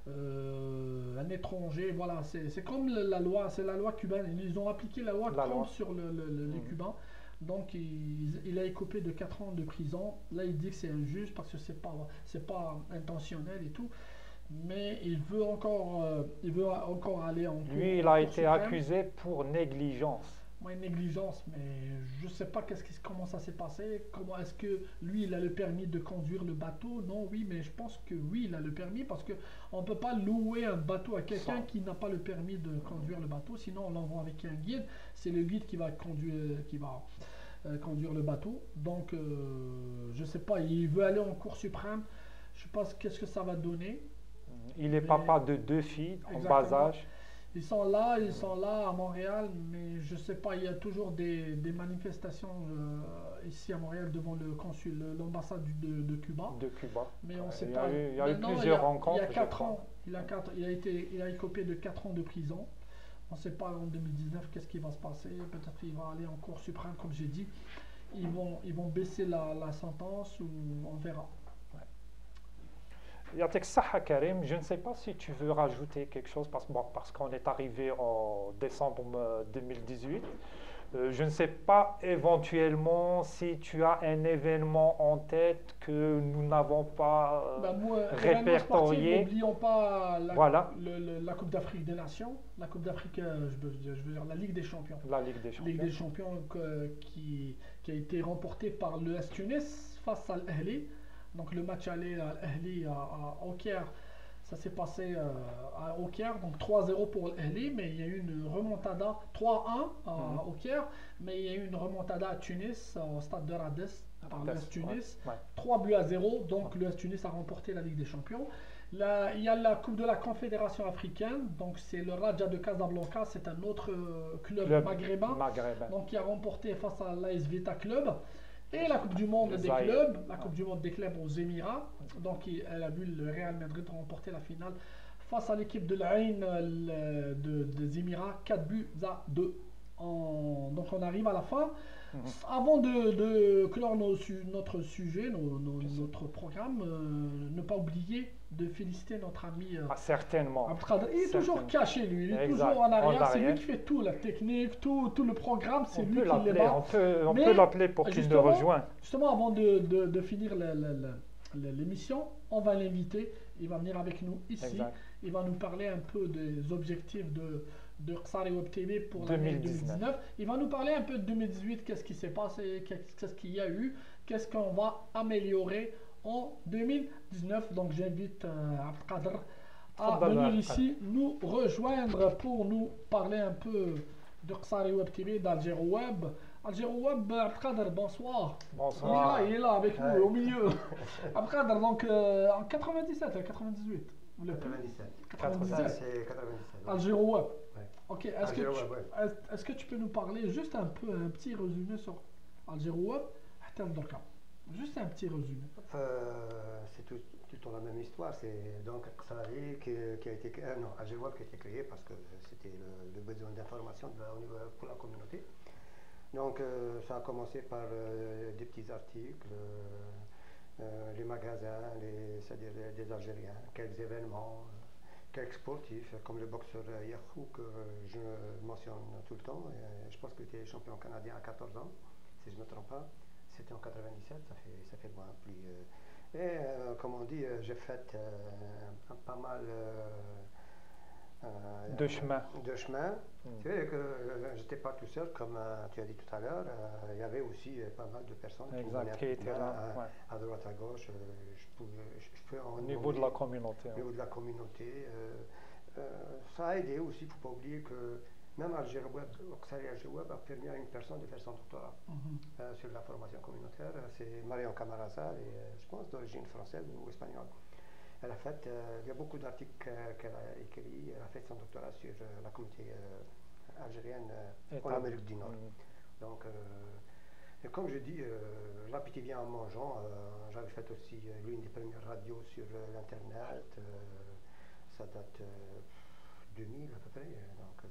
un étranger, voilà, c'est comme la loi, c'est la loi cubaine. Ils ont appliqué la loi sur les Cubains. Donc il a écopé de 4 ans de prison. Là il dit que c'est injuste parce que c'est pas intentionnel et tout. Mais il veut encore aller en cour. Lui, il a été accusé pour négligence. Moi, une négligence, mais je sais pas comment ça s'est passé. Comment est-ce que lui, il a le permis de conduire le bateau? Non, oui, mais je pense que oui, il a le permis parce que on peut pas louer un bateau à quelqu'un qui n'a pas le permis de conduire le bateau. Sinon, on l'envoie avec un guide. C'est le guide qui va conduire le bateau. Donc, je sais pas. Il veut aller en Cour suprême. Je sais pas qu'est-ce que ça va donner. Il est papa de 2 filles en bas âge. Ils sont là à Montréal, mais je sais pas, il y a toujours des manifestations ici à Montréal devant l'ambassade de Cuba. De Cuba. Mais on sait pas. Il y a eu plusieurs rencontres. Il y a 4 ans. Il a écopé de 4 ans de prison. On ne sait pas en 2019 qu'est-ce qui va se passer. Peut-être qu'il va aller en Cour suprême, comme j'ai dit. Ils vont baisser la sentence ou on verra. Yatek Saha Karim, je ne sais pas si tu veux rajouter quelque chose parce qu'on est arrivé en décembre 2018. Je ne sais pas éventuellement si tu as un événement en tête que nous n'avons pas répertorié. N'oublions pas la Coupe d'Afrique des Nations, la Coupe d'Afrique, je veux dire la Ligue des Champions. La Ligue des Champions. Ligue des Champions qui a été remportée par le AS Tunis face à l'Ahli. Donc le match allé à l'Ahli au Caire, ça s'est passé au Caire, donc 3-0 pour l'Ahli, mais il y a eu une remontada 3-1 au Caire, mais il y a eu une remontada à Tunis, au stade de Rades, par l'Est Tunis, 3-0, donc l'Est Tunis a remporté la Ligue des Champions. Là, il y a la Coupe de la Confédération africaine, donc c'est le Raja de Casablanca, c'est un autre club maghrébin, donc qui a remporté face à l'AS Vita Club. Et la Coupe du Monde des clubs, la Coupe du Monde des clubs aux Émirats. Donc elle a vu le Real Madrid remporter la finale face à l'équipe de l'Ain des Émirats, 4-2. Donc on arrive à la fin. Avant de clore notre sujet, notre programme, ne pas oublier de féliciter notre ami certainement. Abdelkader. Il est toujours caché, lui. Il est toujours en arrière. C'est lui qui fait tout, la technique, tout le programme. C'est lui qui les bat. On peut l'appeler pour qu'il nous rejoigne. Justement, avant de finir l'émission, on va l'inviter. Il va venir avec nous ici. Exact. Il va nous parler un peu des objectifs de Qsari Web TV pour l'année 2019. Il va nous parler un peu de 2018, qu'est-ce qui s'est passé, qu'est-ce qu'il y a eu, qu'est-ce qu'on va améliorer en 2019. Donc j'invite Abdelkader à venir ici nous rejoindre pour nous parler un peu de Qsari Web TV, d'Algéro Web. Algéro Web, Abdelkader, bonsoir. Bonsoir. Il est là avec nous, au milieu. Abdelkader, donc en 97, 98. 97, c'est 97. Algéro Web. Ouais. Ok, est-ce que tu peux nous parler juste un petit résumé sur Algéro Web, juste un petit résumé. C'est tout le temps la même histoire. C'est donc Qsari qui a été créé, non, Algéro Web qui a été créé parce que c'était le besoin d'information pour la communauté. Donc ça a commencé par des petits articles. Les magasins, c'est-à-dire des Algériens, quelques événements, quelques sportifs, comme le boxeur Yahou que je mentionne tout le temps. Et je pense qu'il était champion canadien à 14 ans, si je ne me trompe pas. C'était en 97, ça fait loin. Et comme on dit, j'ai fait pas mal De chemin. De chemin. C'est vrai que je n'étais pas tout seul, comme tu as dit tout à l'heure. Il y avait aussi pas mal de personnes qui étaient là, à droite, à gauche. Au niveau de la communauté. Au niveau de la communauté. Ça a aidé aussi, il ne faut pas oublier que même Alger Web, Alger Web a permis à une personne de faire son doctorat sur la formation communautaire. C'est Marion Camarazal, et je pense d'origine française ou espagnole. Elle a fait, il y a beaucoup d'articles qu'elle a écrits. Elle a fait son doctorat sur la communauté algérienne en Amérique du Nord. Donc, et comme je dis, l'appétit vient en mangeant. J'avais fait aussi l'une des premières radios sur l'Internet. Ça date 2000 à peu près, donc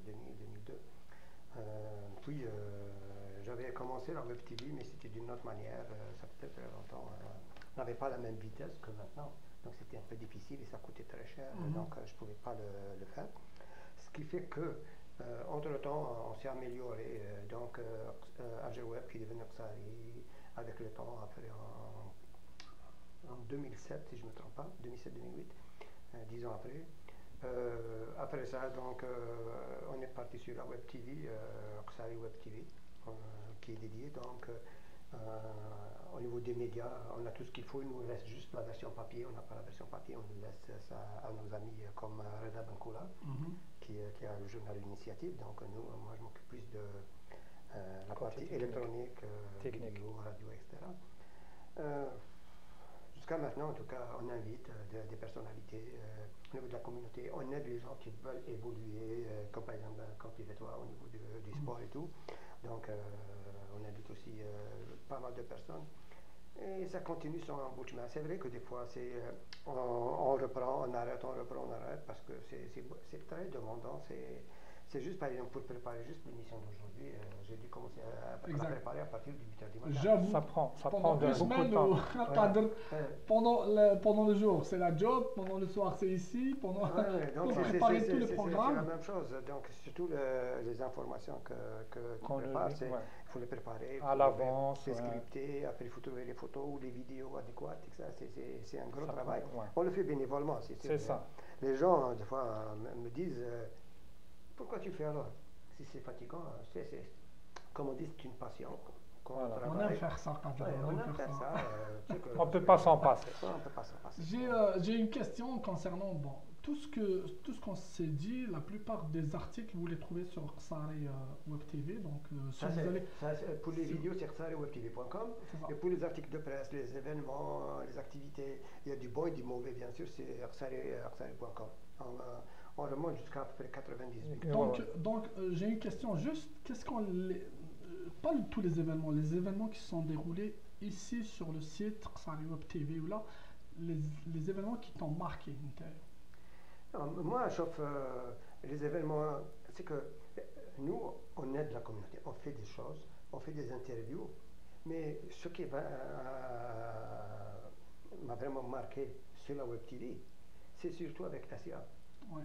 2000-2002. Puis j'avais commencé la Web TV, mais c'était d'une autre manière. Ça fait très longtemps. On n'avait pas la même vitesse que maintenant. Donc c'était un peu difficile et ça coûtait très cher, donc je ne pouvais pas le faire. Ce qui fait que, entre-temps, on s'est amélioré. Donc Alger Web qui est devenu Oxari avec le temps, après en 2007, si je ne me trompe pas, 2007-2008, 10 ans après. Après ça, donc, on est parti sur la Web TV, Oxari Web TV, qui est dédiée. Donc, au niveau des médias, on a tout ce qu'il faut, il nous reste juste la version papier, on n'a pas la version papier, on laisse ça à nos amis comme Reda Benkoula, qui a le journal Initiative. Donc moi je m'occupe plus de la partie électronique, vidéo, radio, etc. Jusqu'à maintenant, en tout cas, on invite des personnalités au niveau de la communauté, on aide les gens qui veulent évoluer, comme par exemple comme tu fais toi au niveau du sport et tout. Donc on invite aussi pas mal de personnes. Et ça continue sur un bout de chemin. C'est vrai que des fois, on reprend, on arrête, parce que c'est très demandant. C'est juste, par exemple, pour préparer juste l'émission d'aujourd'hui, j'ai dû commencer à préparer à partir du 8h du matin. J'avoue, ça prend beaucoup de temps. Pendant le jour, c'est la job, pendant le soir, c'est ici, pour préparer tous les programmes. C'est la même chose. Donc, surtout les informations qu'on prépare, il faut les préparer. À l'avance. Les scripter, après il faut trouver les photos ou les vidéos adéquates. C'est un gros travail. On le fait bénévolement. C'est ça. Les gens, des fois, me disent... Pourquoi tu fais alors? Si c'est fatigant, comme on dit, c'est une passion. On aime faire ça. On aime faire ça. On ne peut pas s'en passer. J'ai une question concernant tout ce qu'on s'est dit. La plupart des articles, vous les trouvez sur Oxari Web TV. Donc, pour les vidéos, c'est oxariwebtv.com. Et pour les articles de presse, les événements, les activités, il y a du bon et du mauvais, bien sûr, c'est oxari.com. On remonte jusqu'à peu près 98. Donc j'ai une question juste, qu'est-ce qu'on pas tous les événements qui se sont déroulés ici sur le site Oxari Web TV ou là, les événements qui t'ont marqué. Moi, sauf les événements, c'est que nous, on aide la communauté, on fait des choses, on fait des interviews, mais ce qui m'a vraiment marqué sur la Web TV, c'est surtout avec Asia. Ouais.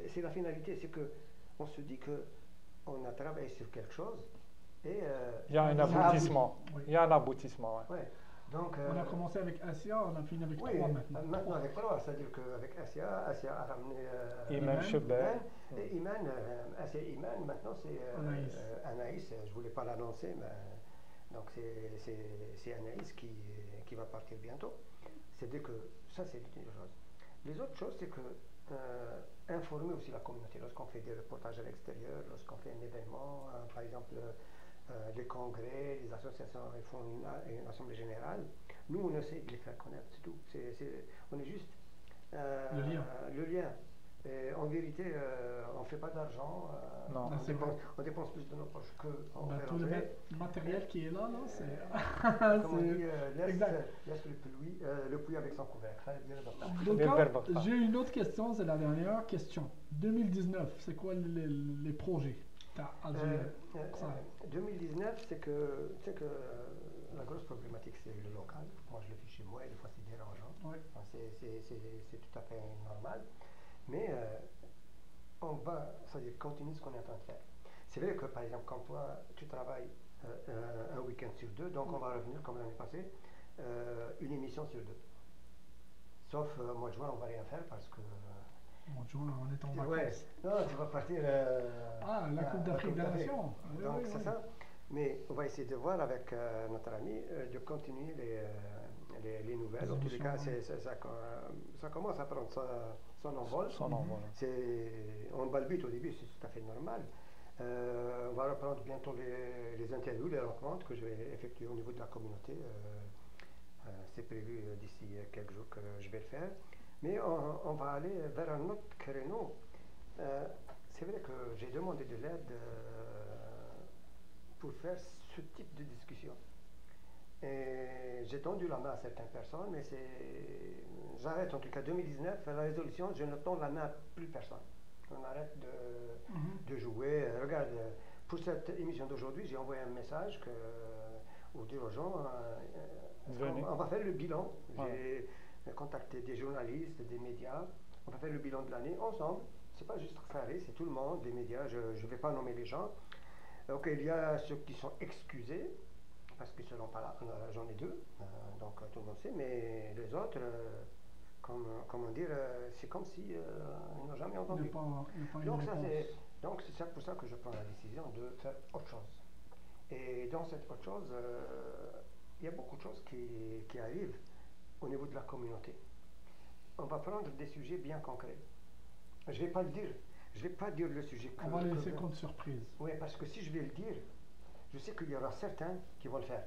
C'est la finalité, c'est qu'on se dit qu'on a travaillé sur quelque chose et il y a un aboutissement. Il y a un aboutissement. Ouais. Donc, on a commencé avec Asia, on a fini avec 3 maintenant. Maintenant avec 3, c'est-à-dire qu'avec Asia a ramené Iman Chebel. Et Iman, maintenant c'est Anaïs. Je ne voulais pas l'annoncer, mais donc c'est Anaïs qui va partir bientôt. C'est-à-dire que ça, c'est une chose. Les autres choses, c'est que informer aussi la communauté lorsqu'on fait des reportages à l'extérieur, lorsqu'on fait un événement, par exemple les congrès, les associations font une assemblée générale, nous on essaie de les faire connaître, c'est tout. On est juste le lien. Et en vérité, on ne fait pas d'argent, on dépense plus de nos poches que tout le matériel qui est là, c'est... Comme on dit, laisse le puits avec son couvercle. Donc j'ai une autre question, c'est la dernière question. 2019, c'est quoi les projets d'Alger? 2019, c'est que la grosse problématique, c'est le local. Moi, je le fais chez moi et des fois, c'est dérangeant. Ouais. Enfin, c'est tout à fait normal. Mais on va, c'est-à-dire continuer ce qu'on est en train de faire. C'est vrai que, par exemple, quand toi, tu travailles un week-end sur 2, donc on va revenir, comme l'année passée, une émission sur 2. Sauf mois de juin, on ne va rien faire parce que Au mois de juin, on est en Ouais, vacances. non, tu vas partir Ah, la Coupe d'Afrique des Nations. Oui, Donc, oui, c'est oui. ça. Mais on va essayer de voir avec notre ami de continuer les nouvelles. Les En tous les cas, émissions, ça commence à prendre son envol. Son envol. On balbute au début, c'est tout à fait normal. On va reprendre bientôt les interviews, les rencontres que je vais effectuer au niveau de la communauté. C'est prévu d'ici quelques jours que je vais le faire. Mais on va aller vers un autre créneau. C'est vrai que j'ai demandé de l'aide pour faire ce type de discussion. Et j'ai tendu la main à certaines personnes, mais j'arrête en tout cas 2019, la résolution, je ne tends la main à plus personne. On arrête de jouer. Regarde, pour cette émission d'aujourd'hui, j'ai envoyé un message pour dire aux gens, on va faire le bilan. J'ai contacté des journalistes, des médias, on va faire le bilan de l'année ensemble. C'est pas juste Khari, c'est tout le monde, les médias, je ne vais pas nommer les gens. Donc il y a ceux qui sont excusés, parce qu'ils ne seront pas là, j'en ai deux, donc tout le monde sait, mais les autres, comment dire, c'est comme si ils n'ont jamais entendu. Donc c'est pour ça que je prends la décision de faire autre chose. Et dans cette autre chose, il y a beaucoup de choses qui arrivent au niveau de la communauté. On va prendre des sujets bien concrets. Je ne vais pas le dire. Je ne vais pas dire le sujet. On va le laisser comme surprise. Oui, parce que si je vais le dire, je sais qu'il y aura certains qui vont le faire.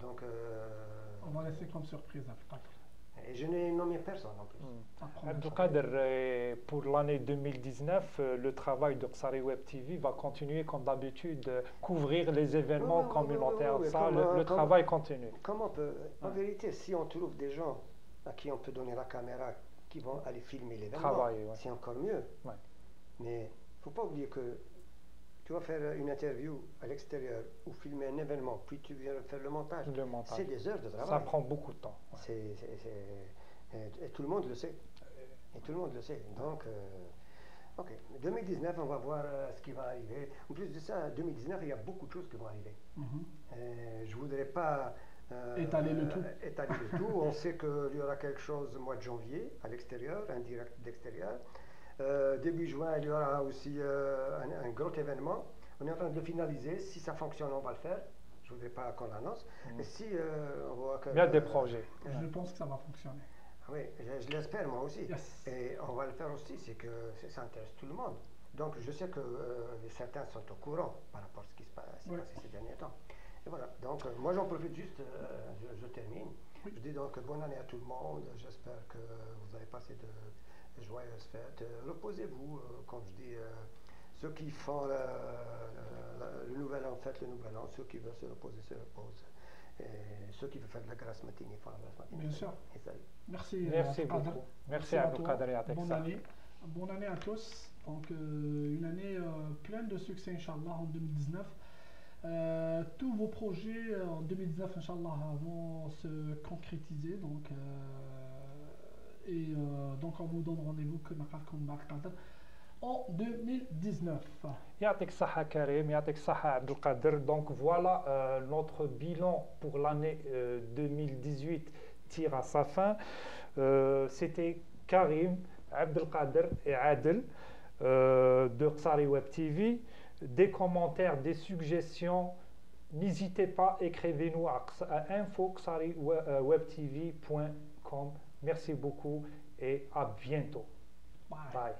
Donc, on va laisser comme surprise. Et je n'ai nommé personne en plus. Abdelkader, pour l'année 2019, le travail de Qsari Web TV va continuer comme d'habitude, couvrir les événements communautaires. Le travail continue. Comment on peut, en vérité, si on trouve des gens à qui on peut donner la caméra, qui vont aller filmer l'événement, c'est encore mieux. Ouais. Mais il ne faut pas oublier que tu vas faire une interview à l'extérieur ou filmer un événement, puis tu viens faire le montage. C'est des heures de travail. Ça prend beaucoup de temps. Ouais. Et tout le monde le sait. Et tout le monde le sait. Donc, ok. 2019, on va voir ce qui va arriver. En plus de ça, 2019, il y a beaucoup de choses qui vont arriver. Je ne voudrais pas étaler le tout. On sait qu'il y aura quelque chose au mois de janvier à l'extérieur, un direct d'extérieur. Début juin, il y aura aussi un gros événement. On est en train de le finaliser. Si ça fonctionne, on va le faire. Je ne voudrais pas qu'on l'annonce. Mais si on voit que... Il y a des projets. Je pense que ça va fonctionner. Oui, je l'espère moi aussi. Yes. Et on va le faire aussi, c'est que ça intéresse tout le monde. Donc je sais que certains sont au courant par rapport à ce qui se passe ces derniers temps. Et voilà, donc moi j'en profite juste, je termine. Je dis donc bonne année à tout le monde. J'espère que vous avez passé de joyeuses fêtes. Reposez-vous, comme je dis, ceux qui font le nouvel an, faites le nouvel an. Ceux qui veulent se reposer, se reposent. Et ceux qui veulent faire de la grâce matinée, font la grâce matinée. Bien sûr. Et salut. Merci beaucoup. Merci Abdelkader. Bonne année. Bonne année à tous. Donc une année pleine de succès, Inch'Allah, en 2019. Tous vos projets en 2019, Inch'Allah, vont se concrétiser. Donc, donc on vous donne rendez-vous comme en 2019. Yatik Saha Karim, Yatik Saha Abdelkader. Donc voilà, notre bilan pour l'année 2018 tire à sa fin. C'était Karim, Abdelkader et Adel de Qsari Web TV. Des commentaires, des suggestions, n'hésitez pas, écrivez-nous à info@qsariwebtv.com. Merci beaucoup et à bientôt. Bye. Bye.